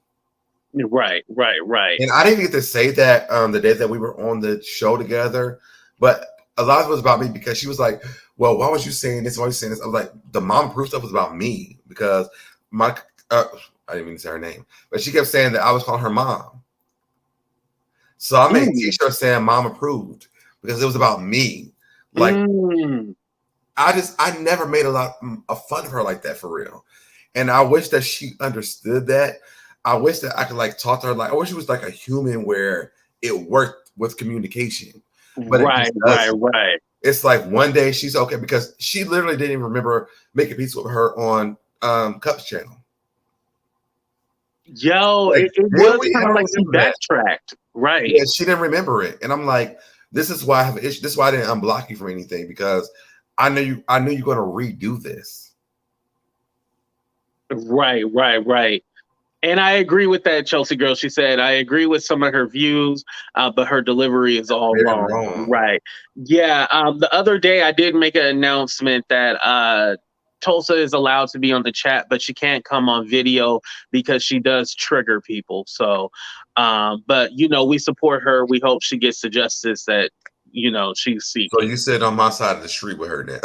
Right. And I didn't get to say that the day that we were on the show together, but a lot of it was about me because she was like, "Well, why was you saying this? Why was you saying this?" I was like, "The mom proof stuff was about me because my I didn't mean to say her name, but she kept saying that I was calling her mom. So I made t-shirts saying "Mom approved" because it was about me. Like I never made a lot of fun of her like that for real, and I wish that she understood that. I wish that I could like talk to her like I wish it was like a human where it worked with communication. But right. It's like one day she's okay because she literally didn't even remember making pizza with her on Cup's channel. Yo, like, it was kind of like she backtracked, right? Yeah, she didn't remember it, and I'm like, this is why I have an issue. This is why I didn't unblock you from anything because I knew you're going to redo this. Right. And I agree with that, Chelsea girl. She said, I agree with some of her views, but her delivery is all wrong. Right. Yeah. The other day I did make an announcement that Tulsa is allowed to be on the chat, but she can't come on video because she does trigger people. So, but, we support her. We hope she gets the justice that, she's seeking. So you sit on my side of the street with her now.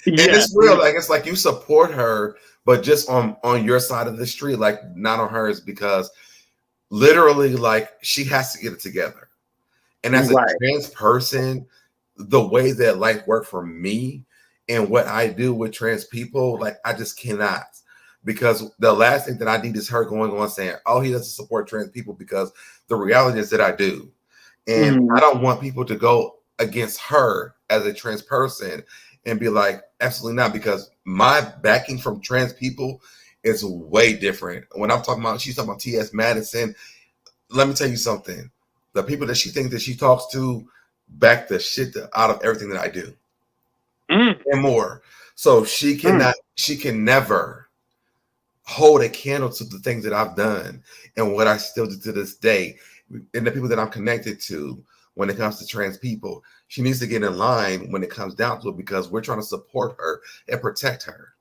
And it's real, like it's like you support her, but just on your side of the street, like not on hers, because literally, like she has to get it together. And as a trans person, the way that life worked for me and what I do with trans people, like I just cannot, because the last thing that I need is her going on saying, "Oh, he doesn't support trans people," because the reality is that I do, and I don't want people to go against her as a trans person and be like, absolutely not, because my backing from trans people is way different. When I'm talking about, she's talking about T.S. Madison. Let me tell you something. The people that she thinks that she talks to back the shit out of everything that I do and more. So she can never hold a candle to the things that I've done and what I still do to this day and the people that I'm connected to when it comes to trans people. She needs to get in line when it comes down to it because we're trying to support her and protect her.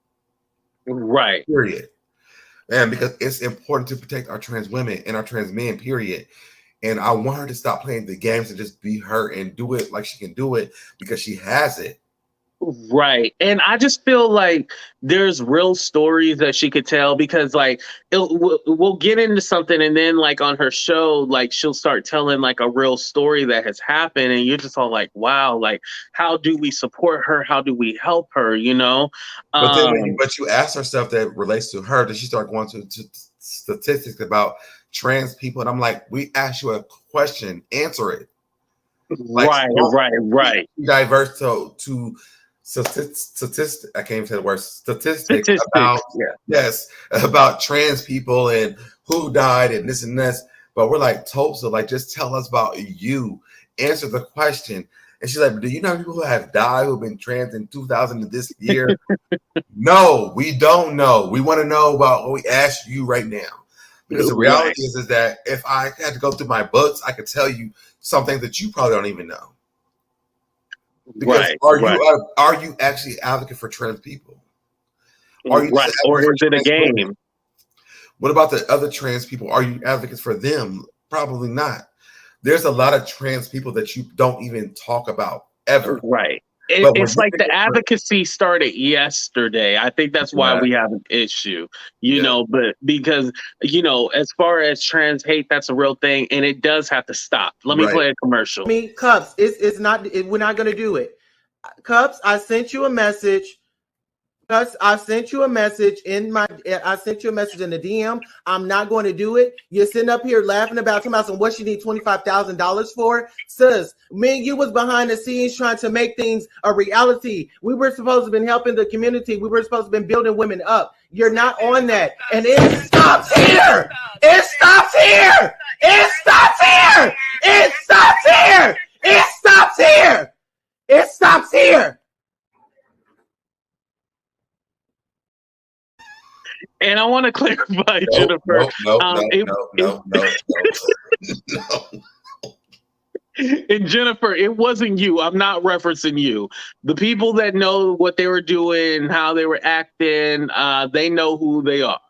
Right. Period. And because it's important to protect our trans women and our trans men, period. And I want her to stop playing the games and just be her and do it like she can do it because she has it. Right. And I just feel like there's real stories that she could tell because like we'll get into something and then like on her show like she'll start telling like a real story that has happened and you're just all like wow, like how do we support her? How do we help her, you know? But then, Um but you ask her stuff that relates to her. Then she start going to statistics about trans people, and I'm like, we ask you a question, answer it. Like, right. diverse to statistics. I can't even say the word statistics about Yeah. yes about trans people and who died and this and this. But we're like Tulsa, like just tell us about you. Answer the question. And she's like, do you know people who have died who've been trans in 2000 this year? No, we don't know. We want to know about what we asked you right now. Because the reality is that if I had to go through my books, I could tell you something that you probably don't even know. Because are you actually an advocate for trans people? Are you or is it a game? Women? What about the other trans people? Are you advocates for them? Probably not. There's a lot of trans people that you don't even talk about ever. Right. It's like the advocacy started yesterday. I think that's why we have an issue, you know, but because, you know, as far as trans hate, that's a real thing and it does have to stop. Let me play a commercial. Cups, it's not, we're not going to do it. Cups, I sent you a message. I sent you a message in the DM. I'm not going to do it. You're sitting up here laughing about some what you need $25,000 for. Sis, me and you was behind the scenes trying to make things a reality. We were supposed to have been helping the community. We were supposed to have been building women up. You're not on that. And it stops here. It stops here. It stops here. It stops here. It stops here. It stops here. And I want to clarify, Jennifer. No. And Jennifer, it wasn't you. I'm not referencing you. The people that know what they were doing, how they were acting, they know who they are.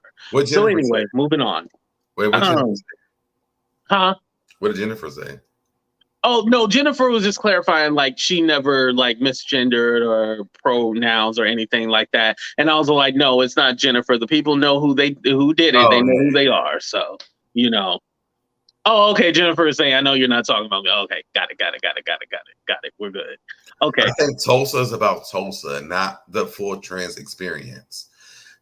So anyway, moving on. Wait, what Jennifer say? Huh? What did Jennifer say? Oh no, Jennifer was just clarifying like she never like misgendered or pronouns or anything like that. And I was like, no, it's not Jennifer. The people know who did it. They know who they are. So, you know. Oh, okay. Jennifer is saying, I know you're not talking about me. Okay, got it. We're good. Okay. I think Tulsa is about Tulsa, not the full trans experience.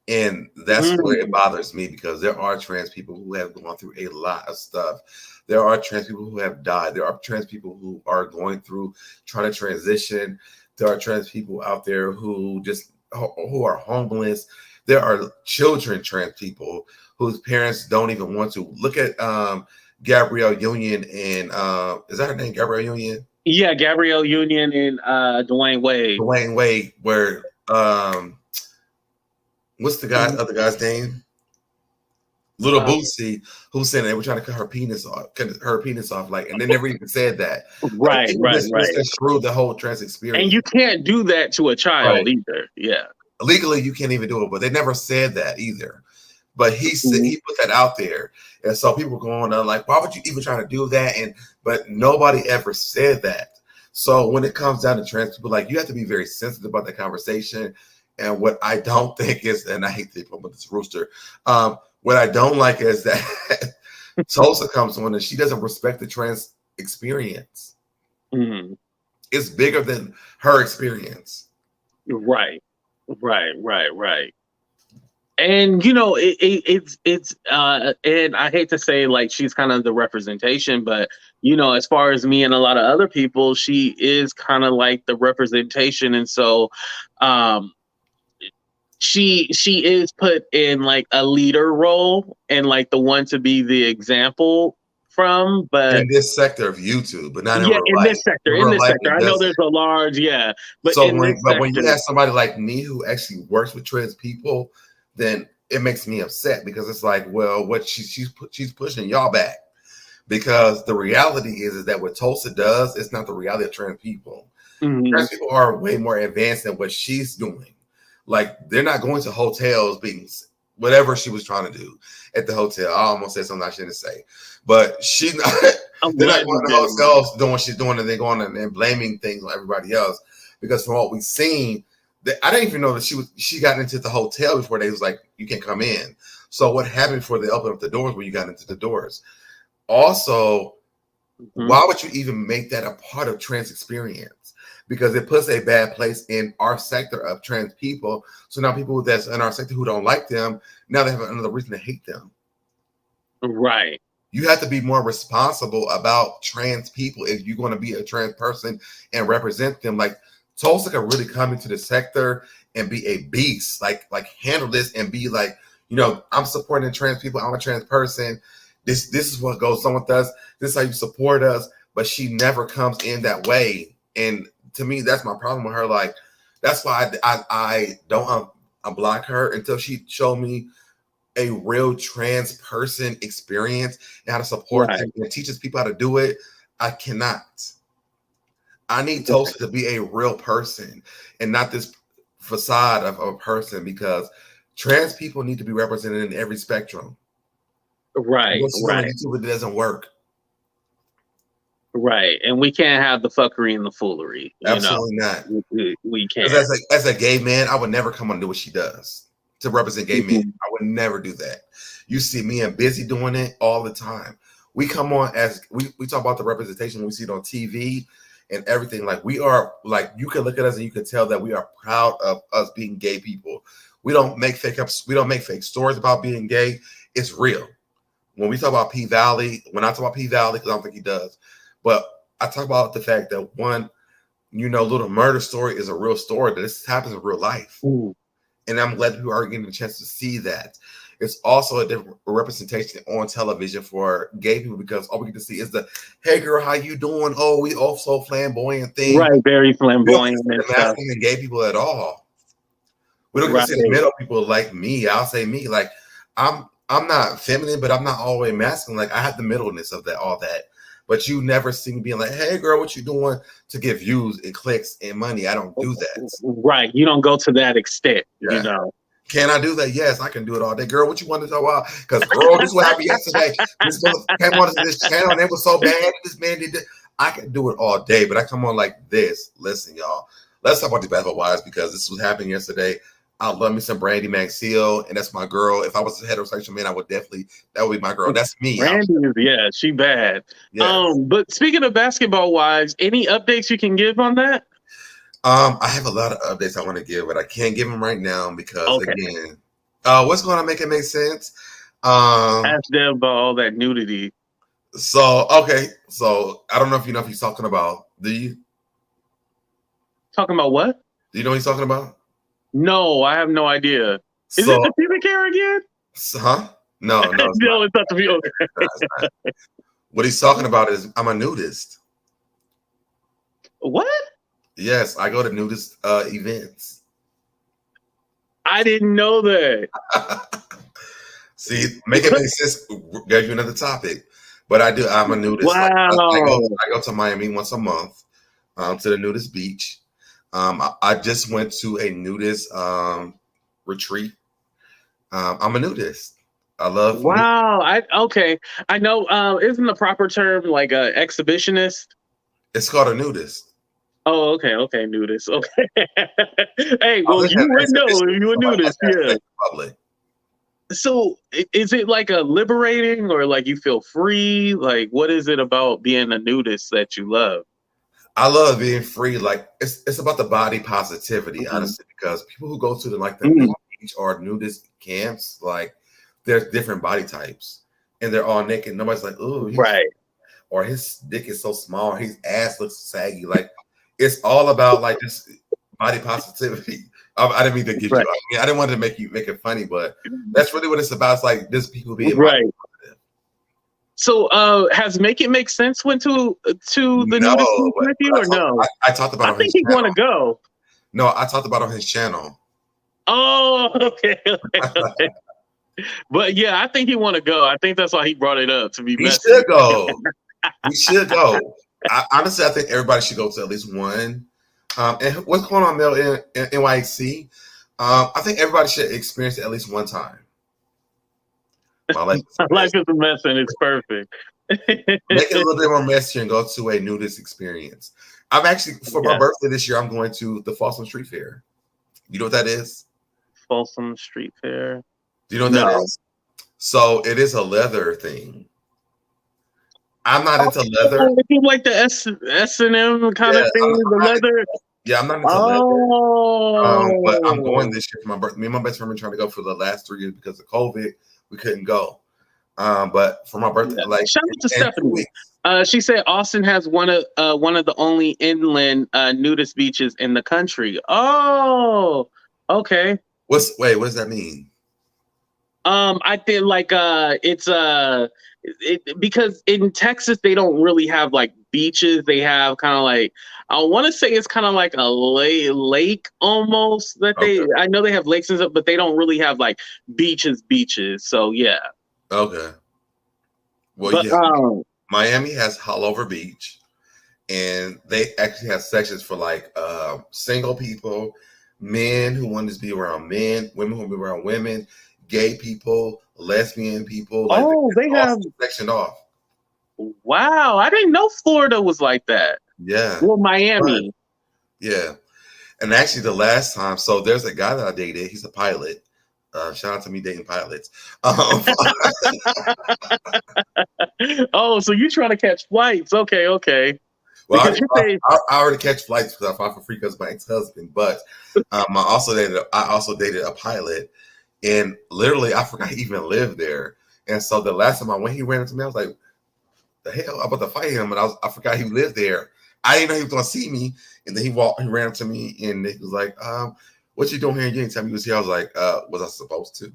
And that's where it bothers me because there are trans people who have gone through a lot of stuff. There are trans people who have died. There are trans people who are going through trying to transition. There are trans people out there who are homeless. There are children trans people whose parents don't even want to. Look at Gabrielle Union and is that her name, Gabrielle Union? Yeah, Gabrielle Union and Dwayne Wade. Dwayne Wade, where what's the other guy's name? Little Boosie, who said they were trying to cut her penis off, like, and they never even said that. Right. Screw the whole trans experience. And you can't do that to a child either. Yeah. Legally, you can't even do it, but they never said that either. But he said he put that out there, and so people were going on like, why would you even try to do that? But nobody ever said that. So when it comes down to trans people, like you have to be very sensitive about that conversation. And what I don't think is, and I hate to put with this rooster, what I don't like is that Tulsa comes on and she doesn't respect the trans experience. Mm-hmm. It's bigger than her experience. Right. And you know, it's and I hate to say like she's kind of the representation, but you know, as far as me and a lot of other people, she is kind of like the representation, and so she is put in like a leader role and like the one to be the example from, but in this sector of YouTube, but not in this sector. I know there's a large, but so when you have somebody like me who actually works with trans people, then it makes me upset because it's like, well, what she's pushing y'all back, because the reality is that what Tulsa does is not the reality of trans people. Mm-hmm. Trans people are way more advanced than what she's doing. Like they're not going to hotels being whatever she was trying to do at the hotel. I almost said something I shouldn't say, but she's not. They're not going to hotels doing what she's doing, and they're going and blaming things on everybody else. because from what we've seen, that I didn't even know that she got into the hotel before they was like, you can't come in. So what happened before they opened up the doors when you got into the doors? Also, why would you even make that a part of trans experience? Because it puts a bad place in our sector of trans people. So now people that's in our sector who don't like them, now they have another reason to hate them. Right. You have to be more responsible about trans people if you're going to be a trans person and represent them. Like Tulsa can really come into the sector and be a beast, like handle this and be like, you know, I'm supporting trans people. I'm a trans person. This is what goes on with us. This is how you support us. But she never comes in that way. And to me, that's my problem with her. Like, that's why I don't unblock her until she showed me a real trans person experience and how to support them and teaches people how to do it. I cannot. I need Tulsa to be a real person and not this facade of a person, because trans people need to be represented in every spectrum. Right. It doesn't work. Right. And we can't have the fuckery and the foolery. Absolutely not. We can't. As a gay man, I would never come on and do what she does to represent gay men. I would never do that. You see me and Busy doing it all the time. We come on as we talk about the representation when we see it on TV and everything. Like, we are, like, you can look at us and you can tell that we are proud of us being gay people. We don't make fake stories about being gay. It's real. When we talk about P-Valley, when I talk about P-Valley, because I don't think he does, but I talk about the fact that one, Little Murder story is a real story, that this happens in real life. Ooh. And I'm glad people are getting a chance to see that. It's also a different representation on television for gay people, because all we get to see is the, hey girl, how you doing? Oh, we all so flamboyant thing. Right, very flamboyant. We don't see the gay people at all. We don't get to see the middle people like me. I'll say me. Like, I'm not feminine, but I'm not all the way masculine. Like, I have the middleness of that, all that. But you never see me being like, hey girl, what you doing to get views and clicks and money? I don't do that. Right. You don't go to that extent, Can I do that? Yes, I can do it all day. Girl, what you want to talk about? Because girl, this is what happened yesterday. This motherfucker came on to this channel and it was so bad. This man did this. I can do it all day, but I come on like this. Listen, y'all. Let's talk about the Basketball Wives, because this was happening yesterday. I love me some Brandy Maxfield, and that's my girl. If I was a heterosexual man, I would definitely, that would be my girl. That's me. Brandy, she bad. Yes. But speaking of Basketball Wives, any updates you can give on that? I have a lot of updates I want to give, but I can't give them right now because again, what's going to make it make sense? Ask them about all that nudity. So I don't know if you know if he's talking about. Do you? Talking about what? Do you know what he's talking about? No, I have no idea. Is it the pubic hair again? Huh? No, no, it's not the pubic hair. What he's talking about is I'm a nudist. What? Yes, I go to nudist events. I didn't know that. See, make it make sense. Gave you another topic, but I do. I'm a nudist. Wow. I go to Miami once a month, to the nudist beach. I just went to a nudist retreat. I'm a nudist. I love. Wow. I know. Isn't the proper term like a exhibitionist? It's called a nudist. Oh, okay, nudist. Okay. Hey, well, you would know if you were nudist, yeah. Public. So, is it like a liberating, or like you feel free? Like, what is it about being a nudist that you love? I love being free. Like, it's about the body positivity, honestly, because people who go to the beach or nudist camps, like, there's different body types, and they're all naked. Nobody's like, ooh, right, or his dick is so small, his ass looks saggy. Like, it's all about like just body positivity. I didn't mean to give you. I didn't want to make it funny, but that's really what it's about. It's like this people being right. So, has Make It Make Sense went to the nudist with you, or no? I talked about. I think he'd want to go. No, I talked about on his channel. Oh, okay. But yeah, I think he want to go. I think that's why he brought it up, to be messy. He should go. We should go. Honestly, I think everybody should go to at least one. And what's going on, Mel, in NYC? I think everybody should experience it at least one time. My life is a mess, and it's perfect. Make it a little bit more messy and go to a nudist experience. I'm actually for my birthday this year. I'm going to the Folsom Street Fair. You know what that is? Folsom Street Fair. Do you know what that is? So it is a leather thing. I'm not into leather. It seems like the S&M kind of thing, the leather. I'm not into leather. But I'm going this year for my birthday. Me and my best friend been trying to go for the last 3 years because of COVID. We couldn't go. But for my birthday, like shout out to Stephanie. She said Austin has one of the only inland nudist beaches in the country. Oh, okay. What does that mean? I think like because in Texas they don't really have like beaches. They have kind of like, I want to say it's kind of like a lake almost that I know they have lakes and stuff, but they don't really have like beaches. So yeah. Okay. Well, Miami has Hollover Beach, and they actually have sections for like single people, men who want to be around men, women who want to be around women, gay people, lesbian people. Like, they have sectioned off. Wow, I didn't know Florida was like that. Yeah. Well, Miami. Yeah. And actually the last time, so there's a guy that I dated, he's a pilot. Shout out to me dating pilots. Oh, so you're trying to catch flights. Okay. Well, I already catch flights because I fly for free because of my ex-husband. But I also dated a pilot, and literally I forgot he even lived there. And so the last time I went, he ran into me. I was like, "The hell!" I'm about to fight him, and I forgot he lived there. I didn't know he was gonna see me, and then he ran up to me, and he was like, "What you doing here? You didn't tell me you was here." I was like, "Was I supposed to?"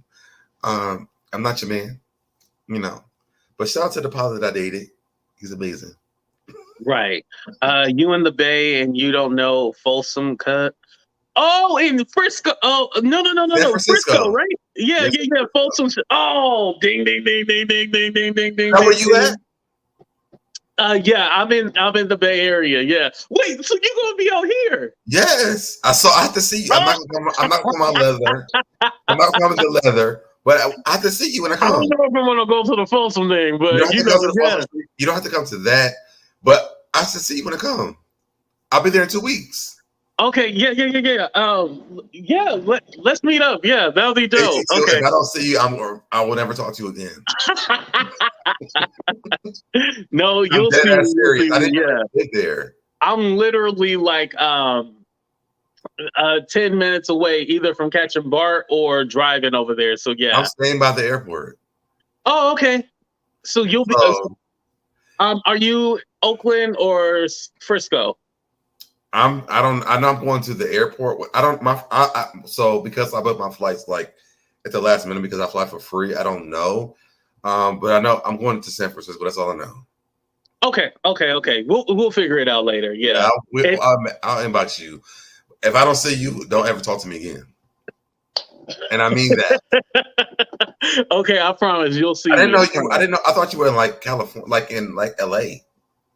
I'm not your man, you know. But shout out to the pilot that I dated. He's amazing. Right. You in the Bay and you don't know Folsom Cut. Oh, in Frisco. Oh, no. Frisco, right? Yeah. Folsom. Oh, ding. How where you at? Yeah, I'm in the Bay Area. Yeah. Wait, so you're gonna be out here? Yes. I have to see you. I'm not gonna come on leather. I'm not coming to leather. But I have to see you when I come. I don't know if I'm gonna go to the Folsom thing, but you don't have to come to that. But I have to see you when I come. I'll be there in 2 weeks. Okay, yeah. Let's meet up. Yeah, that'll be dope. Okay. If I don't see you, I will never talk to you again. No, you'll see. Serious. I didn't live there. I'm literally like 10 minutes away, either from catching BART or driving over there. So yeah, I'm staying by the airport. Oh, okay. So you'll be. Are you Oakland or Frisco? I know I'm going to the airport. So because I booked my flights like at the last minute because I fly for free. I don't know, but I know I'm going to San Francisco. That's all I know. Okay. We'll figure it out later. Yeah, I'll invite you. If I don't see you, don't ever talk to me again. And I mean that. Okay, I promise you'll see. I didn't know. I thought you were in like California, like in like LA.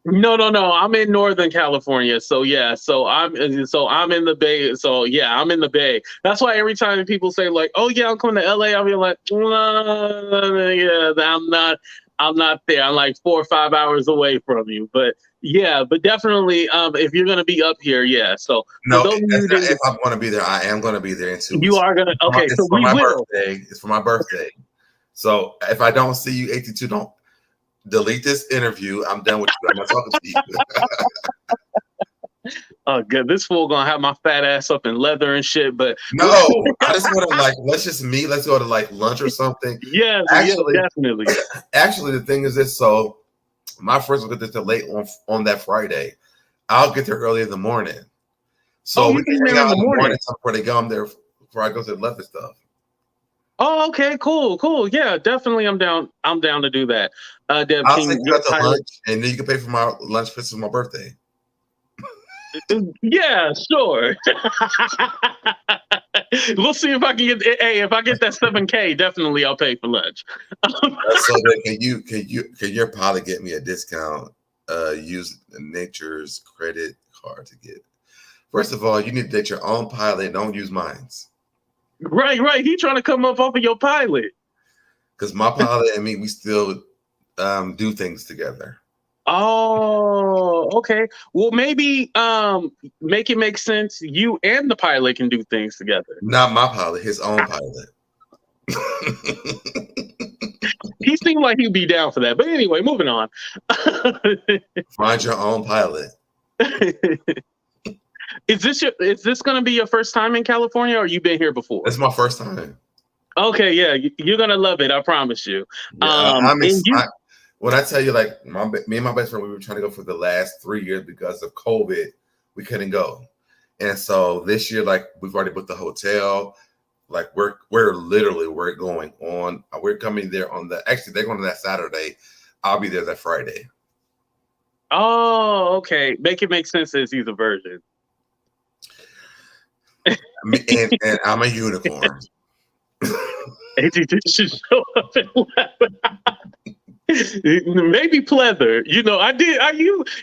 No. I'm in Northern California. So yeah. So I'm in the Bay. So yeah, I'm in the Bay. That's why every time people say like, "Oh yeah, I'm coming to LA," I'll be like, "Yeah, I'm not there. I'm like 4 or 5 hours away from you." But yeah, but definitely, if you're gonna be up here, yeah. So no, if I'm gonna be there, I am gonna be there in 2 weeks. You are gonna. Okay, so we will. It's for my birthday. So if I don't see you, 82, don't delete this interview. I'm done with you. I'm not talking to you. Oh, good. This fool gonna have my fat ass up in leather and shit. But no, I just want to like let's just meet. Let's go to like lunch or something. Yeah, definitely. Actually, the thing is this. So my friends will get there late on that Friday. I'll get there early in the morning. So we can hang out in the morning before they go. I'm there before I go to the leather stuff. Oh, okay, cool. Yeah, definitely. I'm down to do that. Deb, I'll take you out to lunch, and then you can pay for my lunch. This is my birthday. Yeah, sure. We'll see if I can get. Hey, if I get that 7K, definitely I'll pay for lunch. So can your pilot get me a discount? Use Nature's credit card to get. First of all, you need to get your own pilot. Don't use mine's. Right. He trying to come up off of your pilot. Because my pilot and me, we still do things together. Oh, okay. Well, maybe make it make sense. You and the pilot can do things together. Not my pilot, his own pilot. He seemed like he'd be down for that. But anyway, moving on. Find your own pilot. Is this going to be your first time in California, or you been here before? It's my first time. Okay, yeah, you're gonna love it. I promise you. Yeah, when I tell you, like, me and my best friend, we were trying to go for the last 3 years because of COVID. We couldn't go, and so this year, like, we've already booked the hotel. Like, we're going on. We're coming there actually they're going that Saturday. I'll be there that Friday. Oh, okay. Make it make sense as he's a virgin. And I'm a unicorn. ATT should show up in maybe pleather. You know,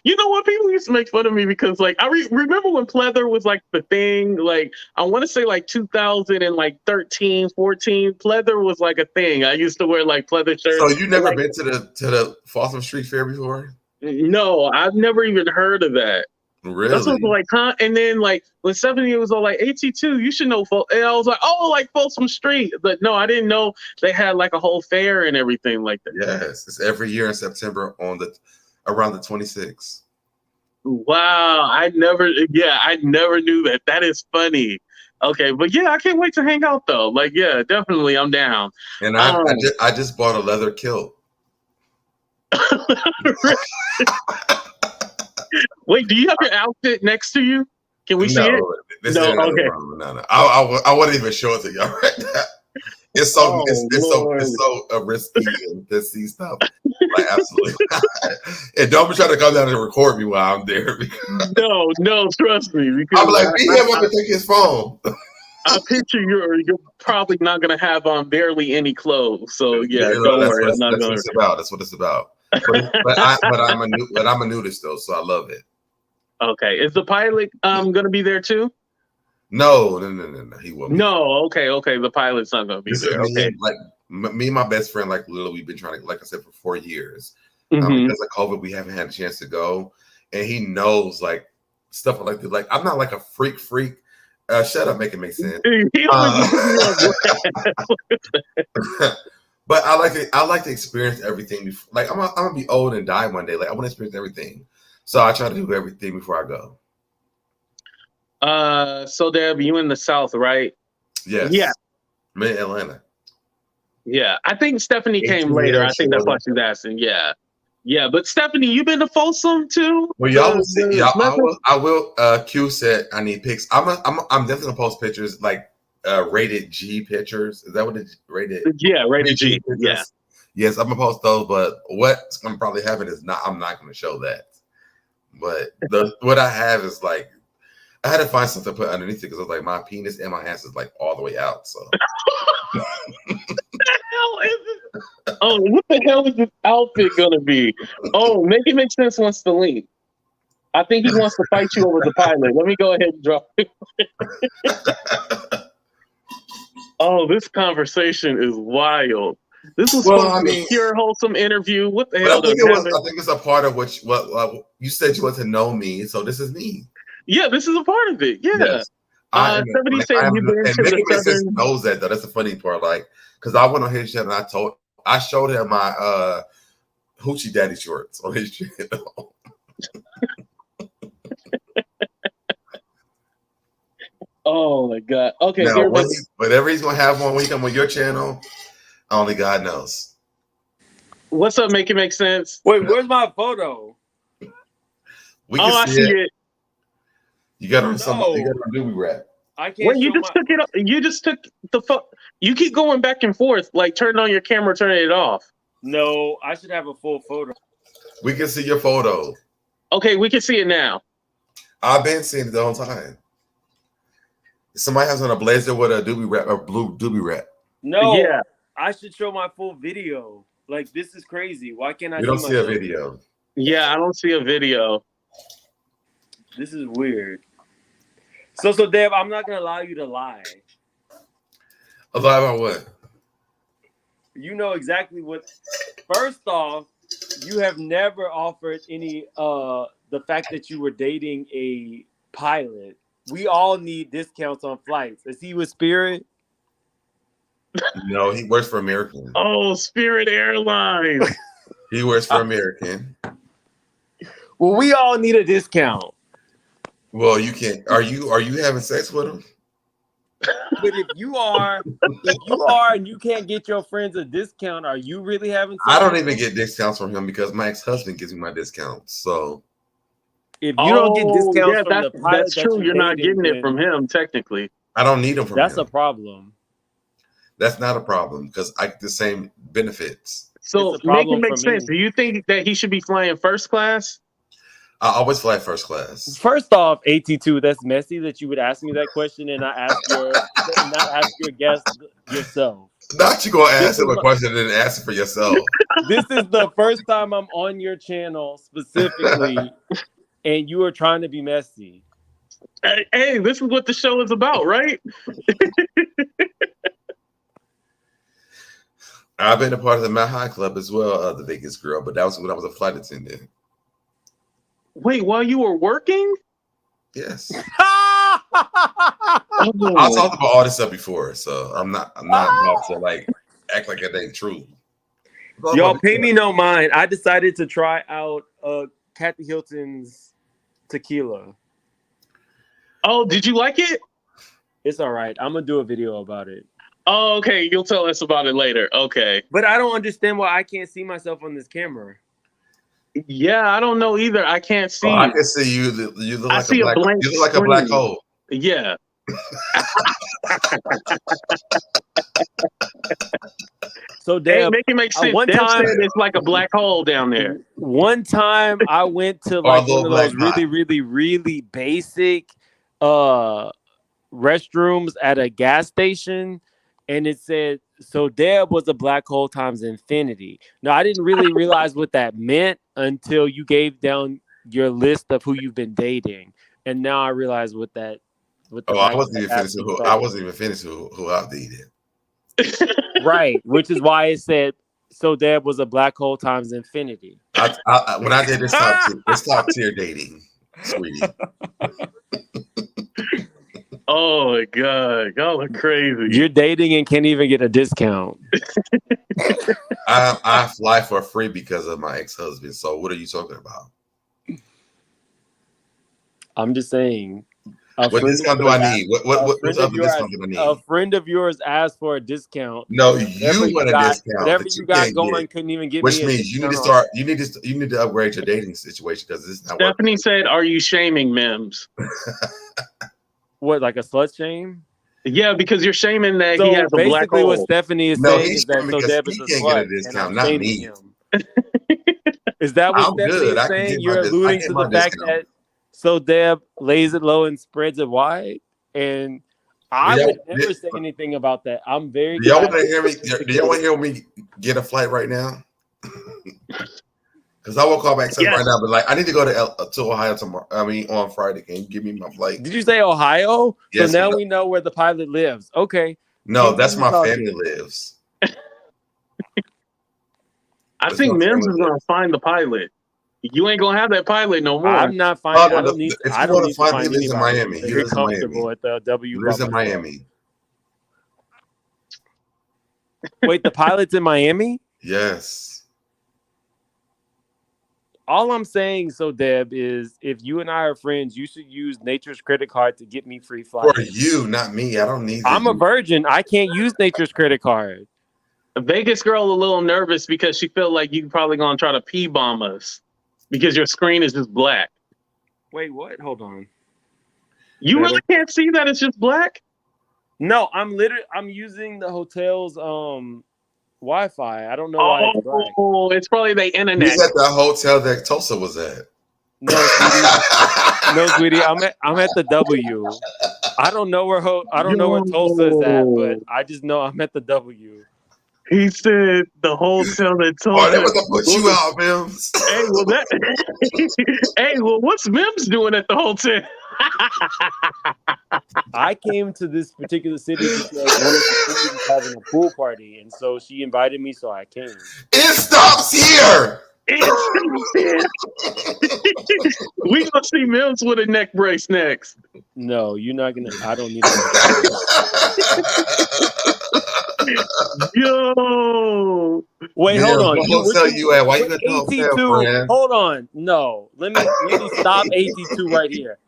you know what, people used to make fun of me because, like, I remember when pleather was like the thing. Like, I want to say like 2013, 14, pleather was like a thing. I used to wear like pleather shirts. So you never been to the Folsom Street Fair before? No, I've never even heard of that. Really? That's what I was like, huh? And then, like, when 70 was all like, AT2, you should know. And I was like, oh, like Folsom Street. But no, I didn't know they had like a whole fair and everything like that. Yes, it's every year in September around the 26th. Wow, I never knew that. That is funny. Okay, but yeah, I can't wait to hang out though. Like, yeah, definitely, I'm down. And I just bought a leather kilt. Wait, do you have your outfit next to you? Can we see it? No, okay. No. I wouldn't even show it to y'all right now. It's so risky and to see stuff. Like, absolutely. And don't be trying to come down and record me while I'm there. No, trust me. I'm like, be him up and take his phone. I picture you're probably not gonna have on barely any clothes. So yeah, don't worry. That's what it's about. That's what it's about. But I'm a nudist though, so I love it. Okay, is the pilot gonna be there too? No, he won't. No, okay, the pilot's not gonna be there. Okay, like me and my best friend, like, literally, we've been trying to, like I said, for 4 years. Mm-hmm. Because of COVID, we haven't had a chance to go, and he knows like stuff like that. Like, I'm not like a freak. Shut up, make it make sense. But I like to experience everything before. Like, I'm gonna be old and die one day. Like, I want to experience everything, so I try to do everything before I go. So Deb, you in the South, right? Yes. Yeah. I'm in Atlanta. Yeah, I think Stephanie came later. I think that's why she's asking. Yeah. But Stephanie, you been to Folsom too? Well, y'all will see. I will. Q said I need pics. I'm definitely gonna post pictures, like rated G pictures. Is that what it's rated? Yeah, rated G. Yeah. Yes, I'm gonna post those. But what's gonna probably happen is I'm not gonna show that. But what I have is, like, I had to find something to put underneath it because like my penis and my ass is like all the way out. So. Oh, what the hell is this outfit gonna be? Oh, make it make sense once the link. I think he wants to fight you over the pilot. Let me go ahead and drop it. Oh, this conversation is wild. This was supposed to be a pure, wholesome interview. What the hell? I think it's a part of what you said. You want to know me, so this is me. Yeah, this is a part of it. Yeah. Yes. Somebody said you've been to the Southern. Knows that though. That's the funny part. Like, because I went on his channel and I showed him my hoochie daddy shorts on his channel. Oh my God. Okay. Now, whatever he's gonna have on when he come on your channel, only God knows. What's up? Make it make sense. Wait, where's my photo? I see it. You got on doobie wrap. I can't. Wait, you just took it. You just took the photo. You keep going back and forth, like turning on your camera, turning it off. No, I should have a full photo. We can see your photo. Okay, we can see it now. I've been seeing it the whole time. Somebody has on a blazer with a doobie wrap, a blue doobie wrap. No, yeah, I should show my full video. Like, this is crazy. Why can't I? You don't see a video. Yeah, I don't see a video. This is weird. So Deb, I'm not gonna allow you to lie. A lie about what? You know exactly what. First off, you have never offered any the fact that you were dating a pilot. We all need discounts on flights. Is he with Spirit? No, he works for American. Oh, Spirit Airlines. He works for American. Well, we all need a discount. Well, you can't. Are you having sex with him? But if you are and you can't get your friends a discount, are you really having sex? I don't with even them? get discounts from him because my ex-husband gives me my discounts. So If you don't get discounts from the pilot that's true. You're not dating, getting it from him, technically. I don't need them from that's him. a problem. That's not a problem because I get the same benefits. So It's a make it problem make for sense. me. Do you think that he should be flying first class? I always fly first class. First off, AT2, that's messy that you would ask me that question and not ask your guest yourself. Not you gonna This ask him is a question and then ask it for yourself. This is the first time I'm on your channel specifically, and you are trying to be messy. Hey, this is what the show is about, right? I've been a part of the Mount High Club as well, the Vegas girl, but that was when I was a flight attendant. Wait, while you were working? Yes. Oh. I talked about all this stuff before, so I'm not about to like act like it ain't true. Y'all pay me no mind. I decided to try out Kathy Hilton's tequila. Oh, did you like it? It's all right. I'm gonna do a video about it. Oh, okay. You'll tell us about it later. Okay. But I don't understand why I can't see myself on this camera. Yeah, I don't know either. I can't see. I can see you. You look I like see a blank you look like a black screen. hole. Yeah. So Hey, Deb, make it make sense. one Deb time- said it's like a black hole down there. one time I went to like one of those really basic restrooms at a gas station, and it said, so Deb was a black hole times infinity. Now, I didn't really realize what that meant until you gave down your list of who you've been dating, and now I realize what that. I wasn't even finished. I wasn't even finished who I dated. Right, which is why it said, so Deb was a black hole times infinity. When I did this top tier dating, sweetie. Oh my God, y'all are crazy. You're dating and can't even get a discount. I fly for free because of my ex-husband. So what are you talking about? I'm just saying. What discount do I need? What other discount do I need? A friend of yours asked for a discount. No, you want a discount. Whatever you got going couldn't even get which me. Which means you need to start. You need to upgrade your dating situation because this is not Stephanie working. said, "Are you shaming Mims?" What, like a slut shame? Yeah, because you're shaming that So he has a black basically, hole. what Stephanie is saying is that so Deb is a can't slut, get a discount, and not I'm me. shaming him. Is that what I'm Stephanie good. is I can saying? get You're my alluding to the fact discount. that so Deb lays it low and spreads it wide, and I would never say anything about that. I'm very. Do y'all want to hear me? Do y'all want to hear me get a flight right now? Because I will call back right now, but like I need to go to Ohio tomorrow. I mean, on Friday. Can you give me my flight? Did you say Ohio? Yes. So now we know where the pilot lives. Okay. No, that's my family lives. I think Mims is gonna find the pilot. You ain't gonna have that pilot no more. I'm not finding. I don't need. If I you don't want need to find to me, find he lives in anybody. Miami. He Very lives in comfortable Miami. at the W. He lives in Miami. Wait, the pilot's in Miami? Yes. All I'm saying, so Deb, is if you and I are friends, you should use Nature's credit card to get me free flights. For you, not me. I don't need. I'm a virgin. I can't use Nature's credit card. The Vegas girl a little nervous because she felt like you probably gonna try to P-bomb us because your screen is just black. Wait, what? Hold on. You really can't see that it's just black? No, I'm using the hotel's Wi-Fi. I don't know why it's black. Oh, it's probably the internet. He's at the hotel that Tulsa was at. No, sweetie. No, sweetie. I'm at the W. I don't know where Tulsa is at, but I just know I'm at the W. He said the hotel that Tulsa. Oh, they was to put you out, Mims. Hey, well, what's Mims doing at the hotel? I came to this particular city because one of my friends was having a pool party, and so she invited me, so I came. It stops here. It's we gonna see Mills with a neck brace next. No, you're not gonna. I don't need. Yo, Wait, hold on. What hotel you at? Why you at the hotel, AT2? friend? Hold on. No, let me stop AT2 right here.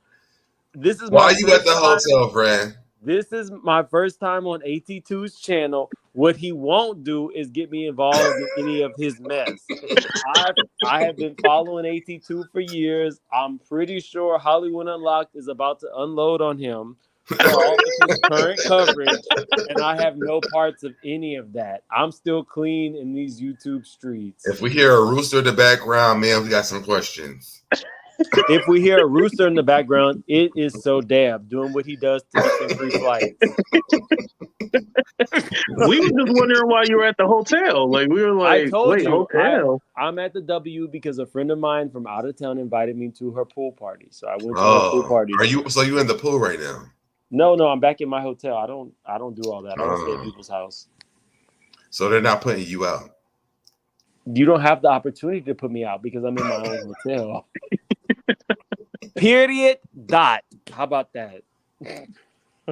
This is Why my you at first the time. hotel, friend? This is my first time on AT2's channel. What he won't do is get me involved in any of his mess. I have been following AT2 for years. I'm pretty sure Hollywood Unlocked is about to unload on him for all of his current coverage, and I have no parts of any of that. I'm still clean in these YouTube streets. If we hear a rooster in the background, man, we got some questions. If we hear a rooster in the background, it is SoDeb doing what he does to get them free flights. we were just wondering why you were at the hotel. Like we were like, I told wait, you, hotel. I'm at the W because a friend of mine from out of town invited me to her pool party. So I went to her pool party. Are you? So you in the pool right now? No, I'm back in my hotel. I don't do all that. I don't stay at people's house. So they're not putting you out. You don't have the opportunity to put me out because I'm in my own hotel. Period. Dot. How about that?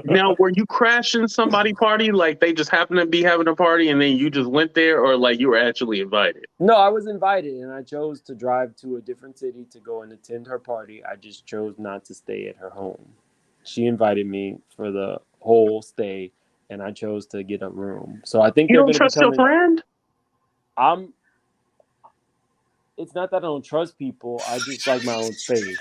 Now, were you crashing somebody's party? Like they just happened to be having a party and then you just went there, or like you were actually invited? No, I was invited and I chose to drive to a different city to go and attend her party. I just chose not to stay at her home. She invited me for the whole stay and I chose to get a room. So I think You they're don't going to trust your friend? It's not that I don't trust people. I just like my own space.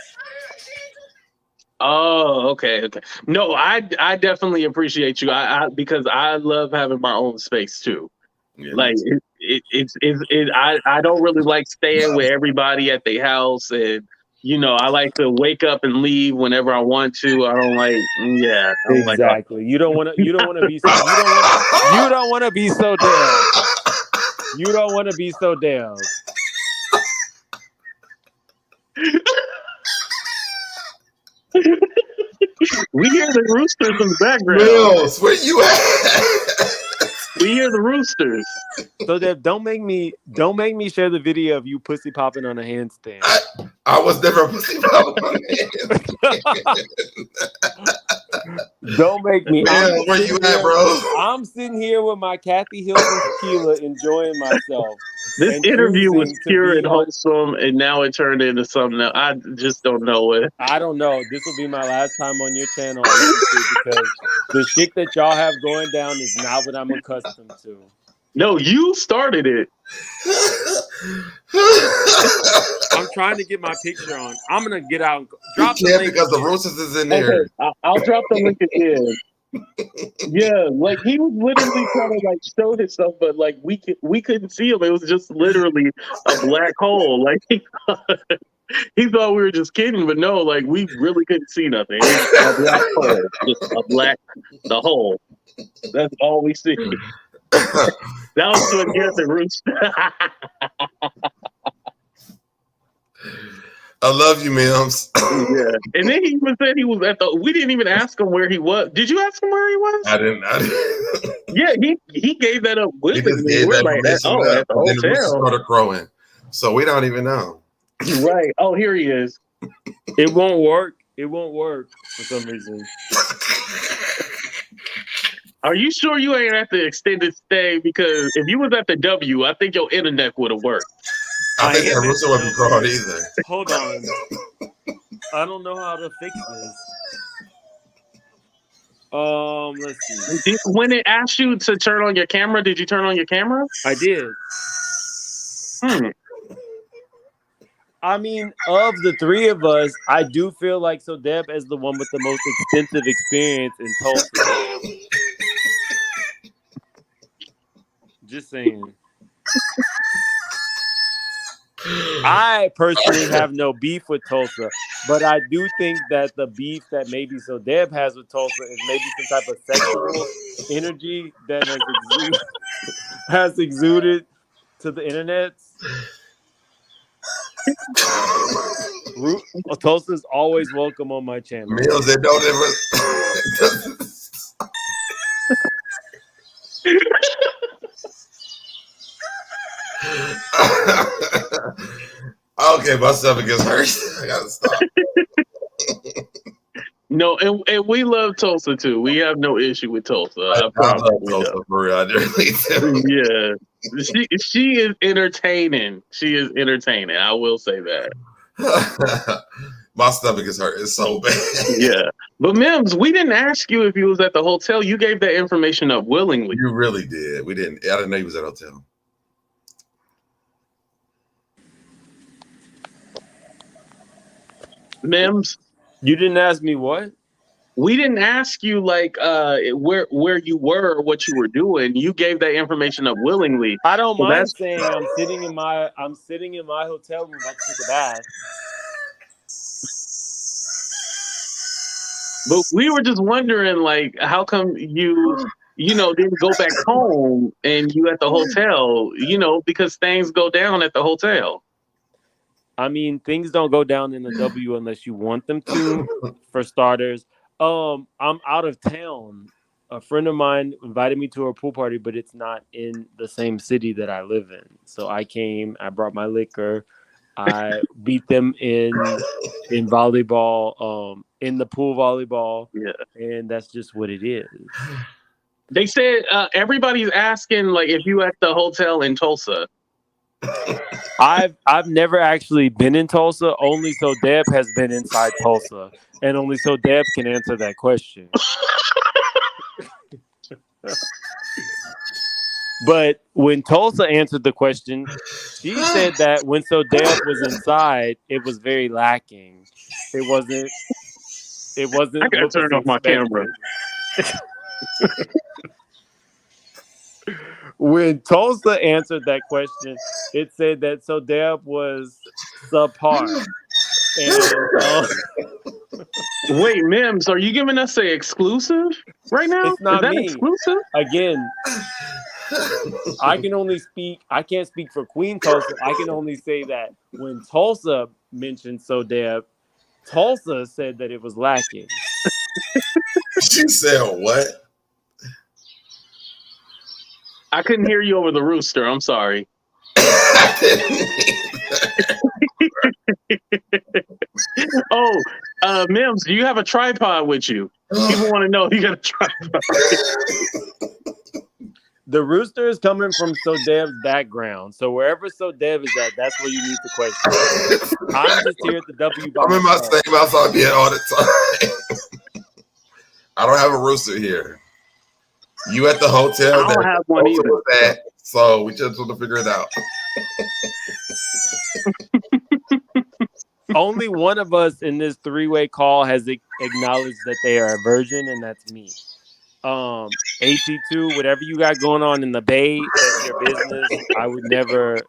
Oh, okay. No, I definitely appreciate you. I because I love having my own space too. Yeah. Like I don't really like staying with everybody at their house, and I like to wake up and leave whenever I want to. I don't like, I don't like Exactly. You don't want to be. You don't want to be so damn. You don't want to be so damn. We hear the roosters in the background. Mills, where you at? We hear the roosters. So that don't make me share the video of you pussy popping on a handstand. I was never pussy popping on a handstand. Don't make me. Man, where you at, bro? I'm sitting here with my Kathy Hilton tequila, enjoying myself. This interview was pure and wholesome, and now it turned into something else. I just don't know it. I don't know. This will be my last time on your channel because the shit that y'all have going down is not what I'm accustomed to. No, you started it. I'm trying to get my picture on. I'm gonna get out and drop the link because the roosters is in there. Okay, I'll drop the link again. Yeah, like he was literally trying to like show his stuff, but like we couldn't see him. It was just literally a black hole. Like he thought we were just kidding, but no, like we really couldn't see nothing. It was a black hole, just the hole. That's all we see. That was to get the rooster. I love you, Mims. Yeah. And then he even said he was we didn't even ask him where he was. Did you ask him where he was? I didn't. Yeah, he gave that up with me. We're like, at the hotel. Then the rooster started crowing. So we don't even know. Right. Oh, here he is. It won't work. It won't work for some reason. Are you sure you ain't at the extended stay? Because if you was at the W, I think your internet would have worked. I think that rooster wouldn't be crowed either. Hold on. I don't know how to fix this. Let's see. When it asked you to turn on your camera, did you turn on your camera? I did. I mean, of the three of us, I do feel like SoDeb is the one with the most extensive experience in Tulsa. Just saying. I personally have no beef with Tulsa, but I do think that the beef that maybe SoDeb has with Tulsa is maybe some type of sexual energy that has exuded to the internet. Tulsa is always welcome on my channel. Meals that don't ever. Okay, my stomach is hurt. I gotta stop. No, and we love Tulsa too. We have no issue with Tulsa. I I promise. love Tulsa for real. I really do. Yeah, she is entertaining. She is entertaining. I will say that. My stomach is hurt. It's so bad. Yeah, but Mims, we didn't ask you if you was at the hotel. You gave that information up willingly. You really did. We didn't. I didn't know you was at a hotel. Mims, You didn't ask me what? we didn't ask you like where you were or what you were doing. You gave that information up willingly. I don't So mind that's saying I'm sitting in my hotel room about to take a bath. But we were just wondering, like, how come you didn't go back home and you at the hotel? Because things go down at the hotel. I mean, things don't go down in the W unless you want them to. For starters, I'm out of town. A friend of mine invited me to a pool party, but it's not in the same city that I live in. So I came. I brought my liquor. I beat them in volleyball, in the pool volleyball, Yeah. and that's just what it is. They said everybody's asking like if you at the hotel in Tulsa. I've never actually been in Tulsa. Only SoDeb has been inside Tulsa, and only SoDeb can answer that question. But when Tulsa answered the question, she said that when SoDeb was inside, it was very lacking. It wasn't. I what gotta was turn off my camera. When Tulsa answered that question, it said that SoDeb was subpar. And Wait, Mims, are you giving us an exclusive right now? It's not Is that me. exclusive? Again, I can't speak for Queen Tulsa. I can only say that when Tulsa mentioned SoDeb, Tulsa said that it was lacking. She said what? I couldn't hear you over the rooster. I'm sorry. Oh, Mims, do you have a tripod with you? People want to know if you got a tripod. The rooster is coming from SoDeb's background. So wherever SoDeb is at, that's where you need to question. I'm just here at the W. I'm in my same house I'll be at all the time. I don't have a rooster here. You at the hotel? I don't have one either. So we just want to figure it out. Only one of us in this three-way call has acknowledged that they are a virgin, and that's me. AT2, whatever you got going on in the Bay, that's your business. I would never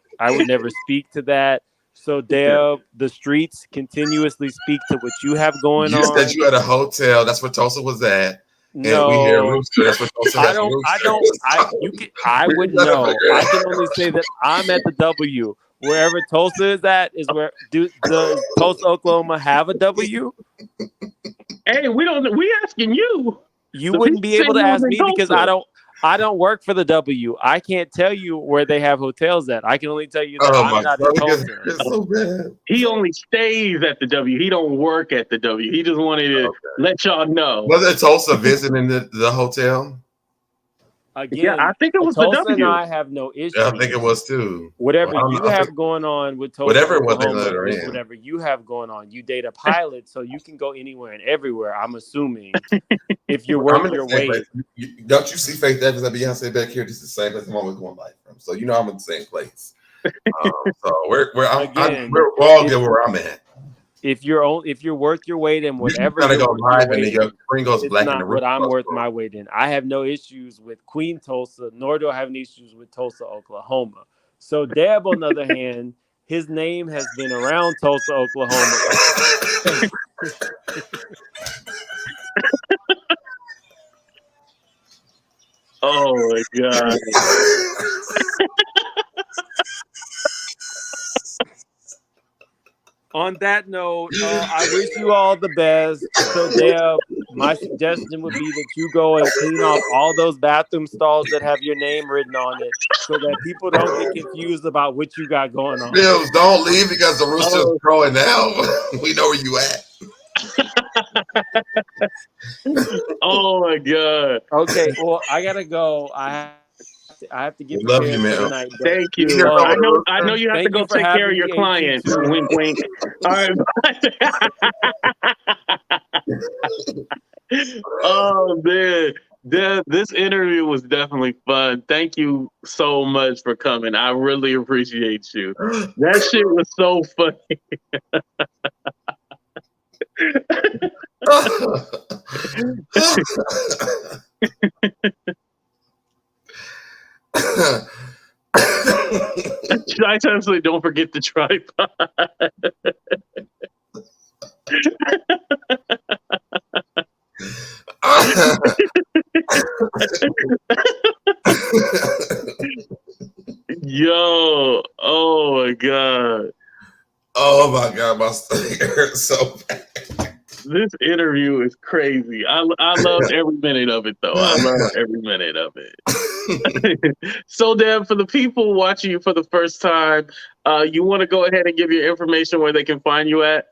speak to that. So, Deb, the streets continuously speak to what you have going on. You said you at a hotel. That's where Tulsa was at. No, and we hear rooster. That's what Tulsa has. I wouldn't know. I can only say that I'm at the W. Wherever Tulsa is at is where does Tulsa, Oklahoma have a W? Hey, we asking you. You wouldn't be able to ask me because I don't work for the W. I can't tell you where they have hotels at. I can only tell you that I'm not in Tulsa. It's so bad. He only stays at the W. He don't work at the W. He just wanted to let y'all know. Was it Tulsa visiting the hotel? Again, yeah, I think it was Tulsa the W. and I have no issue. Yeah, I think it was too. Whatever you have going on with Tulsa, whatever it was, whatever you have going on, you date a pilot, so you can go anywhere and everywhere. I'm assuming if you're worth your weight. Don't you see Faith Evans and Beyonce back here? This is the same place I'm always going live from. So you know I'm in the same place. So we're all good where I'm at. If you're worth your weight in whatever, you go live and your screen goes it's black not and what I'm worth my weight in. I have no issues with Queen Tulsa, nor do I have any issues with Tulsa, Oklahoma. So Deb, on the other hand, his name has been around Tulsa, Oklahoma. Oh my God. On that note, I wish you all the best. So, Deb, my suggestion would be that you go and clean off all those bathroom stalls that have your name written on it, so that people don't get confused about what you got going on. Mills, don't leave because the rooster's crowing now. We know where you at. Oh my God. Okay, well, I gotta go. I have to get Love prepared you, for the man. night. Thank you. Here I comes the know you have to Thank go you for take care of having your me, clients. AT2. Wink, wink. All right. Oh man. This interview was definitely fun. Thank you so much for coming. I really appreciate you. That shit was so funny. I absolutely don't forget the tripod. Yo, oh my God. Oh my God, my stomach hurts so bad. This interview is crazy. I loved every minute of it, though. I loved every minute of it. So, Deb, for the people watching you for the first time, you want to go ahead and give your information where they can find you at?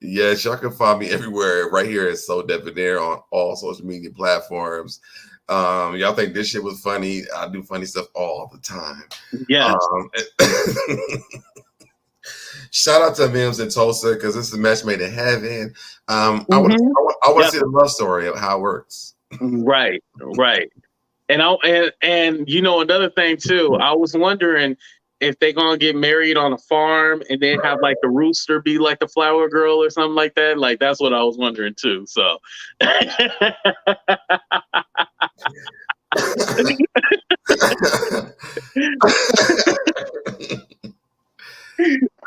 Yes, y'all can find me everywhere right here at SoDebNair on all social media platforms. Y'all think this shit was funny? I do funny stuff all the time. Yes. Shout out to Mims and Tulsa because this is a match made in heaven. I want to see the love story of how it works. Right. And you know, another thing too, I was wondering if they're gonna get married on a farm and then have like the rooster be like the flower girl or something like that. Like that's what I was wondering too. So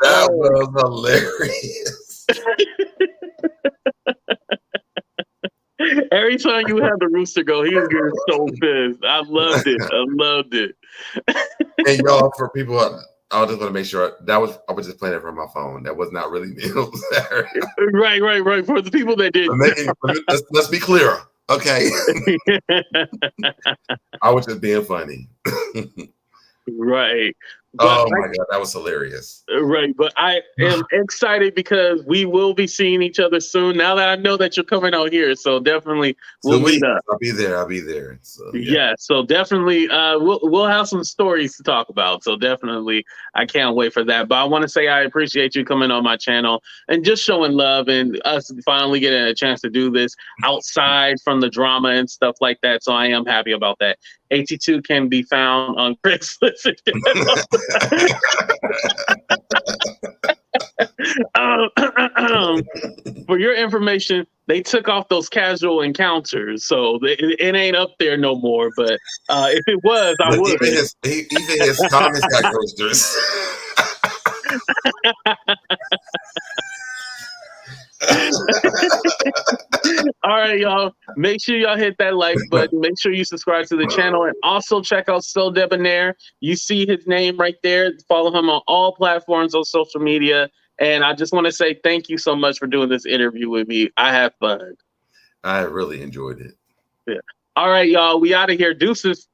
That was hilarious. Every time you have the rooster go, he was getting so pissed. I loved it. And y'all, for people, I just want to make sure I was just playing it from my phone. That was not really me. Right. For the people that did, let's be clear, okay? I was just being funny. Right. Oh my God, that was hilarious. Right, but I am excited because we will be seeing each other soon. Now that I know that you're coming out here, so definitely we'll meet up. I'll be there. So, yeah, so definitely we'll have some stories to talk about. So definitely, I can't wait for that. But I want to say I appreciate you coming on my channel and just showing love and us finally getting a chance to do this outside from the drama and stuff like that. So I am happy about that. AT2 can be found on Craigslist. For your information, they took off those casual encounters, so it ain't up there no more. But if it was, I would. Even his comments got coasters. All right, y'all. Make sure y'all hit that like button. Make sure you subscribe to the channel and also check out SoDebNair. You see his name right there. Follow him on all platforms on social media. And I just want to say thank you so much for doing this interview with me. I had fun. I really enjoyed it. Yeah. All right, y'all. We out of here. Deuces.